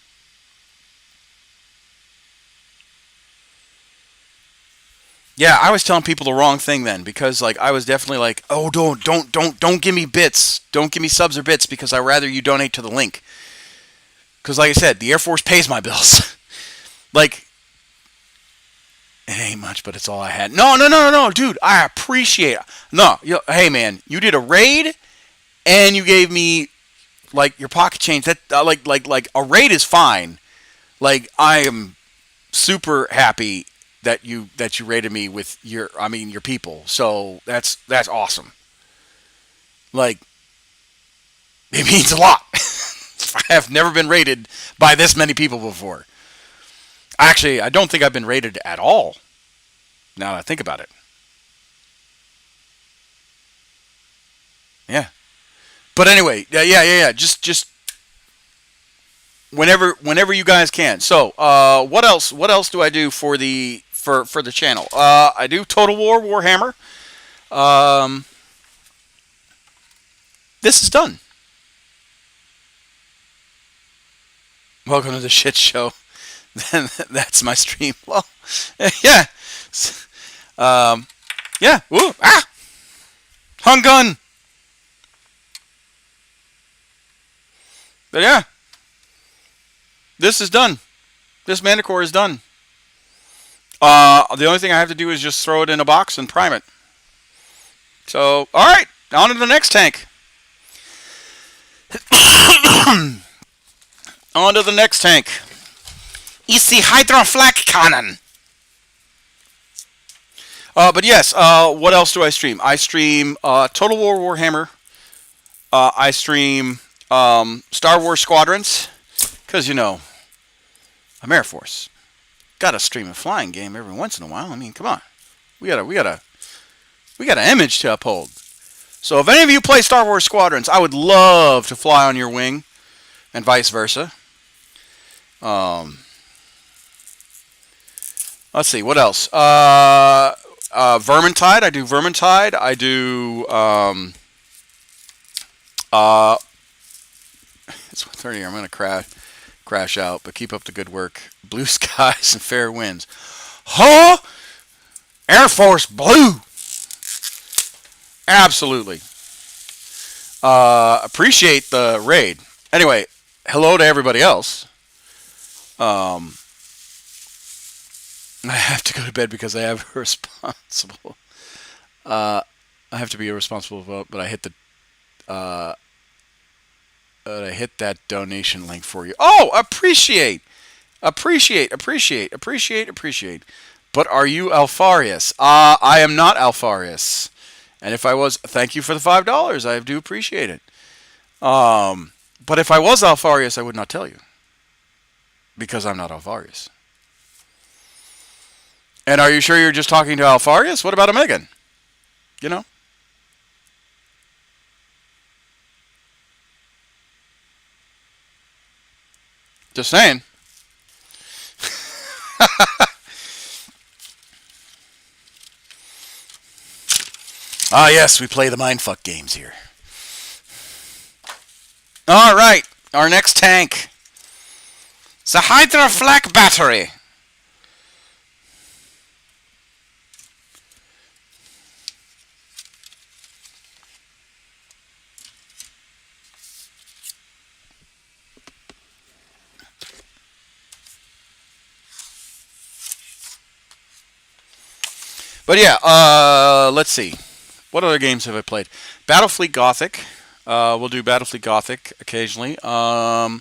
Yeah, I was telling people the wrong thing then because I was definitely like, oh, don't give me bits, don't give me subs or bits because I'd rather you donate to the link. Because like I said, the Air Force pays my bills. It ain't much, but it's all I had. No, dude, I appreciate it. No, hey man, you did a raid, and you gave me your pocket change. That like a raid is fine. I am super happy that you rated me with your people. So that's awesome. It means a lot. I have never been rated by this many people before. Actually, I don't think I've been rated at all. Now that I think about it. Yeah. But anyway, yeah. Just whenever you guys can. So, what else do I do for the channel? I do Total War Warhammer. This is done. Welcome to the shit show. That's my stream. Well, yeah. Yeah. Ooh, hung gun. But yeah. This is done. This Manticore is done. The only thing I have to do is just throw it in a box and prime it. So, alright. On to the next tank. On to the next tank. It's the Hydroflak Cannon. But yes, what else do I stream? I stream Total War Warhammer. I stream Star Wars Squadrons. Because, I'm Air Force. Gotta stream a flying game every once in a while. I mean, come on. We got an image to uphold. So if any of you play Star Wars Squadrons, I would love to fly on your wing. And vice versa. Let's see, what else? Vermintide. I do Vermintide. I do it's 1:30. I'm gonna crash out, but keep up the good work. Blue skies and fair winds. Huh? Air Force Blue. Absolutely. Appreciate the raid. Anyway, hello to everybody else. I have to go to bed because I have a responsible. I have to be a responsible vote, but I hit the. I hit that donation link for you. Oh, appreciate. But are you Alfarius? I am not Alfarius. And if I was, thank you for the $5. I do appreciate it. But if I was Alfarius, I would not tell you. Because I'm not Alfarius. And are you sure you're just talking to Alfarius? What about a Megan? You know? Just saying. Ah, yes, we play the mindfuck games here. All right, our next tank. It's a Hydra Flak Battery. But yeah, let's see. What other games have I played? Battlefleet Gothic. We'll do Battlefleet Gothic occasionally. So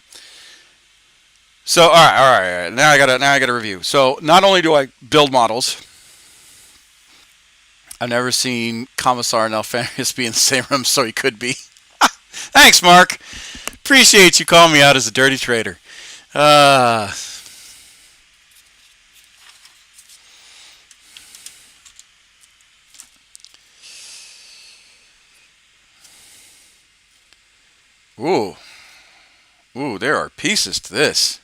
all right. Now I gotta review. So not only do I build models, I've never seen Commissar and Alfarius be in the same room, so he could be. Thanks, Mark. Appreciate you calling me out as a dirty trader. Ooh, there are pieces to this.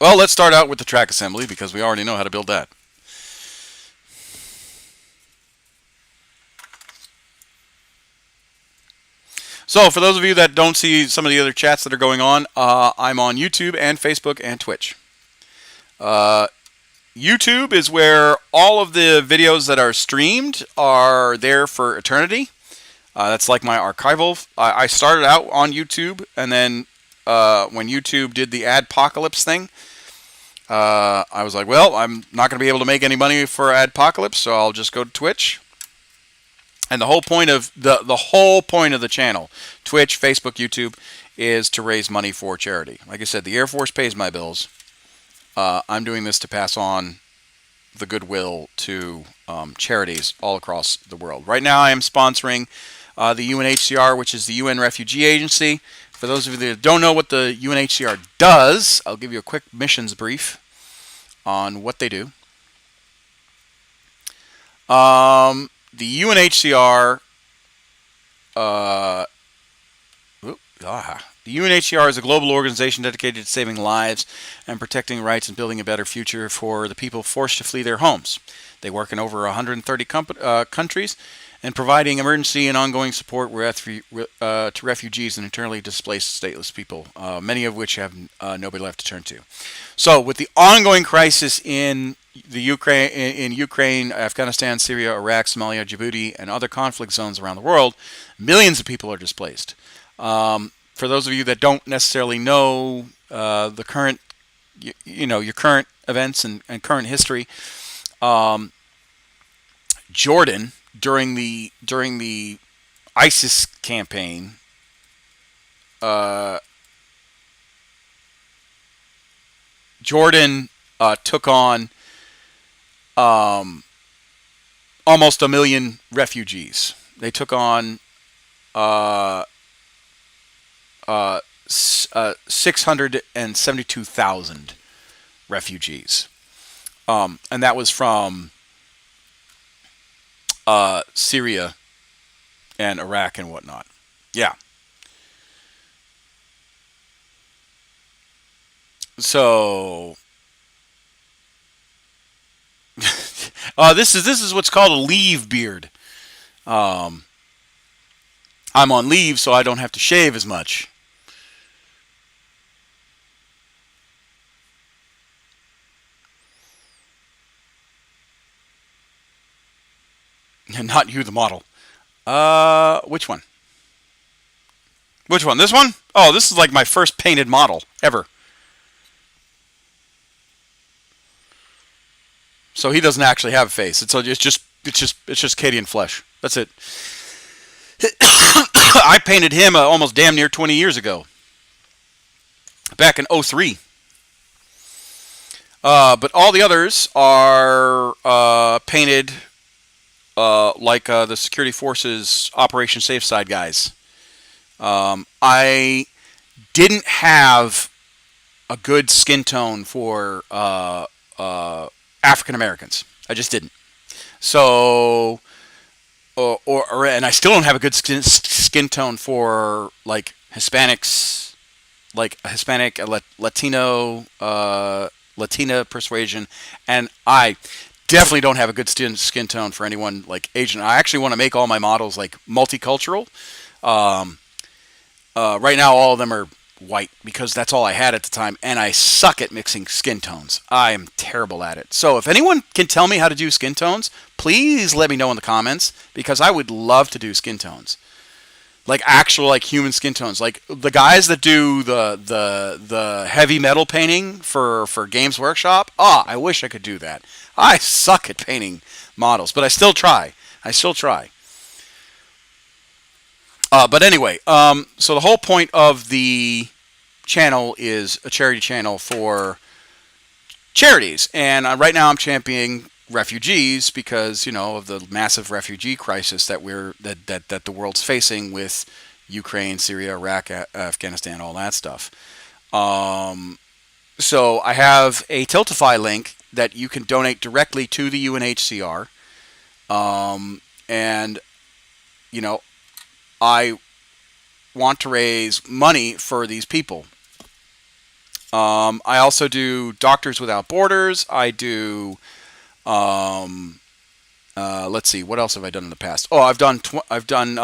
Well, let's start out with the track assembly because we already know how to build that. So, for those of you that don't see some of the other chats that are going on, I'm on YouTube and Facebook and Twitch. YouTube is where all of the videos that are streamed are there for eternity. That's like my archival. I started out on YouTube, and then when YouTube did the Adpocalypse thing, I was like, well, I'm not going to be able to make any money for Adpocalypse, so I'll just go to Twitch. And the whole point of the channel, Twitch, Facebook, YouTube, is to raise money for charity. Like I said, the Air Force pays my bills. I'm doing this to pass on the goodwill to charities all across the world. Right now I am sponsoring the UNHCR, which is the UN Refugee Agency. For those of you that don't know what the UNHCR does, I'll give you a quick missions brief on what they do. The UNHCR the UNHCR is a global organization dedicated to saving lives and protecting rights and building a better future for the people forced to flee their homes. They work in over 130 countries and providing emergency and ongoing support to refugees and internally displaced stateless people, many of which have nobody left to turn to. So, with the ongoing crisis in Ukraine, Afghanistan, Syria, Iraq, Somalia, Djibouti, and other conflict zones around the world, millions of people are displaced. For those of you that don't necessarily know the current, your current events and current history, Jordan during the ISIS campaign, Jordan took on almost 1 million refugees. They took on 672,000 refugees, and that was from Syria and Iraq and whatnot. Yeah. So this is what's called a leave beard. I'm on leave, so I don't have to shave as much. And not you, the model. Which one? Which one? This one? Oh, this is like my first painted model ever. So he doesn't actually have a face. It's just Cadian flesh. That's it. I painted him almost damn near 20 years ago. Back in 03. But all the others are painted like the security forces Operation Safe Side guys. I didn't have a good skin tone for African Americans. I just didn't. So, and I still don't have a good skin tone for like Hispanics, like a Hispanic, Latino, Latina persuasion, and I definitely don't have a good skin tone for anyone like Asian. I actually want to make all my models like multicultural. Um, right now, all of them are white because that's all I had at the time, and I suck at mixing skin tones. I am terrible at it. So if anyone can tell me how to do skin tones, please let me know in the comments because I would love to do skin tones, like actual like human skin tones, like the guys that do the heavy metal painting for Games Workshop. I wish I could do that. I suck at painting models, but I still try. I still try. But anyway, so the whole point of the channel is a charity channel for charities, and right now I'm championing refugees because of the massive refugee crisis that the world's facing with Ukraine, Syria, Iraq, Afghanistan, all that stuff. So I have a Tiltify link that you can donate directly to the UNHCR, and I want to raise money for these people. I also do Doctors Without Borders. I do. Let's see, what else have I done in the past? Oh, I've done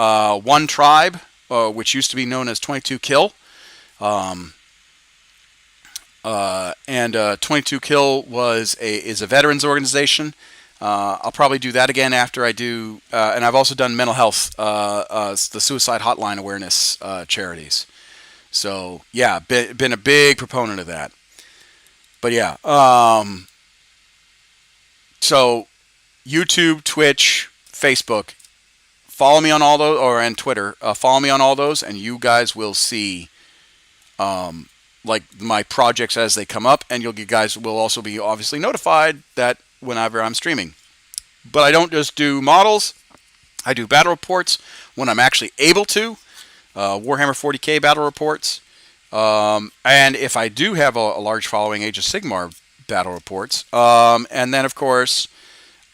One Tribe, which used to be known as 22 Kill. And 22 Kill is a veterans organization. I'll probably do that again after I do, and I've also done mental health, the suicide hotline awareness charities. So yeah, been a big proponent of that. But yeah, so YouTube, Twitch, Facebook, follow me on all those, and Twitter. Follow me on all those, and you guys will see like my projects as they come up, and you guys will also be obviously notified that whenever I'm streaming. But I don't just do models. I do battle reports when I'm actually able to. Warhammer 40k battle reports. And if I do have a large following, Age of Sigmar battle reports. And then, of course,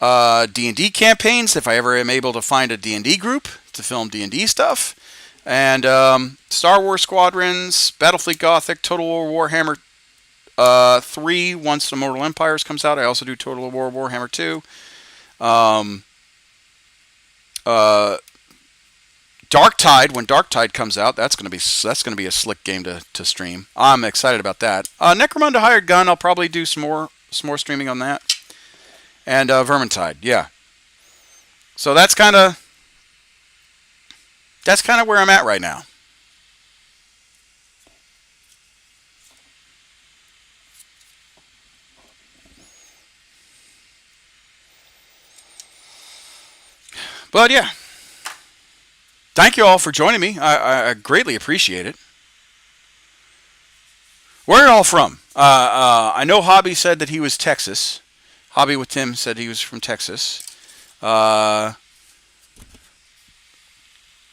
D&D campaigns, if I ever am able to find a D&D group to film D&D stuff. And Star Wars Squadrons, Battlefleet Gothic, Total War Warhammer 3, once the Mortal Empires comes out. I also do Total War Warhammer 2. Dark Tide, when Dark Tide comes out, that's gonna be a slick game to stream. I'm excited about that. Necromunda Hired Gun, I'll probably do some more streaming on that. And Vermintide, yeah. So that's kind of where I'm at right now. But yeah, thank you all for joining me. I greatly appreciate it. Where are you all from? I know Hobby said that he was Texas. Hobby with Tim said he was from Texas.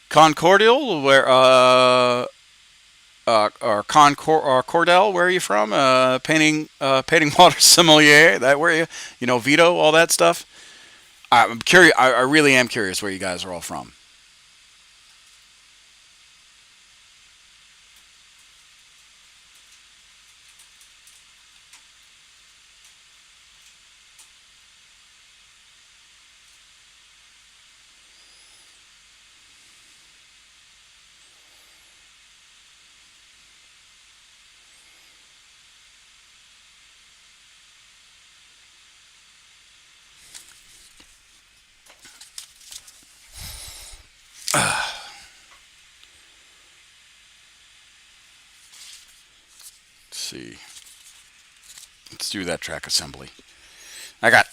Concordial, where or Cordell, where are you from? Painting water sommelier. That where you Vito, all that stuff. I'm curious. I really am curious where you guys are all from. See. Let's do that track assembly. I got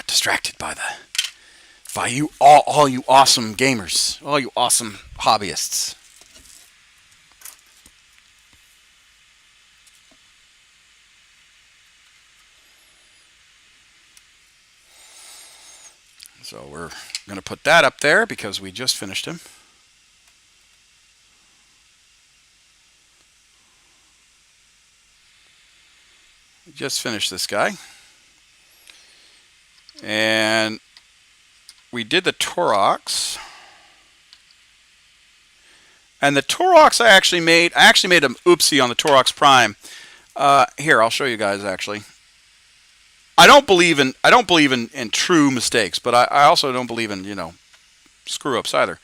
distracted by you all you awesome gamers, all you awesome hobbyists. So we're going to put that up there because we just finished him. We just finished this guy. And we did the Turox. And the Turox I actually made an oopsie on the Turox Prime. Here, I'll show you guys actually. I don't believe in true mistakes, but I also don't believe in, screw ups either.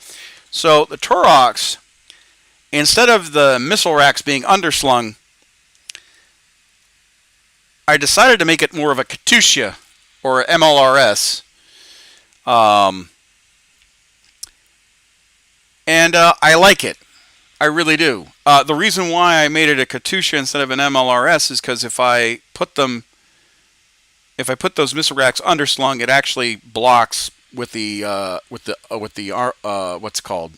So the Turox, instead of the missile racks being underslung, I decided to make it more of a Katusha or MLRS. And I like it. I really do. The reason why I made it a Katusha instead of an MLRS is because if I put those missile racks underslung, it actually blocks with the what's called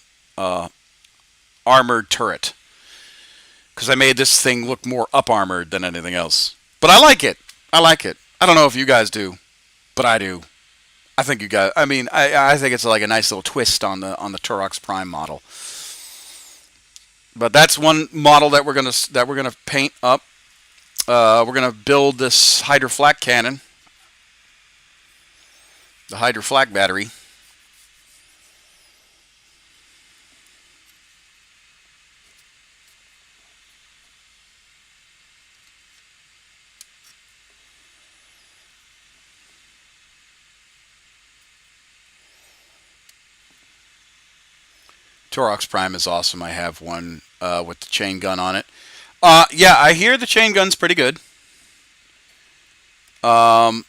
armored turret. Because I made this thing look more up armored than anything else. But I like it. I don't know if you guys do, but I do. I think you guys. I mean, I think it's like a nice little twist on the Turox Prime model. But that's one model that we're gonna paint up. We're gonna build this hydroflak cannon, the hydroflak battery. Turox Prime is awesome. I have one with the chain gun on it. Yeah, I hear the chain gun's pretty good. I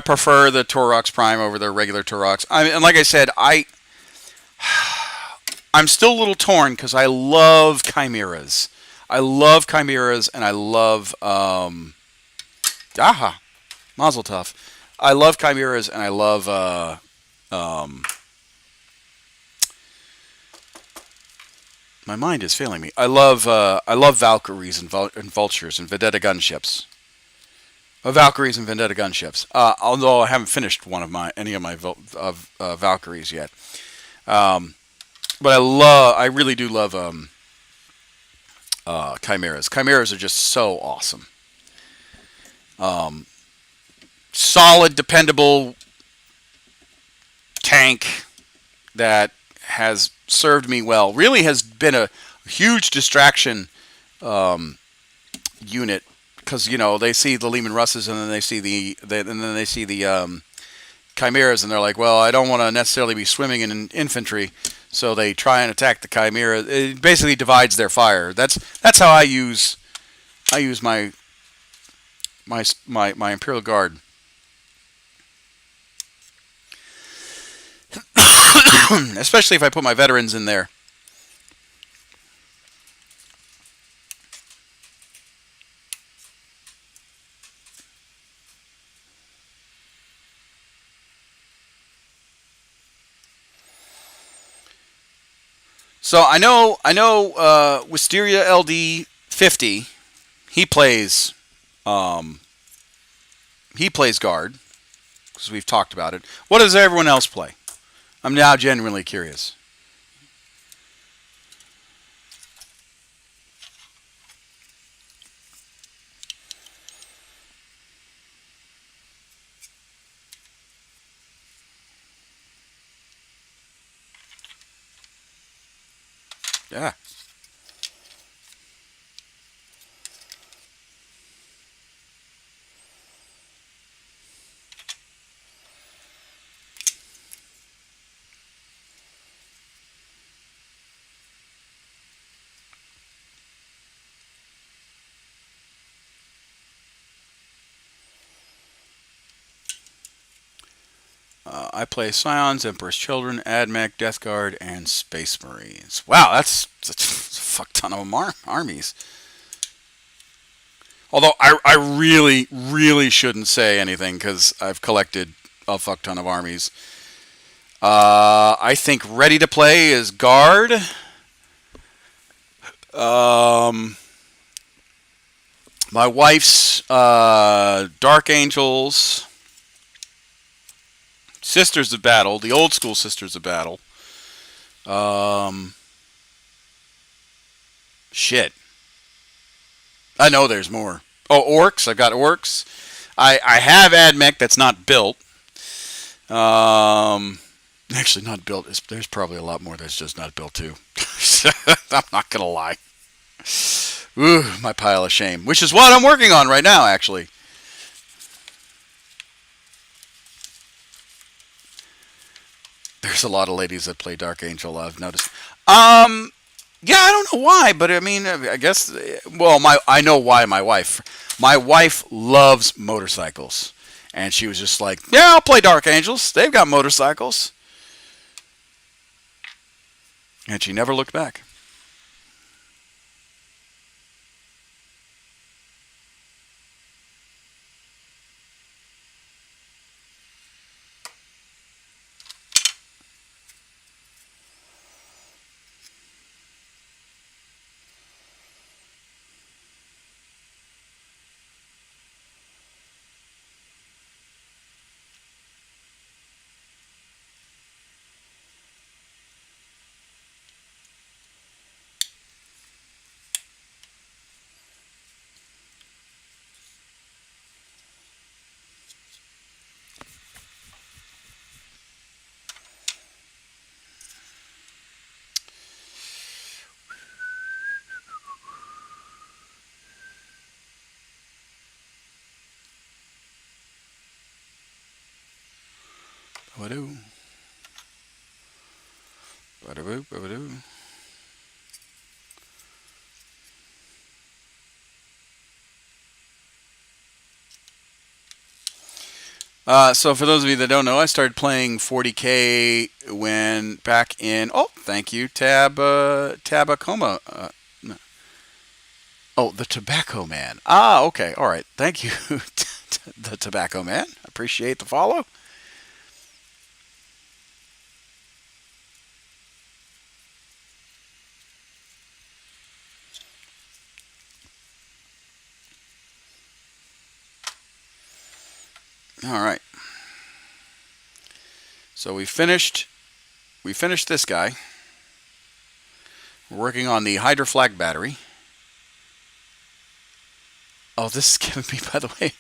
prefer the Turox Prime over the regular Turox. And like I said, I'm still a little torn because I love chimeras. And I love Mazel Tov. I love chimeras and I love my mind is failing me. I love Valkyries and Vultures and Vendetta gunships. Valkyries and Vendetta gunships. Although I haven't finished any of my Valkyries yet. But I really do love chimeras. Chimeras are just so awesome. Solid, dependable tank that has served me well. Really has been a huge distraction unit because they see the Lehman Russes and then they see the chimeras and they're like, well, I don't want to necessarily be swimming in infantry, so they try and attack the chimera. It basically divides their fire. That's how I use my Imperial Guard. Especially if I put my veterans in there. So I know Wisteria LD 50. He plays guard because we've talked about it. What does everyone else play? I'm now genuinely curious. Yeah. I play Scions, Emperor's Children, AdMech, Death Guard, and Space Marines. Wow, that's a fuck ton of armies. Although I really, really shouldn't say anything because I've collected a fuck ton of armies. I think ready to play is Guard. My wife's Dark Angels. Sisters of Battle, the old school Sisters of Battle. Um, shit. I know there's more. Oh, Orcs. I've got Orcs. I have AdMech that's not built. Actually, not built. There's probably a lot more that's just not built too. I'm not gonna lie. Ooh, my pile of shame. Which is what I'm working on right now, actually. There's a lot of ladies that play Dark Angel. I've noticed. Yeah, I don't know why, but I mean, I guess. Well, I know why. My wife loves motorcycles, and she was just like, "Yeah, I'll play Dark Angels. They've got motorcycles," and she never looked back. Ba-doo. Ba-da-boo, ba-ba-doo. So for those of you that don't know, I started playing 40K when back in. Oh, thank you, Tabacoma. No. Oh, the Tobacco Man. Ah, okay, all right. Thank you, the Tobacco Man. Appreciate the follow. All right. So we finished. We finished this guy. We're working on the Hydra Flag battery. Oh, this is giving me, by the way.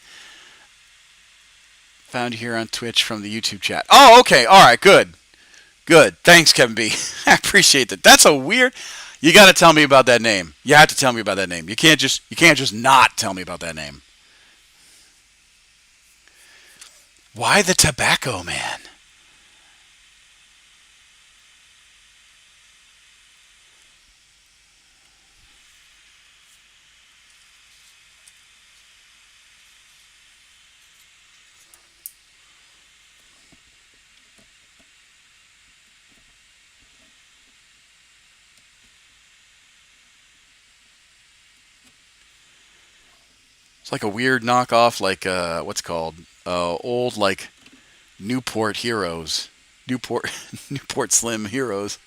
Found you here on Twitch from the YouTube chat. Oh, okay. All right. Good. Good. Thanks, Kevin B. I appreciate that. That's a weird. You got to tell me about that name. You have to tell me about that name. You can't just not tell me about that name. Why the Tobacco Man? It's like a weird knockoff, like what's it called? Old like Newport Heroes, Newport Newport Slim Heroes.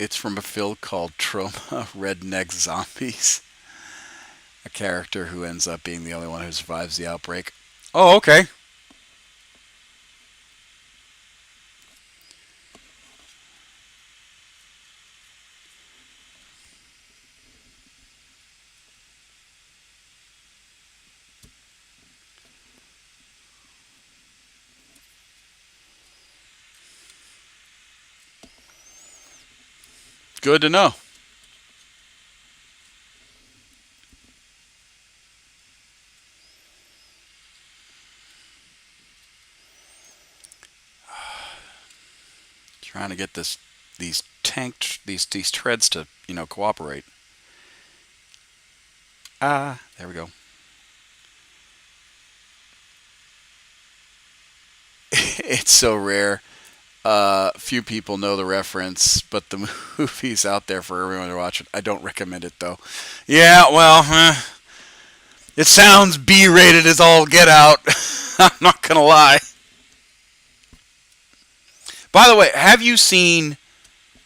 It's from a film called Trauma Redneck Zombies. A character who ends up being the only one who survives the outbreak. Oh, okay. Good to know. Trying to get these these treads to cooperate. There we go. It's so rare. Few people know the reference, but the movie's out there for everyone to watch it. I don't recommend it though. Yeah, well, it sounds B-rated as all get out. I'm not gonna lie. By the way, have you seen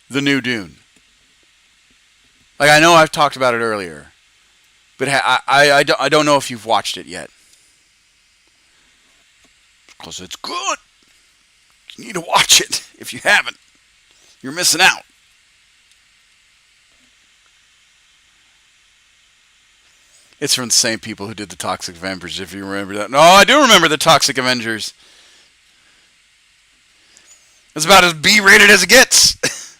the new Dune? Like, I know I've talked about it earlier, but I don't know if you've watched it yet. Because it's good. You need to watch it. If you haven't, you're missing out. It's from the same people who did the Toxic Avengers, if you remember that. No, I do remember the Toxic Avengers. It's about as B-rated as it gets.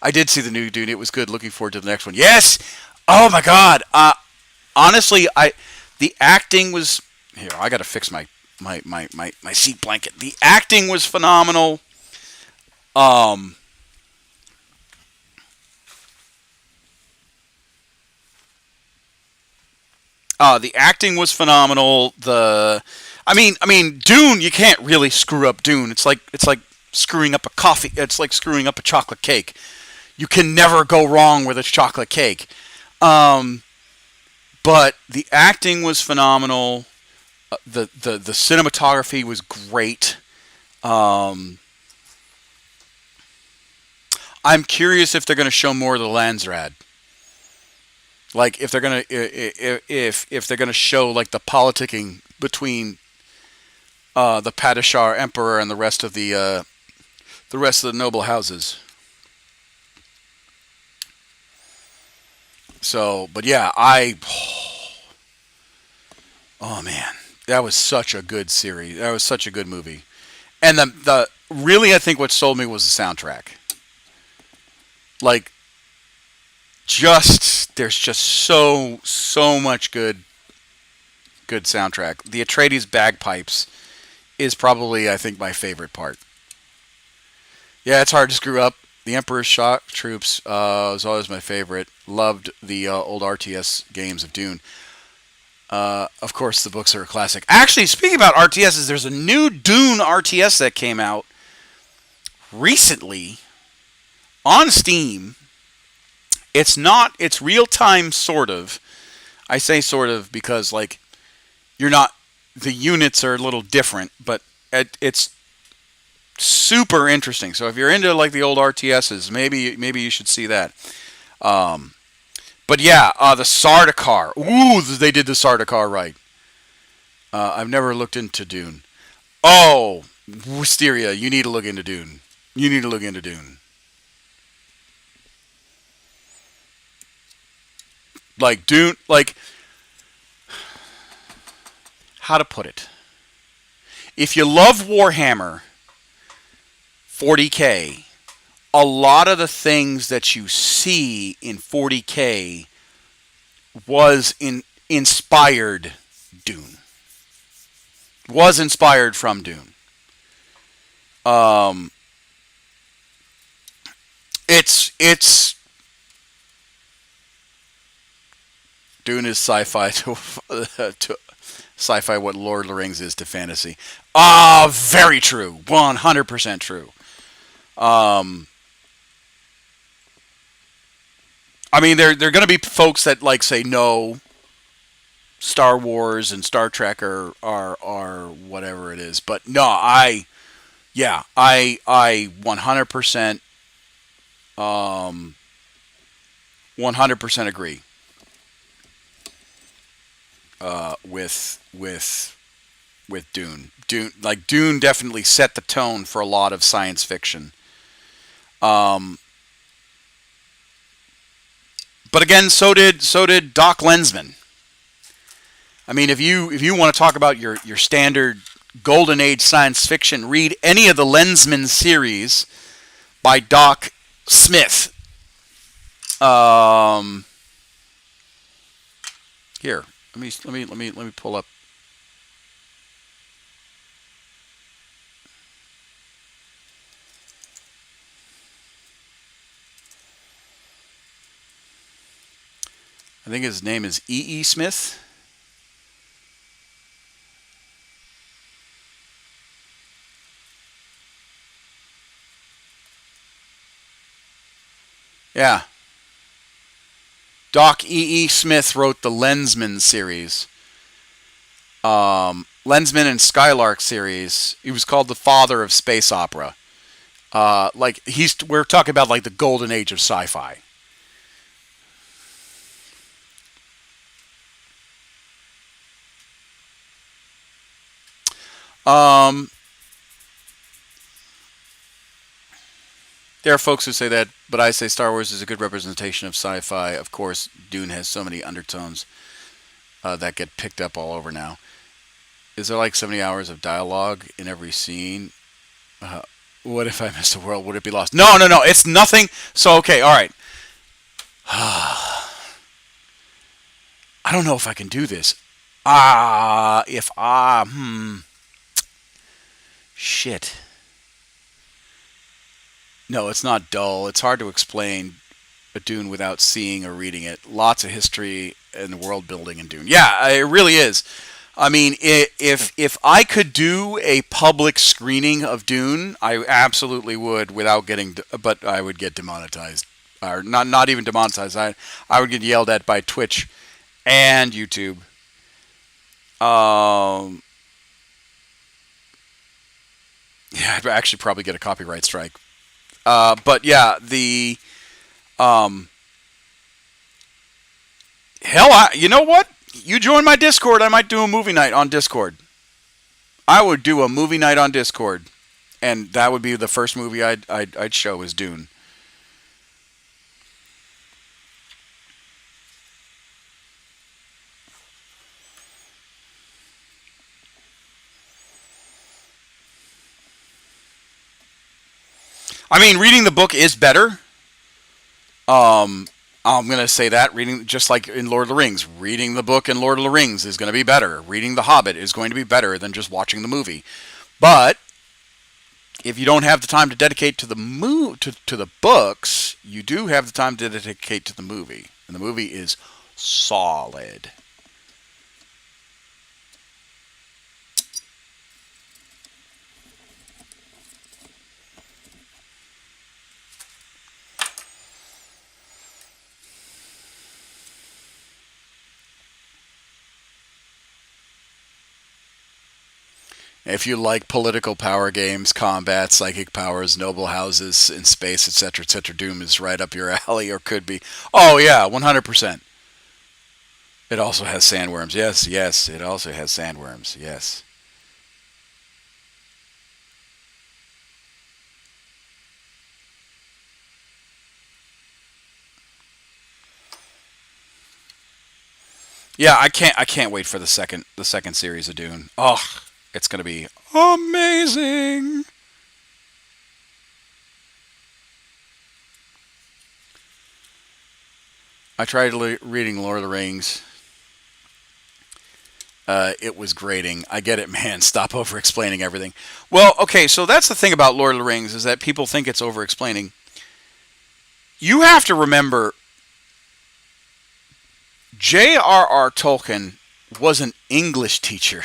I did see the new Dune. It was good. Looking forward to the next one. Yes! Oh my god. Honestly, the acting was... Here, I gotta fix my seat blanket. The acting was phenomenal. The acting was phenomenal. I mean, Dune. You can't really screw up Dune. It's like screwing up a coffee. It's like screwing up a chocolate cake. You can never go wrong with a chocolate cake. But the acting was phenomenal. The cinematography was great. I'm curious if they're going to show more of the Landsrad. Like if they're going to if they're going to show like the politicking between the Padishar Emperor and the rest of the noble houses. So, but yeah, oh man, that was such a good series. That was such a good movie. And the really, I think what sold me was the soundtrack. Like, there's just so much good soundtrack. The Atreides bagpipes is probably, I think, my favorite part. Yeah, it's hard to screw up. The Emperor's Shock Troops was always my favorite. Loved the old RTS games of Dune. Of course, the books are a classic. Actually, speaking about RTSs, there's a new Dune RTS that came out recently on Steam. It's real time, sort of. I say sort of because, like, the units are a little different, but it's super interesting. So if you're into, like, the old RTSs, maybe you should see that. But yeah, the Sardaukar. Ooh, they did the Sardaukar right. I've never looked into Dune. Oh, Wisteria, you need to look into Dune. You need to look into Dune. Like, Dune, like, how to put it? If you love Warhammer 40K, a lot of the things that you see in 40K was inspired Dune. Was inspired from Dune. It's Dune is sci-fi to sci-fi what Lord of the Rings is to fantasy. Very true. 100% true. I mean, there are going to be folks that like say no, Star Wars and Star Trek are whatever it is, but no, I 100% 100% agree with Dune. Dune definitely set the tone for a lot of science fiction. But again, so did Doc Lensman. I mean, if you want to talk about your standard golden age science fiction, read any of the Lensman series by Doc Smith. Here, let me pull up. I think his name is E.E. Smith. Yeah. Doc E.E. Smith wrote the Lensman series. Lensman and Skylark series. He was called the father of space opera. We're talking about like the golden age of sci-fi. Um, there are folks who say that, but I say Star Wars is a good representation of sci-fi. Of course, Dune has so many undertones that get picked up all over now. Is there like 70 hours of dialogue in every scene? Uh, what if I missed a world? Would it be lost? No, no, no. It's nothing. So, okay, all right. I don't know if I can do this. Shit. No, it's not dull. It's hard to explain a Dune without seeing or reading it. Lots of history and world building in Dune. Yeah, it really is. I mean, if I could do a public screening of Dune, I absolutely would without getting, but I would get demonetized, or not even demonetized. I would get yelled at by Twitch and YouTube. Um, yeah, I'd actually probably get a copyright strike. But yeah, the um, hell, you know what? You join my Discord, I might do a movie night on Discord. I would do a movie night on Discord, and that would be the first movie I'd show is Dune. I mean, reading the book is better. I'm gonna say that reading, just like in Lord of the Rings, reading the book in Lord of the Rings is going to be better. Reading The Hobbit is going to be better than just watching the movie. But if you don't have the time to dedicate to to the books, you do have the time to dedicate to the movie, and the movie is solid. If you like political power games, combat, psychic powers, noble houses in space, etc., Doom is right up your alley, or could be. Oh yeah, 100%. It also has sandworms. Yes, yes. It also has sandworms. Yes. Yeah, I can't wait for the second series of Dune. Oh, it's gonna be amazing. I tried reading Lord of the Rings. It was grating. I get it, man. Stop over explaining everything. Well, okay, so that's the thing about Lord of the Rings is that people think it's over explaining. You have to remember, J.R.R. Tolkien was an English teacher.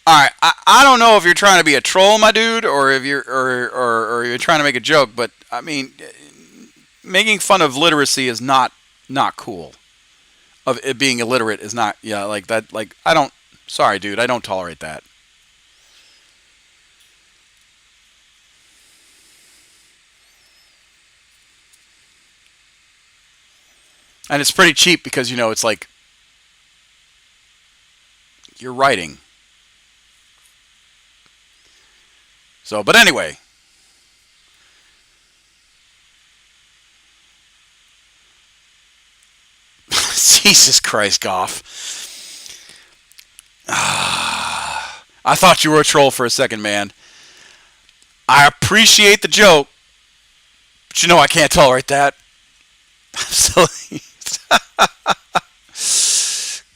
All right, I don't know if you're trying to be a troll, my dude, or if or you're trying to make a joke, but I mean, making fun of literacy is not cool. Of it being illiterate is not, yeah, like that, like I don't. Sorry, dude, I don't tolerate that. And it's pretty cheap because it's like you're writing. So, but anyway, Jesus Christ, Goff. I thought you were a troll for a second, man. I appreciate the joke, but I can't tolerate that. So,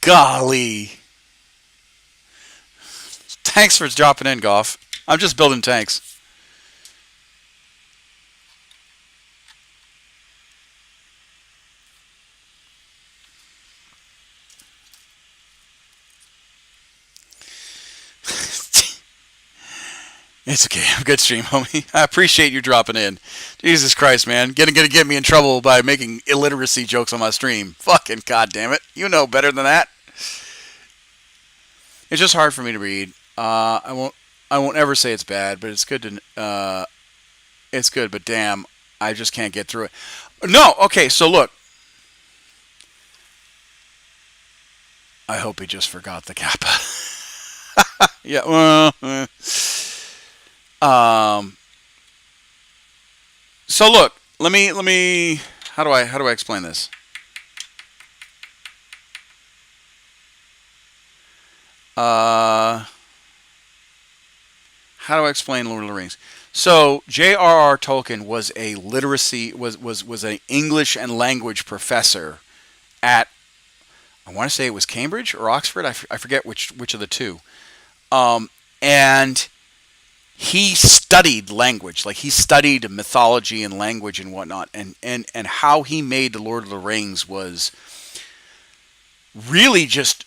golly. Thanks for dropping in, Goff. I'm just building tanks. It's okay. Have a good stream, homie. I appreciate you dropping in. Jesus Christ, man. Gonna get me in trouble by making illiteracy jokes on my stream. Fucking goddamn it. You know better than that. It's just hard for me to read. I won't ever say it's bad, but it's good to it's good, but damn, I just can't get through it. No, okay, so look. I hope he just forgot the kappa. Yeah, well, so look, let me how do I explain this? How do I explain Lord of the Rings? So J.R.R. Tolkien was a literacy was an English and language professor at, I want to say it was Cambridge or Oxford. I forget which of the two. And he studied language, like he studied mythology and language and whatnot, and how he made the Lord of the Rings was really just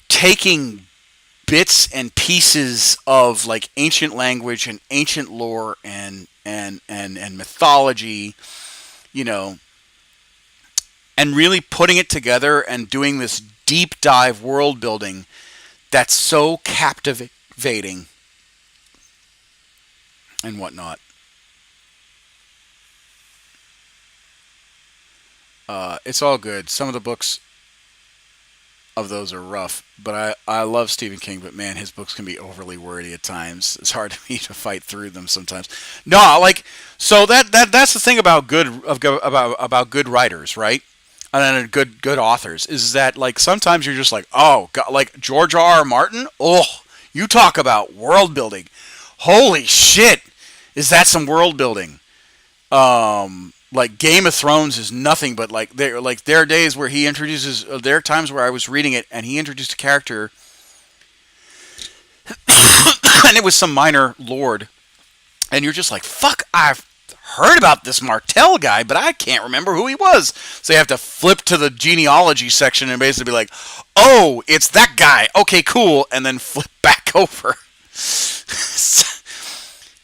taking bits and pieces of like ancient language and ancient lore and mythology, you know, and really putting it together and doing this deep dive world building that's so captivating and whatnot. It's all good. Some of the books of those are rough, but I love Stephen King, but man, his books can be overly wordy at times. It's hard for me to fight through them sometimes. No, like, so that's the thing about good writers, right? And good authors is that like sometimes you're just like, oh God, like George R.R. Martin. Oh, you talk about world building. Holy shit, is that some world building? Like Game of Thrones is nothing but like there are days where he introduces. There are times where I was reading it and he introduced a character, and it was some minor lord, and you're just like, fuck, I've heard about this Martell guy, but I can't remember who he was. So you have to flip to the genealogy section and basically be like, oh, it's that guy. Okay, cool, and then flip back over.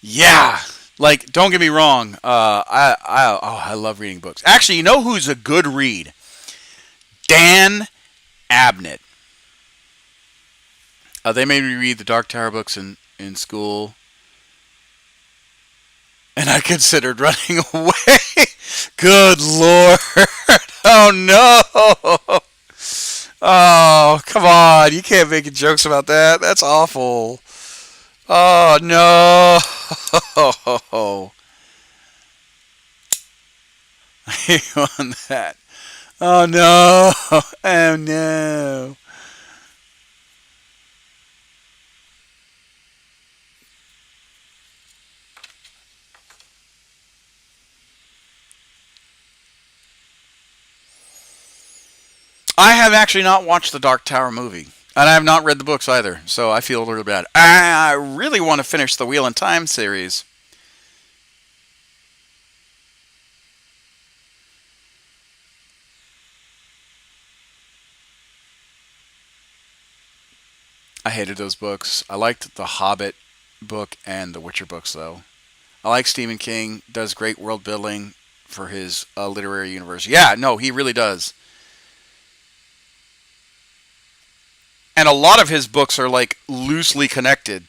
Yeah. Like, don't get me wrong. I love reading books. Actually, you know who's a good read? Dan Abnett. They made me read the Dark Tower books in school, and I considered running away. Good Lord! Oh no! Oh, come on! You can't make jokes about that. That's awful. Oh no! I hate on that. Oh no! Oh no! I have actually not watched the Dark Tower movie. And I have not read the books either, so I feel a little bad. I really want to finish the Wheel in Time series. I hated those books. I liked the Hobbit book and the Witcher books, though. I like Stephen King. Does great world building for his literary universe. Yeah, no, he really does. And a lot of his books are like loosely connected.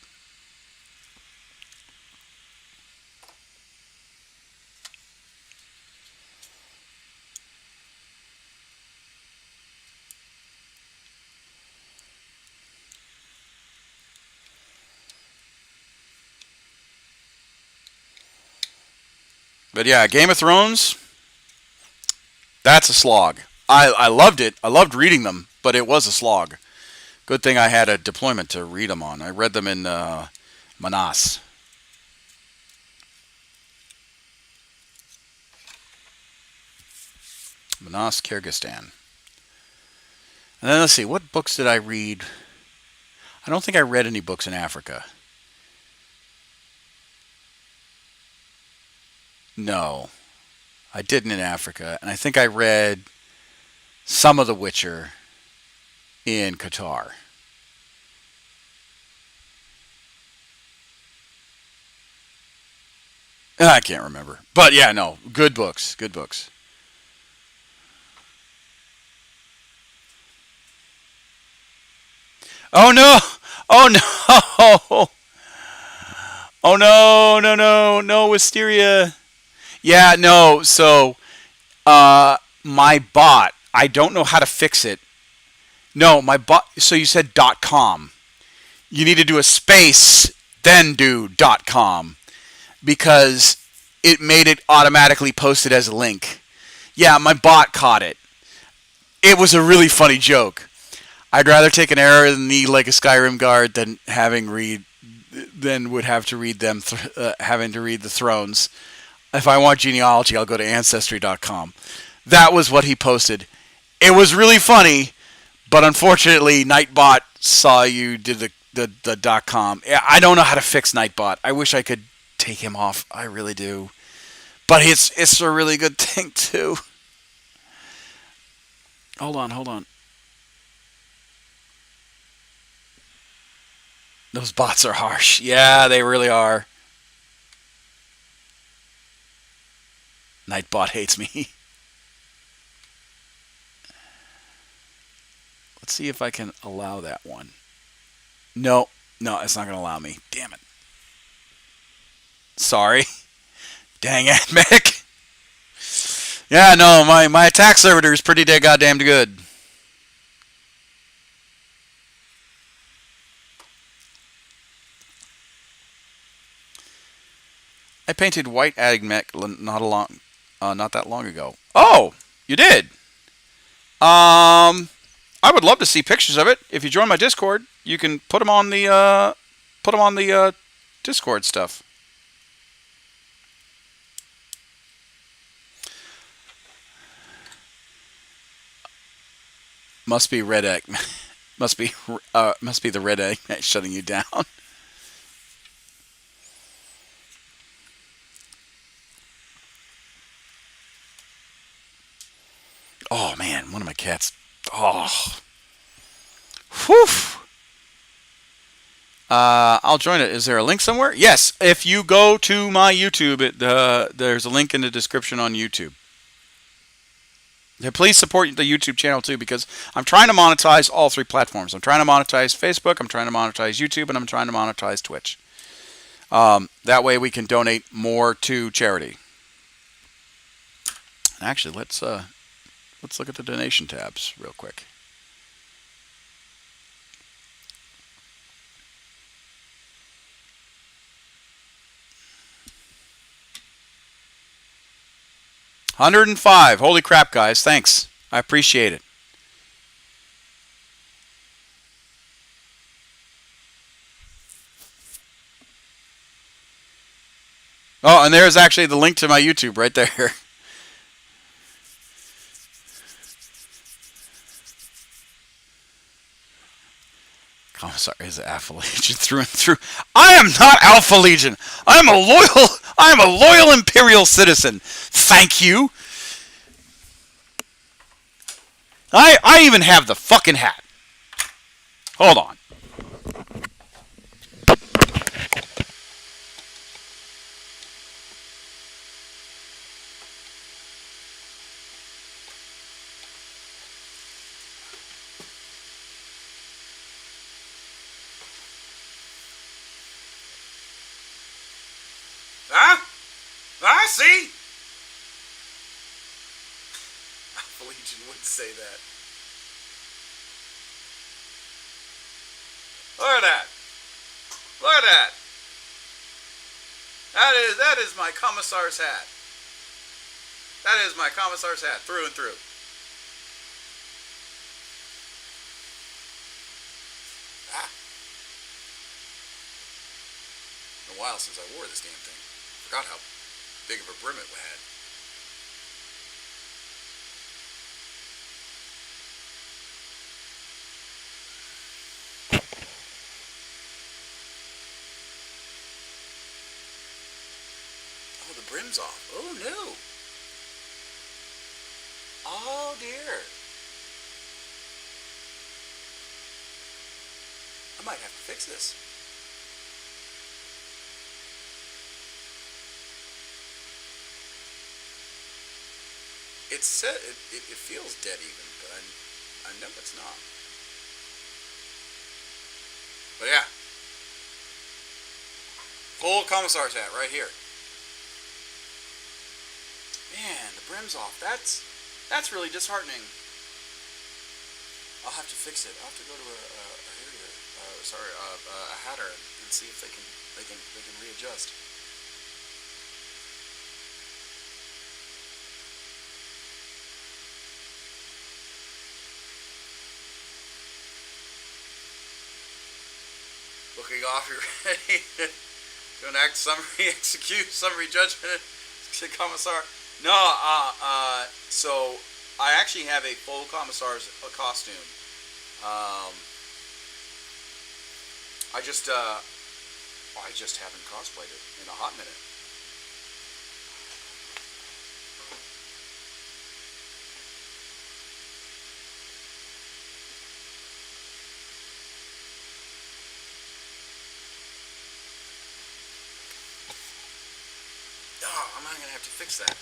But yeah, Game of Thrones, that's a slog. I loved it. I loved reading them, but it was a slog. Good thing I had a deployment to read them on. I read them in Manas. Manas, Kyrgyzstan. And then let's see, what books did I read? I don't think I read any books in Africa. No, I didn't in Africa. And I think I read some of The Witcher in Qatar. I can't remember. But yeah, no. Good books. Good books. Oh no! Oh no! Oh no! No no no! Wisteria. Yeah, no. So, my bot. I don't know how to fix it. No, my bot. So you said .com. You need to do a space, then do .com because it made it automatically posted as a link. Yeah, my bot caught it. It was a really funny joke. I'd rather take an error in the like a Skyrim guard than would have to read them having to read the thrones. If I want genealogy, I'll go to ancestry.com. That was what he posted. It was really funny, but unfortunately, Nightbot saw you did the .com. I don't know how to fix Nightbot. I wish I could take him off. I really do. But it's a really good thing too. Hold on. Those bots are harsh. Yeah, they really are. Nightbot hates me. Let's see if I can allow that one. No, it's not going to allow me. Damn it. Sorry. Dang it, Mick. Yeah, no, my attack servitor is pretty goddamn good. I painted white Agmech not that long ago. Oh, you did. I would love to see pictures of it. If you join my Discord, you can put them on the Discord stuff. Must be red egg. must be the red egg shutting you down. Oh man, one of my cats. Oh, whew. I'll join it. Is there a link somewhere? Yes. If you go to my YouTube, there's a link in the description on YouTube. Please support the YouTube channel too, because I'm trying to monetize all three platforms. I'm trying to monetize Facebook, I'm trying to monetize YouTube, and I'm trying to monetize Twitch. That way we can donate more to charity. Actually, let's look at the donation tabs real quick. $105. Holy crap, guys. Thanks. I appreciate it. Oh, and there's actually the link to my YouTube right there. Commissar is Alpha Legion through and through. I am not Alpha Legion. I am a loyal Imperial citizen. Thank you. I even have the fucking hat. Hold on. See? Alpha Legion wouldn't say that. Look at that. Look at that. That is my Commissar's hat. That is my Commissar's hat, through and through. It's been a while since I wore this damn thing. Forgot how big of a brim it had. Oh, the brim's off. Oh no. Oh dear. I might have to fix this. It said it feels dead even, but I know it's not. But yeah, full Commissar's hat right here. Man, the brim's off. That's really disheartening. I'll have to fix it. I'll have to go to a hatter and see if they can readjust. Looking off, you ready to enact summary summary judgment, Commissar? No, so I actually have a full Commissar's costume. I just haven't cosplayed it in a hot minute. Oh, I'm gonna have to fix that.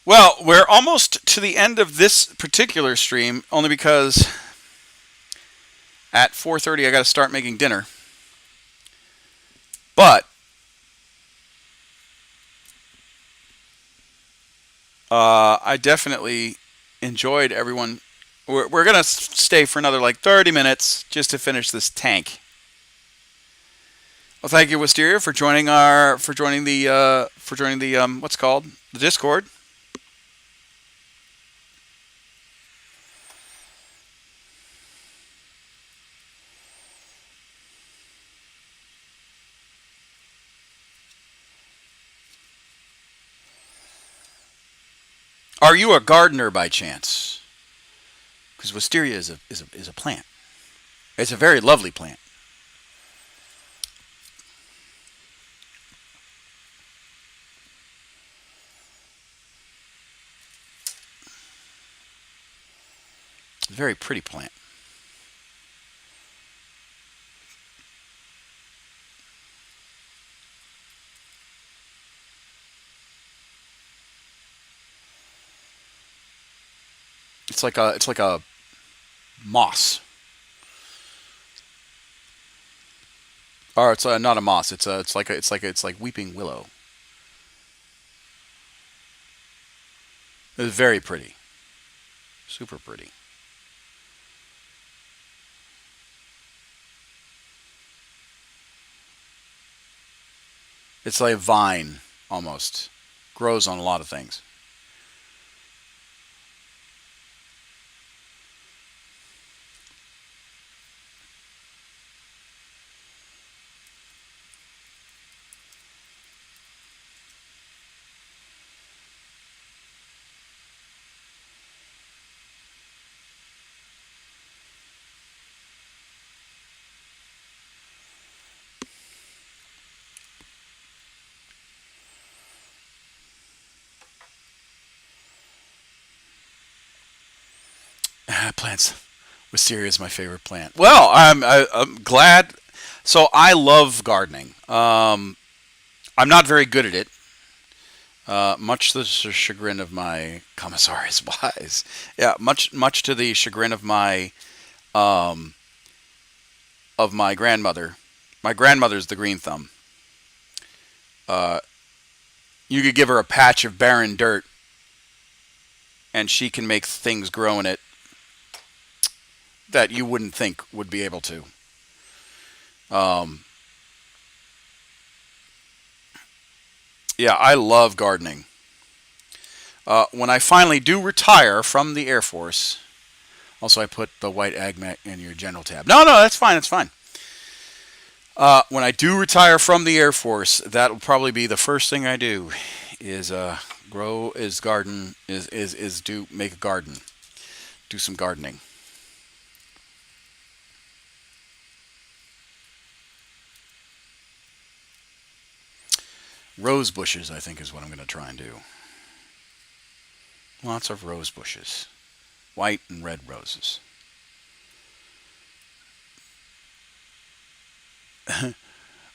Well, we're almost to the end of this particular stream, only because at 4:30 I got to start making dinner. But I definitely enjoyed everyone. We're gonna stay for another like 30 minutes just to finish this tank. Well, thank you, Wisteria, for joining the what's called the Discord. Are you a gardener by chance? Because wisteria is a plant. It's a very lovely plant. It's a very pretty plant. It's like a moss. Or it's not a moss. It's like weeping willow. It's very pretty. Super pretty. It's like a vine almost. Grows on a lot of things. Plants. Wisteria is my favorite plant. Well, I'm glad. So I love gardening. I'm not very good at it. Much to the chagrin of my Commissar is wise. Yeah, much to the chagrin of my grandmother. My grandmother's the green thumb. You could give her a patch of barren dirt, and she can make things grow in it that you wouldn't think would be able to. Yeah, I love gardening. When I finally do retire from the Air Force, also I put the white agmat in your general tab. No, that's fine. That's fine. When I do retire from the Air Force, that will probably be the first thing I do. Is make a garden, do some gardening. Rose bushes, I think, is what I'm going to try and do. Lots of rose bushes. White and red roses.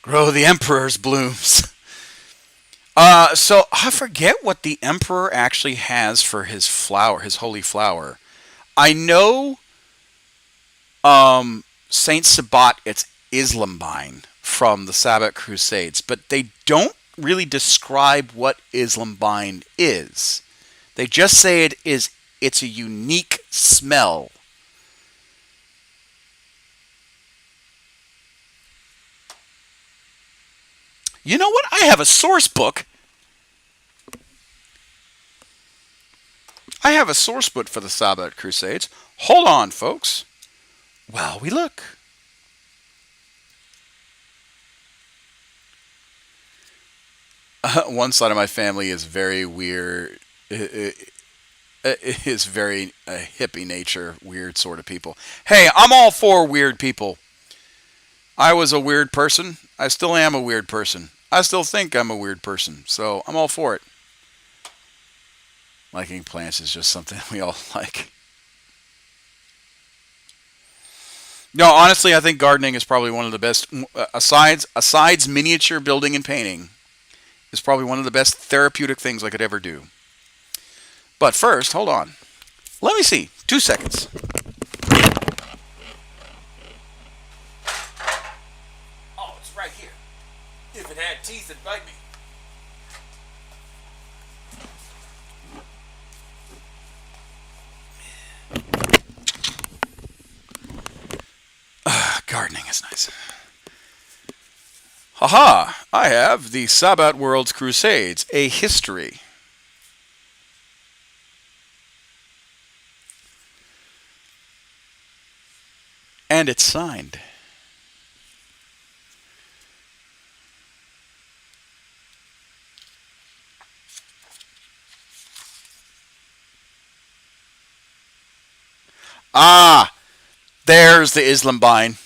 Grow the Emperor's blooms. So I forget what the Emperor actually has for his flower, his holy flower. I know Saint Sabbat, it's Islambine from the Sabbath Crusades, but they don't really describe what Islambine is. They just say it's a unique smell. You know what? I have a source book. I have a source book for the Sabbath Crusades. Hold on, folks, while we look. One side of my family is very weird. It is very hippie nature, weird sort of people. Hey, I'm all for weird people. I was a weird person. I still am a weird person. I still think I'm a weird person. So I'm all for it. Liking plants is just something we all like. No, honestly, I think gardening is probably one of the best. Asides miniature building and painting, is probably one of the best therapeutic things I could ever do. But first, hold on. Let me see. 2 seconds. Oh, it's right here. If it had teeth, it'd bite me. Gardening is nice. Haha! I have the Sabbat World's Crusades, a history. And it's signed. Ah! There's the Islambine.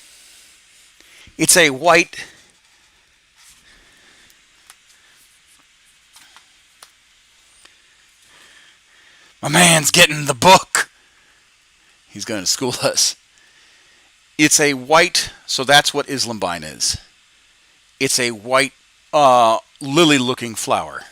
It's a white. My man's getting the book. He's going to school us. It's a white, so that's what Islambine is. It's a white, lily-looking flower.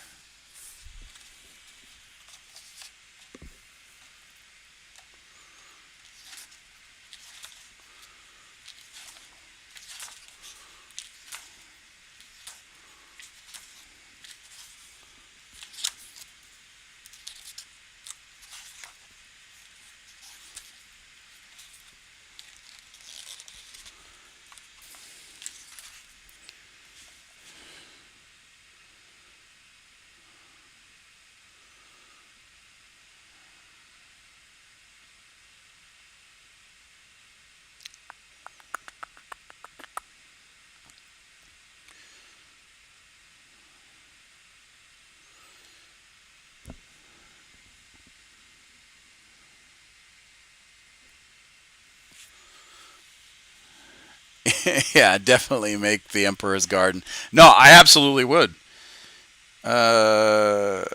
Yeah, definitely make the Emperor's Garden. No, I absolutely would. Uh,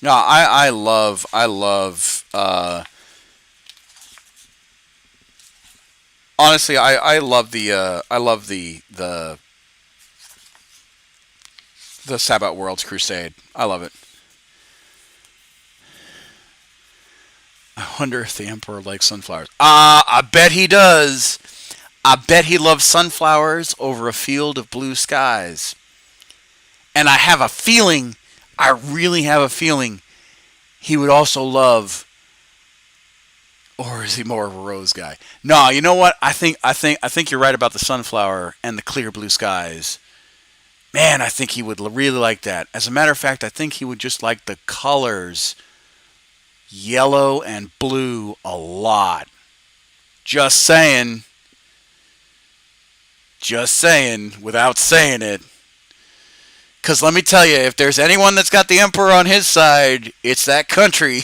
no, I love. Honestly, I love the Sabbath World's Crusade. I love it. I wonder if the Emperor likes sunflowers. I bet he does. I bet he loves sunflowers over a field of blue skies. And I have a feeling, I really have a feeling, he would also love. Or is he more of a rose guy? No, you know what? I think you're right about the sunflower and the clear blue skies. Man, I think he would really like that. As a matter of fact, I think he would just like the colors yellow and blue a lot. Just saying. Just saying, without saying it. Because let me tell you, if there's anyone that's got the Emperor on his side, it's that country.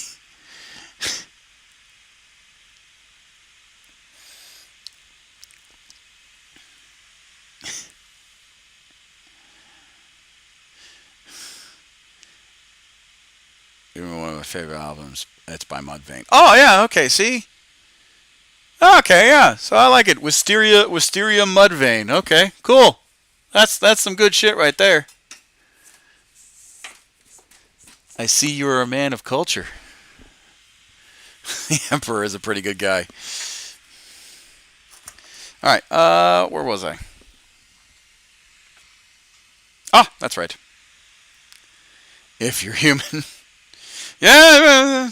Even one of my favorite albums. It's by Mudvayne. Oh yeah, okay. See. Okay, yeah. So I like it. Wisteria Mudvayne. Okay, cool. That's some good shit right there. I see you're a man of culture. The Emperor is a pretty good guy. All right. Where was I? Ah, that's right. If you're human. Yeah.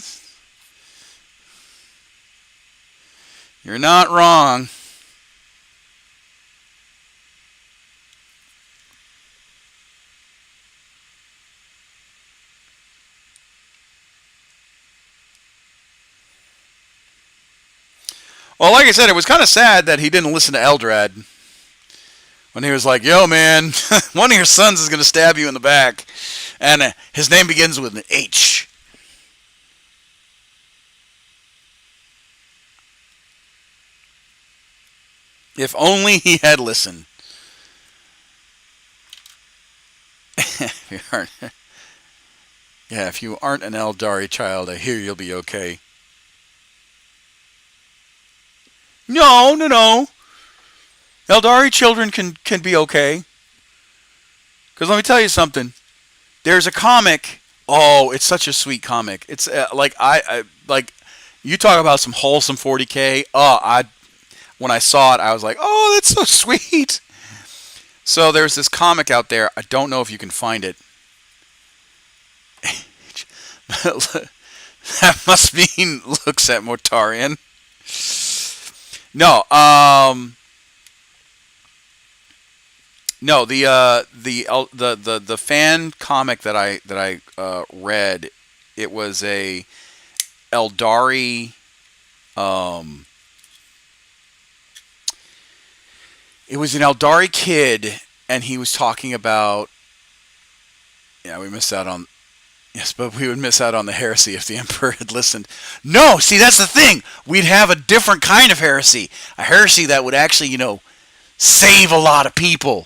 You're not wrong. Well, like I said, it was kind of sad that he didn't listen to Eldrad when he was like, yo, man, one of your sons is going to stab you in the back, and his name begins with an H. If only he had listened. If you aren't an Eldari child, I hear you'll be okay. No. Eldari children can be okay. Because let me tell you something. There's a comic. Oh, it's such a sweet comic. It's like you talk about some wholesome 40K. When I saw it, I was like, oh, that's so sweet. So there's this comic out there. I don't know if you can find it. That must mean looks at Mortarion. No, the fan comic that I read, it was a Eldari it was an Eldari kid, and he was talking about we missed out on but we would miss out on the heresy if the Emperor had listened. No, see, that's the thing. We'd have a different kind of heresy. A heresy that would actually, save a lot of people.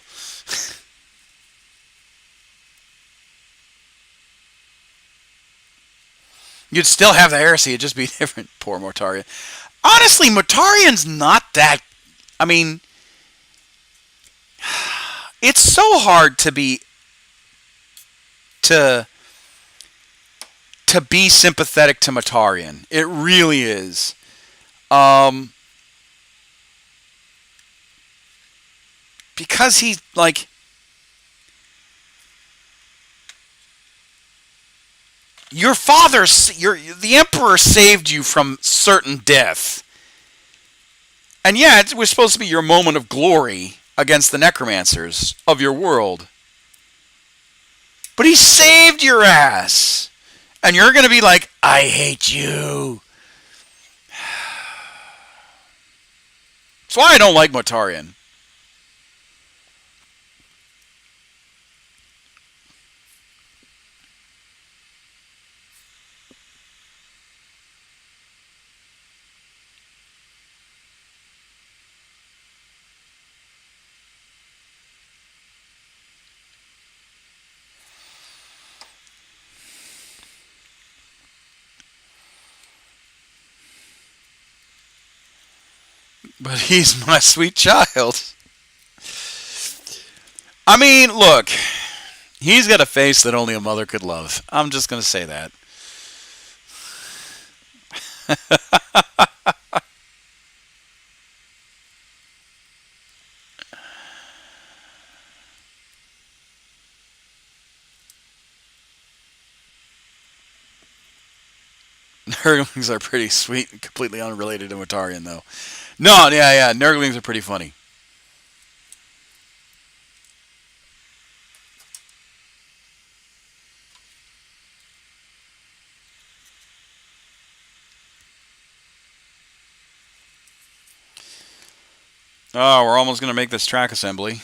You'd still have the heresy. It'd just be different. Poor Mortarion. Honestly, Mortarion's not that... I mean... It's so hard to be sympathetic to Mortarion. It really is. Because he's like... Your father, the Emperor saved you from certain death. And yeah, it was supposed to be your moment of glory against the necromancers of your world. But he saved your ass. And you're going to be like, I hate you. That's why I don't like Mortarion. But he's my sweet child. I mean, look. He's got a face that only a mother could love. I'm just going to say that. Nurglings are pretty sweet and completely unrelated to Mortarion, though. No, yeah. Nurglings are pretty funny. Oh, we're almost going to make this track assembly.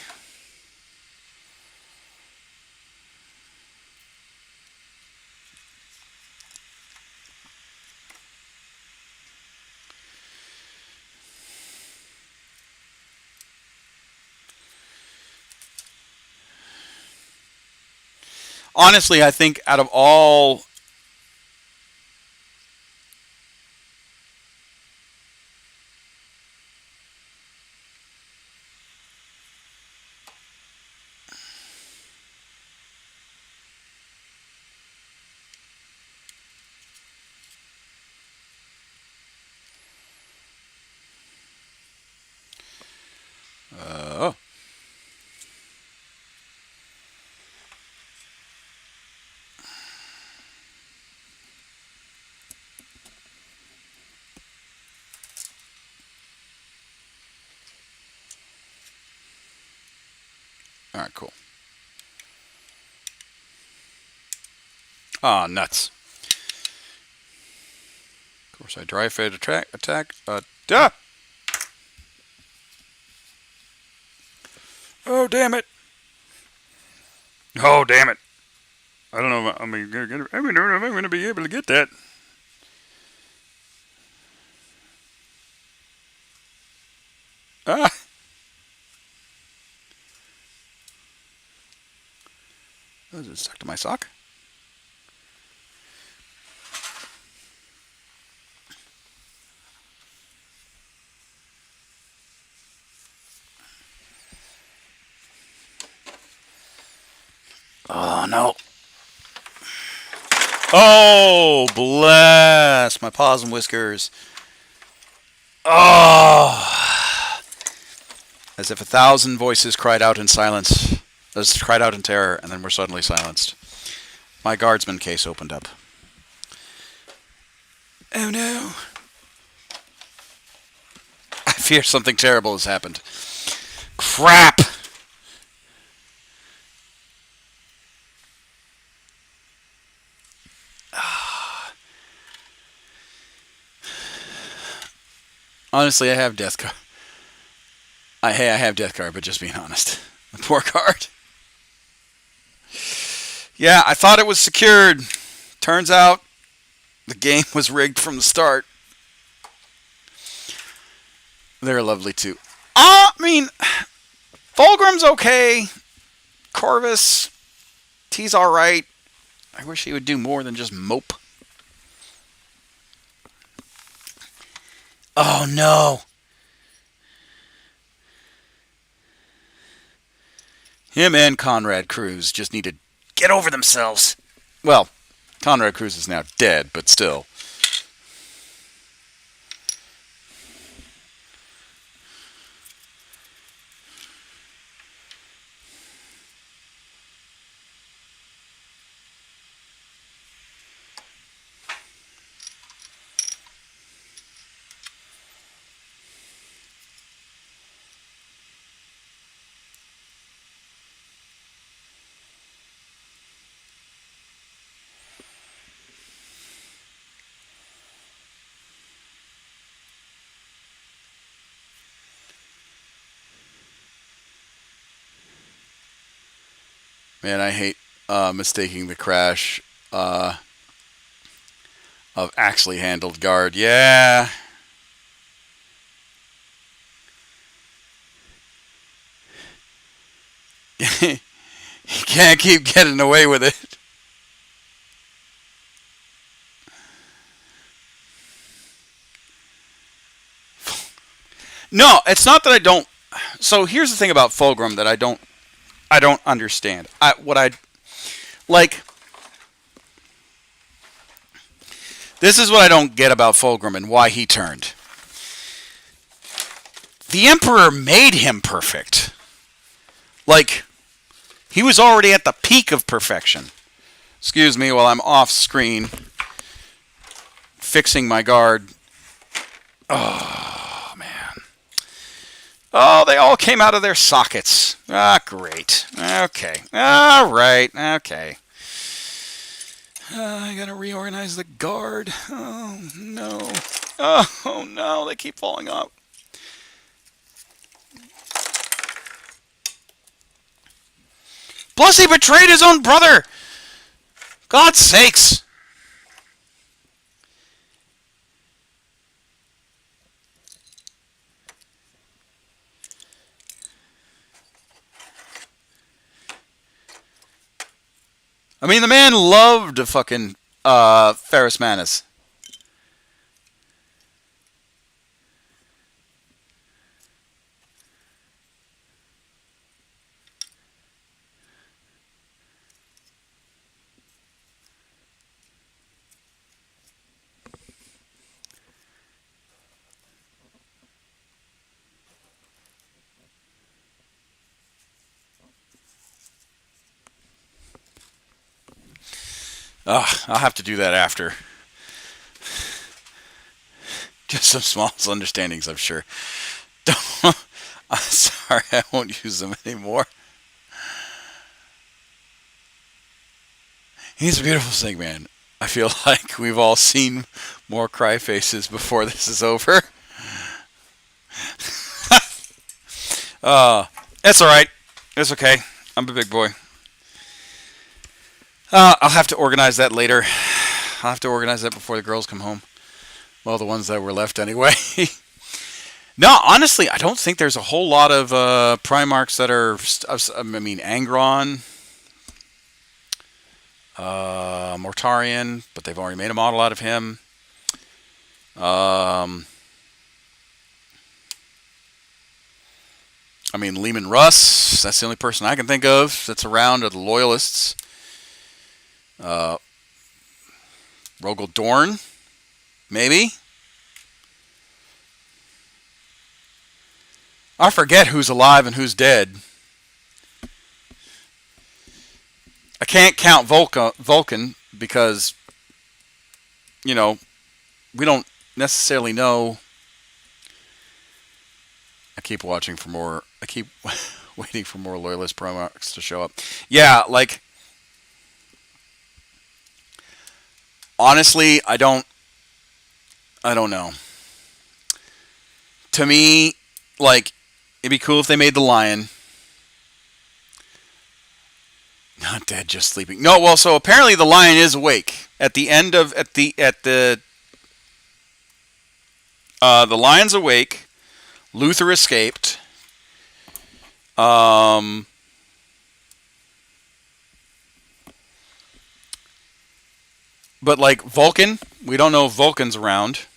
Honestly, I think out of all... Oh. All right, cool. Ah, nuts. Of course, I dry fade attack. Duh! Oh, damn it. Oh, damn it. I don't know if I'm going to be able to get that. Ah! Is it stuck to my sock? Oh, no. Oh, bless my paws and whiskers. Oh. As if 1,000 voices cried out in silence. Cried out in terror, and then were suddenly silenced. My guardsman case opened up. Oh, no. I fear something terrible has happened. Crap! Honestly, I have death card. I have death card, but just being honest. The poor card. Yeah, I thought it was secured. Turns out the game was rigged from the start. They're lovely too. I mean, Fulgrim's okay. Corvus, he's alright. I wish he would do more than just mope. Oh no. Him and Conrad Cruz just need to get over themselves. Well, Conrad Cruz is now dead, but still. Man, I hate mistaking the crash of actually handled guard. Yeah. You can't keep getting away with it. No, it's not that I don't. So here's the thing about Fulgrim that I don't understand. This is what I don't get about Fulgrim and why he turned. The Emperor made him perfect. Like, he was already at the peak of perfection. Excuse me while I'm off screen fixing my guard. Oh, man. Oh, they all came out of their sockets. Ah, great. Okay. All right. Okay. I gotta reorganize the guard. Oh, no. Oh, no. They keep falling off. Plus, he betrayed his own brother. God's sakes. I mean, the man loved fucking Ferris Manus. I'll have to do that after. Just some small understandings, I'm sure. I'm sorry, I won't use them anymore. He's a beautiful thing, man. I feel like we've all seen more cry faces before this is over. That's all right. It's okay. I'm a big boy. I'll have to organize that later. I'll have to organize that before the girls come home. Well, the ones that were left anyway. No, honestly, I don't think there's a whole lot of Primarchs that are. I mean, Angron, Mortarion, but they've already made a model out of him. I mean, Lehman Russ. That's the only person I can think of that's around of the Loyalists. Rogel Dorn, maybe. I forget who's alive and who's dead. I can't count Vulcan because, you know, we don't necessarily know. I keep watching for more. I keep waiting for more Loyalist Primarchs to show up. Yeah, like, honestly, I don't know. To me, like, it'd be cool if they made the Lion. Not dead, just sleeping. No, well, so apparently the Lion is awake. At the end of the Lion's awake. Luther escaped. But like Vulcan, we don't know if Vulcan's around.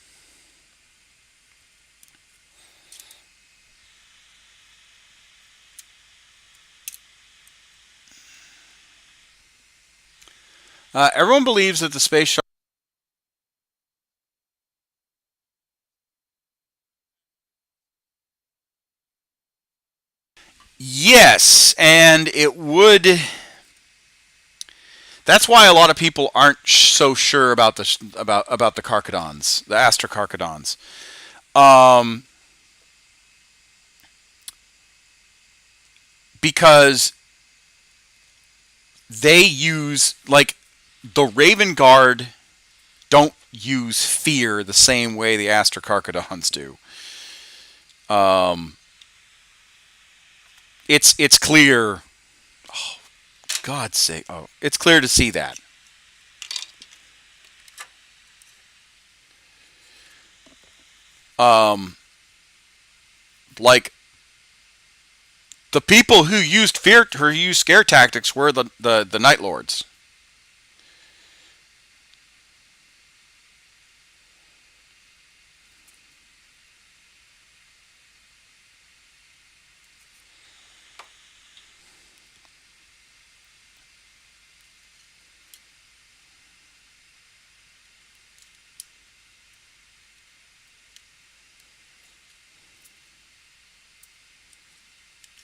Everyone believes that the space shuttle. Yes, and it would. That's why a lot of people aren't so sure about the Carcadons, the Astra Carcadons. Because they use, like, the Raven Guard don't use fear the same way the Astra Carcadons do. It's clear. Oh, God's sake! Oh, it's clear to see that. Like, the people who used scare tactics were the Night Lords.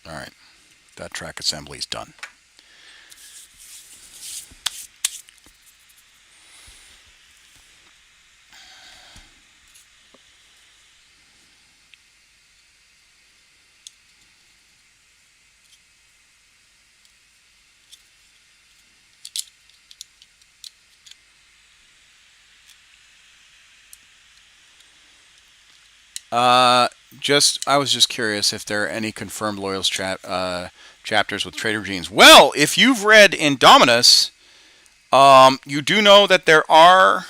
All right, that track assembly is done. I was just curious if there are any confirmed Loyals chapters with Trader Genes. Well, if you've read Indominus, you do know that there are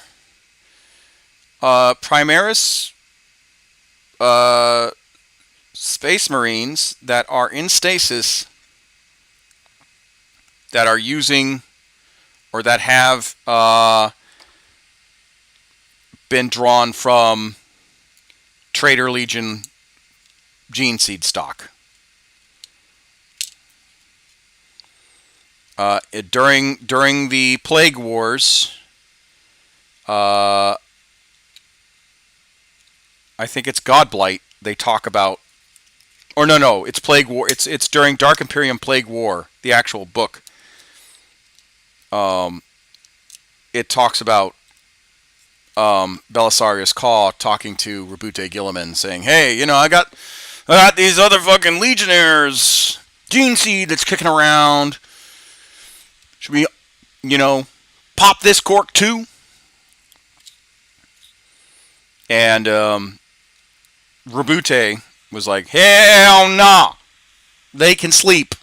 Primaris Space Marines that are in stasis that are using or that have been drawn from Trader Legion gene seed stock. During the Plague Wars, I think it's Godblight. They talk about, or no, it's Plague War. It's during Dark Imperium Plague War, the actual book. It talks about Belisarius Caw talking to Rabute Gilliman, saying, "Hey, I got these other fucking Legionnaires, gene seed that's kicking around. Should we, pop this cork too?" And Rabute was like, "Hell nah, they can sleep."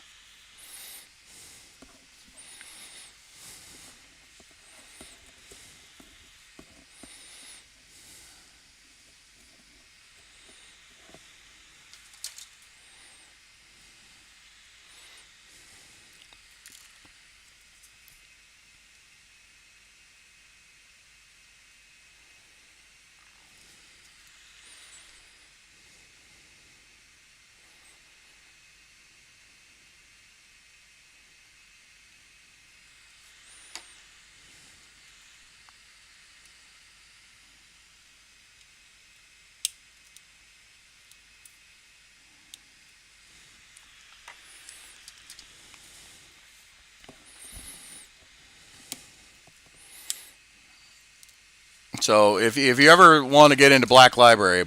So if you ever want to get into Black Library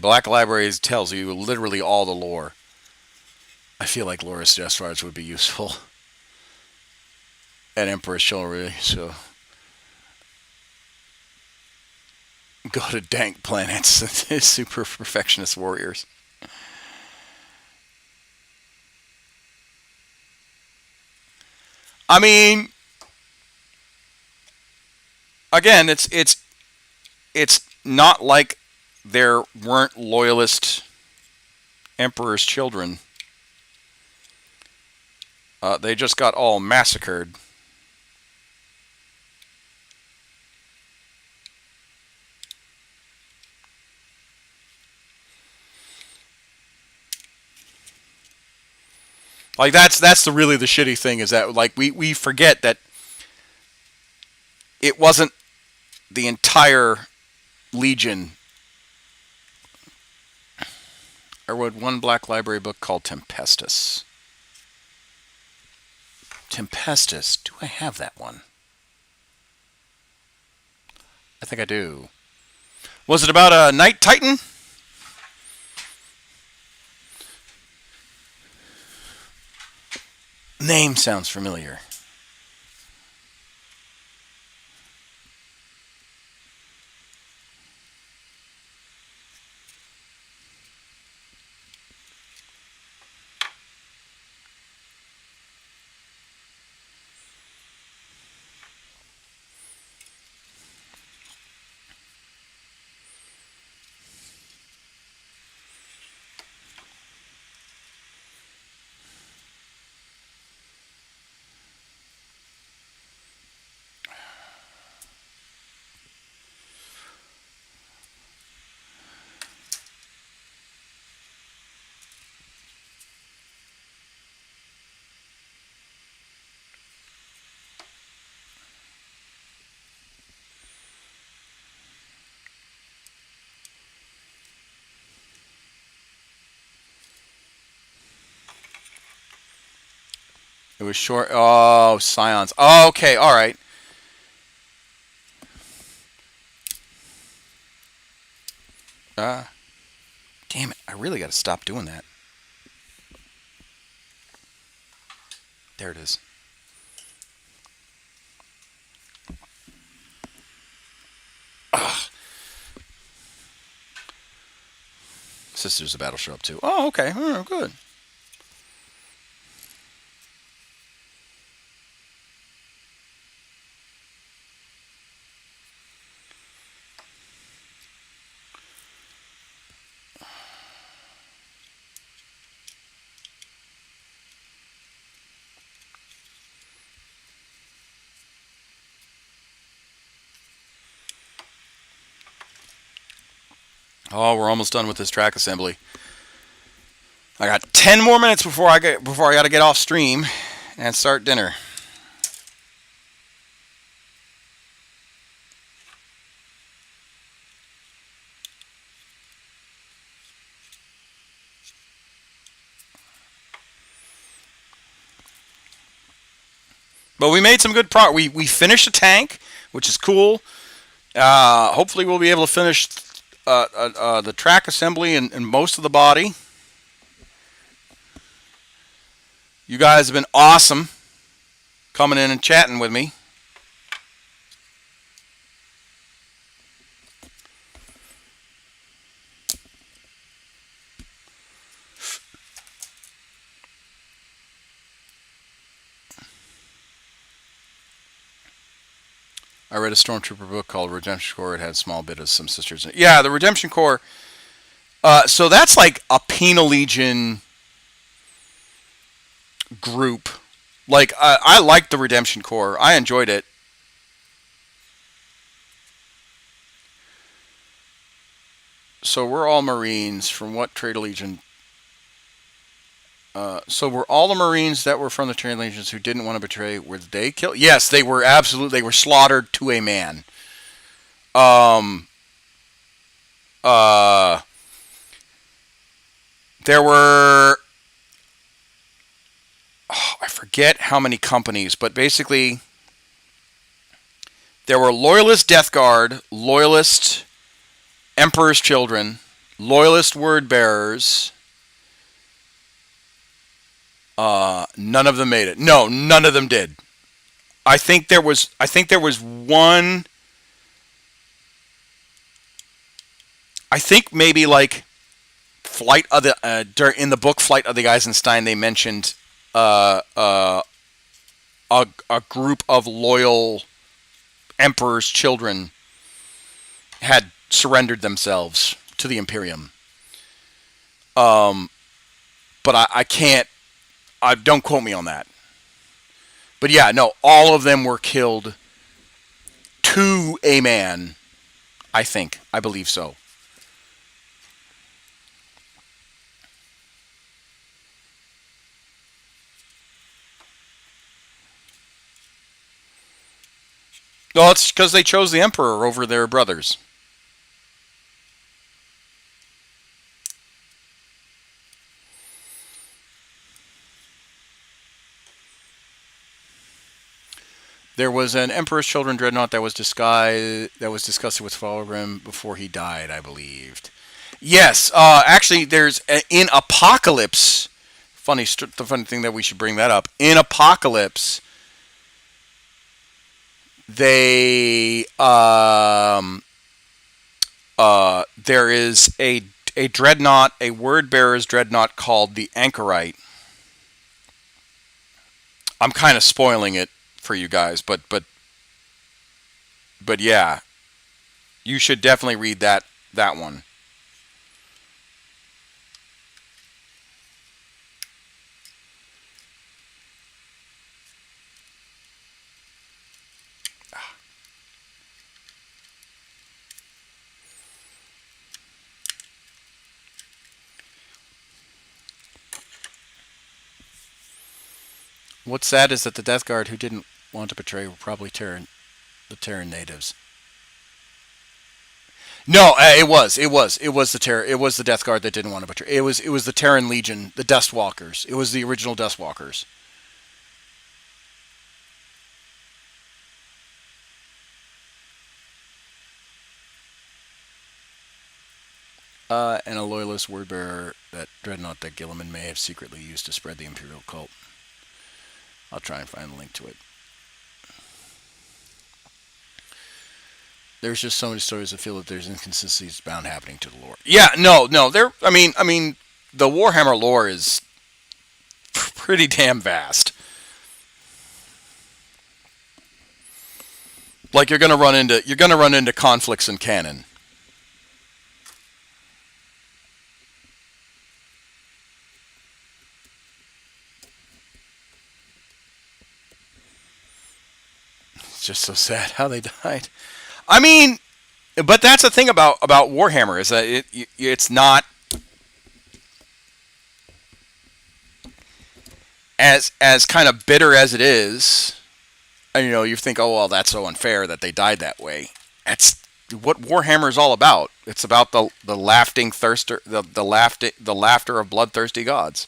tells you literally all the lore. I feel like Loris Deathstars would be useful. And Emperor's Chivalry, so go to dank planets, super perfectionist warriors. I mean, again, it's not like there weren't loyalist Emperor's children. They just got all massacred. Like that's really the shitty thing, is that like we forget that it wasn't the entire Legion. I read one Black Library book called Tempestus. Tempestus, do I have that one? I think I do. Was it about a Night Titan? Name sounds familiar. It was short. Oh, Scions. Oh, okay, all right. Damn it! I really got to stop doing that. There it is. Ugh. Sisters of Battle show up too. Oh, okay. Oh, good. Oh, we're almost done with this track assembly. I got 10 more minutes before I got to get off stream and start dinner. But we made some good progress. We finished a tank, which is cool. Hopefully, we'll be able to finish the track assembly and most of the body. You guys have been awesome coming in and chatting with me. I read a Stormtrooper book called Redemption Corps. It had a small bit of some sisters in it. Yeah, the Redemption Corps. So that's like a Penal Legion group. Like, I liked the Redemption Corps. I enjoyed it. So we're all Marines. From what trade legion? So were all the Marines that were from the trade legions who didn't want to betray, were they killed? Yes, they were absolutely. They were slaughtered to a man. Um, uh, there were, I forget how many companies, but basically there were Loyalist Death Guard, Loyalist Emperor's Children, Loyalist Word Bearers. None of them made it. No, none of them did. I think there was one. I think maybe like Flight of the in the book Flight of the Eisenstein they mentioned a group of loyal Emperor's children had surrendered themselves to the Imperium. But I can't. Don't quote me on that. But yeah, no, all of them were killed to a man. I think. I believe so. Well, it's because they chose the Emperor over their brothers. There was an Emperor's Children dreadnought that was discussed with Fulgrim before he died, I believed. Yes, actually, there's in Apocalypse. The funny thing that we should bring that up in Apocalypse. They there is a dreadnought, a word bearer's dreadnought called the Anchorite. I'm kind of spoiling it for you guys, but yeah, you should definitely read that one. What's sad is that the Death Guard who didn't want to betray were probably the Terran natives. No, it was the Death Guard that didn't want to betray. It was the Terran Legion, the Dust Walkers. It was the original Dust Walkers. And a loyalist word bearer, that dreadnought that Gilliman may have secretly used to spread the Imperial cult. I'll try and find a link to it. There's just so many stories that feel that there's inconsistencies bound happening to the lore. Yeah, no. There. I mean, the Warhammer lore is pretty damn vast. Like you're gonna run into conflicts in canon. It's just so sad how they died. I mean, But that's the thing about Warhammer is that it's not as kind of bitter as it is. And, you know, you think, oh well, that's so unfair that they died that way. That's what Warhammer is all about. It's about the laughing thirster, the laughter of bloodthirsty gods.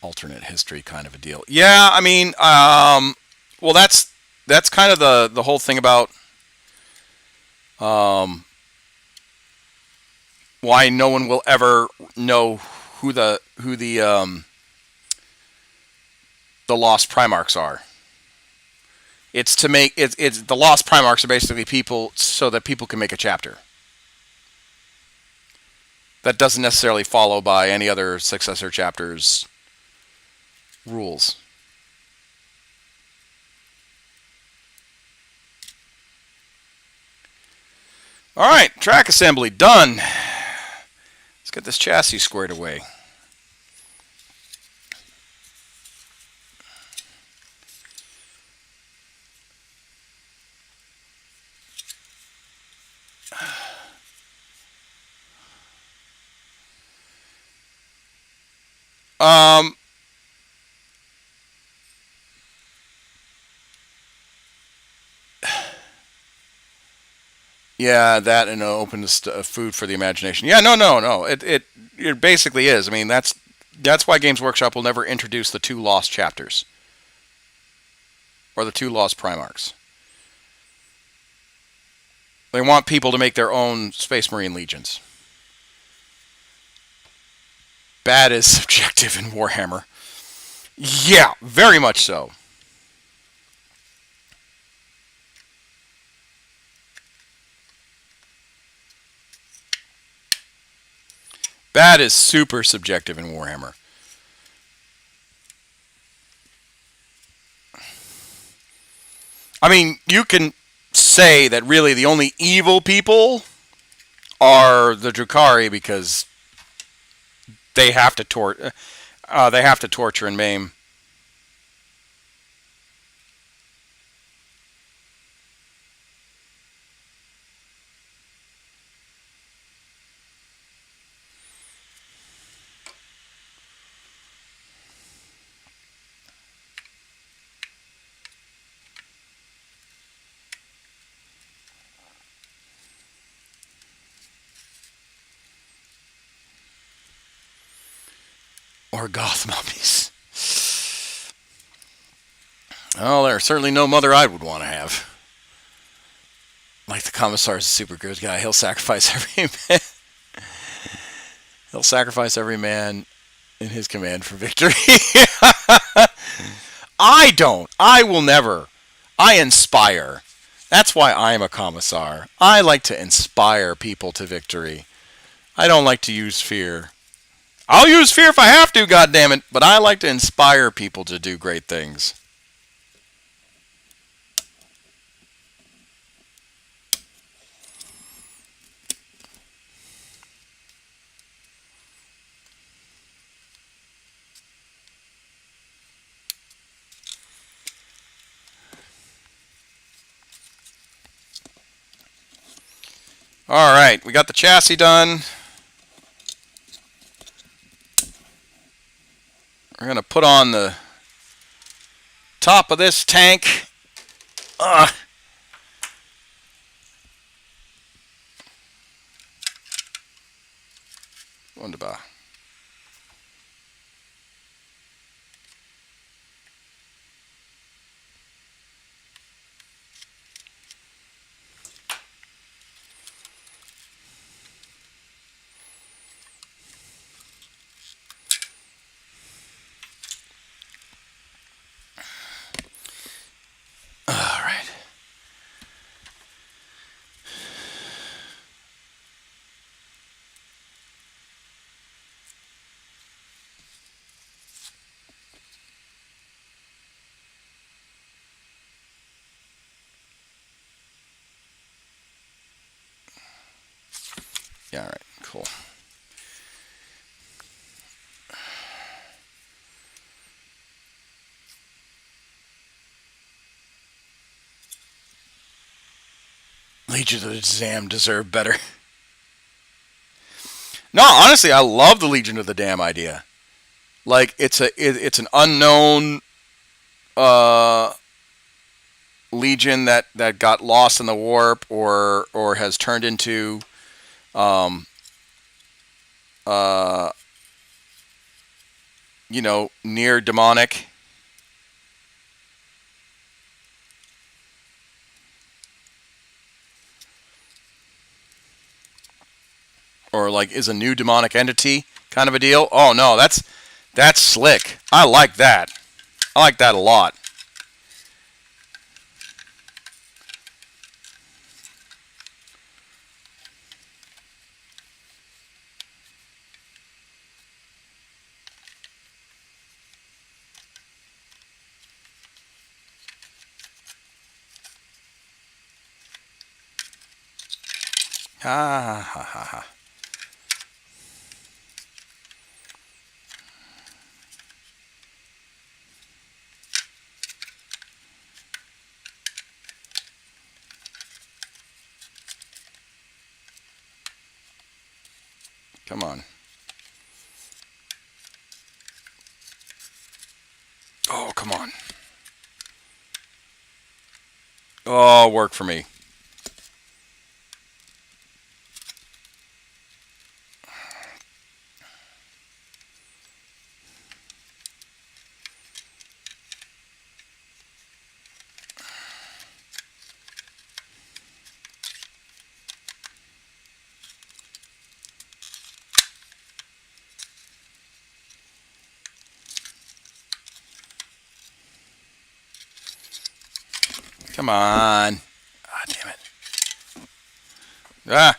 Alternate history kind of a deal. Yeah, I mean, well, that's kind of the whole thing about um, why no one will ever know who the lost Primarchs are. It's to make it's the lost Primarchs are basically people so that people can make a chapter. That doesn't necessarily follow by any other successor chapters rules. All right, track assembly done. Let's get this chassis squared away. Um, yeah, that and opens food for the imagination. Yeah, no. It basically is. I mean, that's why Games Workshop will never introduce the two lost chapters or the two lost Primarchs. They want people to make their own Space Marine legions. Bad is subjective in Warhammer. Yeah, very much so. Bad is super subjective in Warhammer. I mean, you can say that really the only evil people are the Drukhari because they have to torture and maim. Or goth mummies. Well, there's certainly no mother I would want to have. Like the Commissar is a super good guy. He'll sacrifice every man. He'll sacrifice every man in his command for victory. I don't. I will never. I inspire. That's why I'm a Commissar. I like to inspire people to victory. I don't like to use fear. I'll use fear if I have to, goddammit, but I like to inspire people to do great things. All right, we got the chassis done. We're going to put on the top of this tank. Wunderbar. Yeah, all right, cool. Legion of the Damned deserve better. No, honestly, I love the Legion of the Damned idea. Like it's an unknown uh, legion that got lost in the warp or has turned into um, uh, near demonic. Or like is a new demonic entity kind of a deal. Oh no, that's slick. I like that. I like that a lot. Ha ha ha ha. Come on. Oh, come on. Oh, work for me. Come on. Ah, damn it. Ah.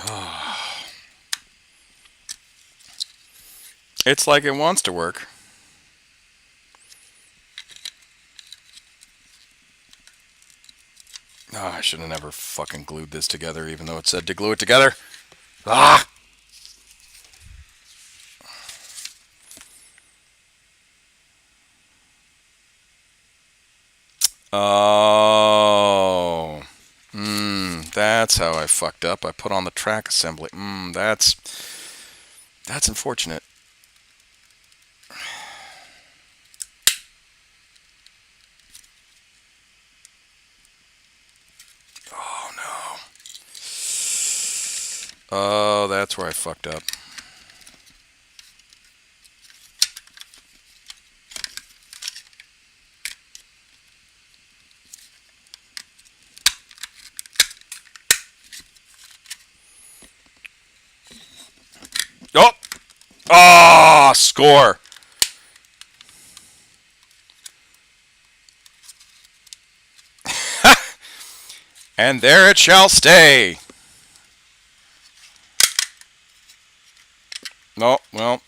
Oh. It's like it wants to work. Oh, I should have never fucking glued this together, even though it said to glue it together. Ah! Oh. That's how I fucked up. I put on the track assembly. That's unfortunate. Oh no. Oh, that's where I fucked up. Oh! Oh, score. And there it shall stay. No, well,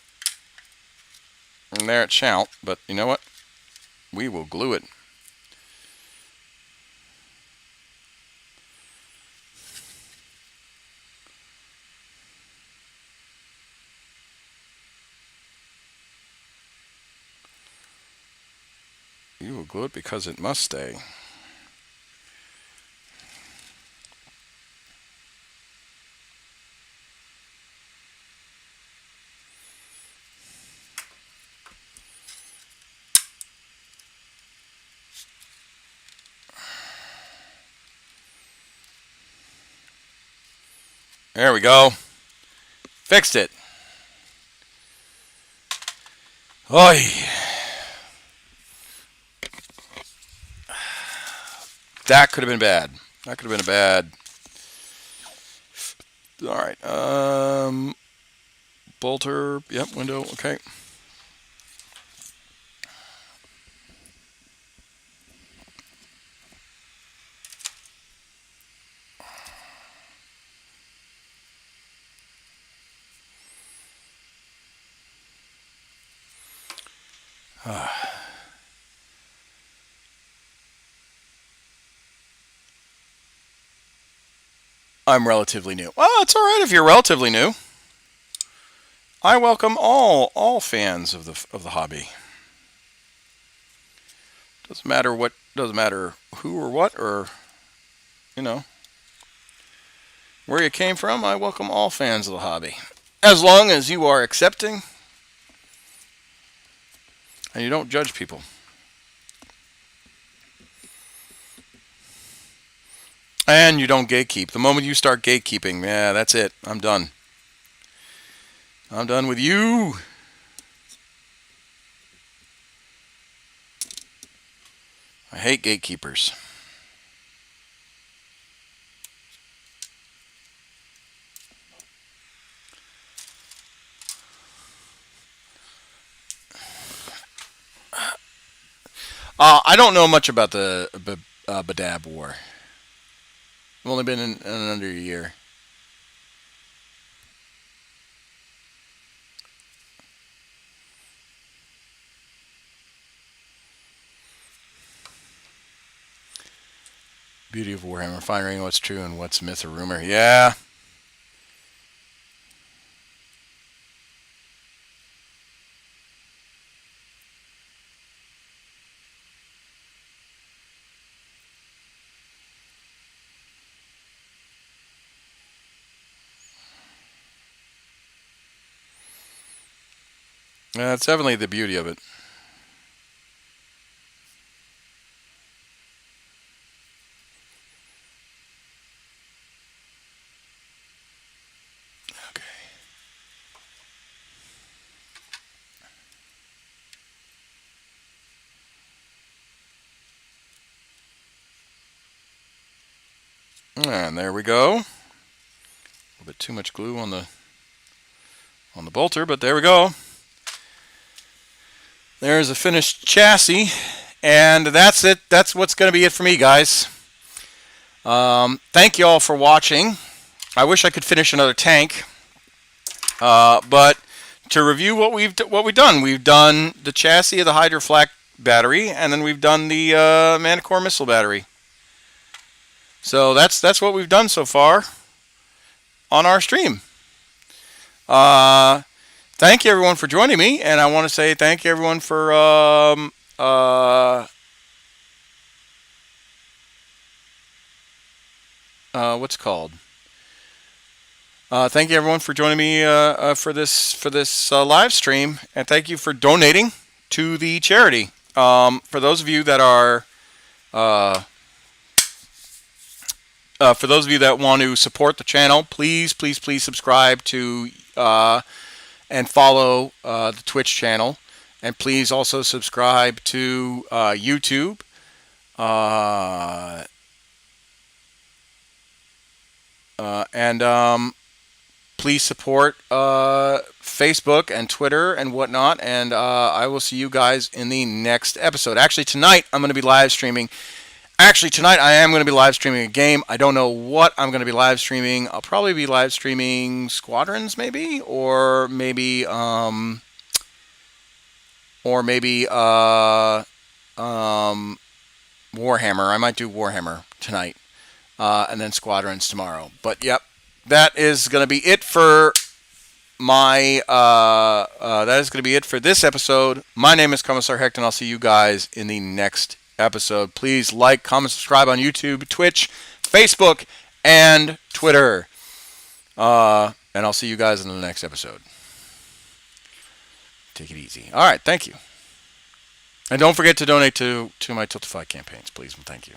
and there it shall. But you know what? We will glue it. You will glue it because it must stay. There we go. Fixed it. Oy. That could have been bad. That could have been a bad. All right. Bolter. Yep. Window. Okay. I'm relatively new. Well, it's all right if you're relatively new. I welcome all fans of the hobby. Doesn't matter who or what or you know where you came from. I welcome all fans of the hobby, as long as you are accepting and you don't judge people. And you don't gatekeep. The moment you start gatekeeping, yeah, that's it. I'm done. I'm done with you. I hate gatekeepers. I don't know much about the Badab War. I've only been in under a year. Beauty of Warhammer, finding what's true and what's myth or rumor. Yeah. That's definitely the beauty of it. Okay. And there we go. A little bit too much glue on the bolter, but there we go. There's a finished chassis, and that's it. That's what's going to be it for me, guys. Thank you all for watching. I wish I could finish another tank, but to review what we've done, we've done the chassis of the Hydra Flak battery, and then we've done the Manticore Missile battery. So that's what we've done so far on our stream. Thank you everyone for joining me, and I want to say thank you everyone for what's it called? Thank you everyone for joining me for this live stream, and thank you for donating to the charity. For those of you that are for those of you that want to support the channel, please subscribe to and follow the Twitch channel, and please also subscribe to YouTube. And please support Facebook and Twitter and whatnot. And I will see you guys in the next episode. Actually, tonight I'm going to be live streaming. Actually, tonight I am going to be live streaming a game. I don't know what I'm going to be live streaming. I'll probably be live streaming Squadrons, maybe, or maybe Warhammer. I might do Warhammer tonight, and then Squadrons tomorrow. But yep, that is going to be it for my. That is going to be it for this episode. My name is Commissar Hecht, and I'll see you guys in the next episode. Please like, comment, subscribe on YouTube, Twitch, Facebook, and Twitter. And I'll see you guys in the next episode. Take it easy. All right, thank you. And don't forget to donate to my Tiltify campaigns, please, and thank you.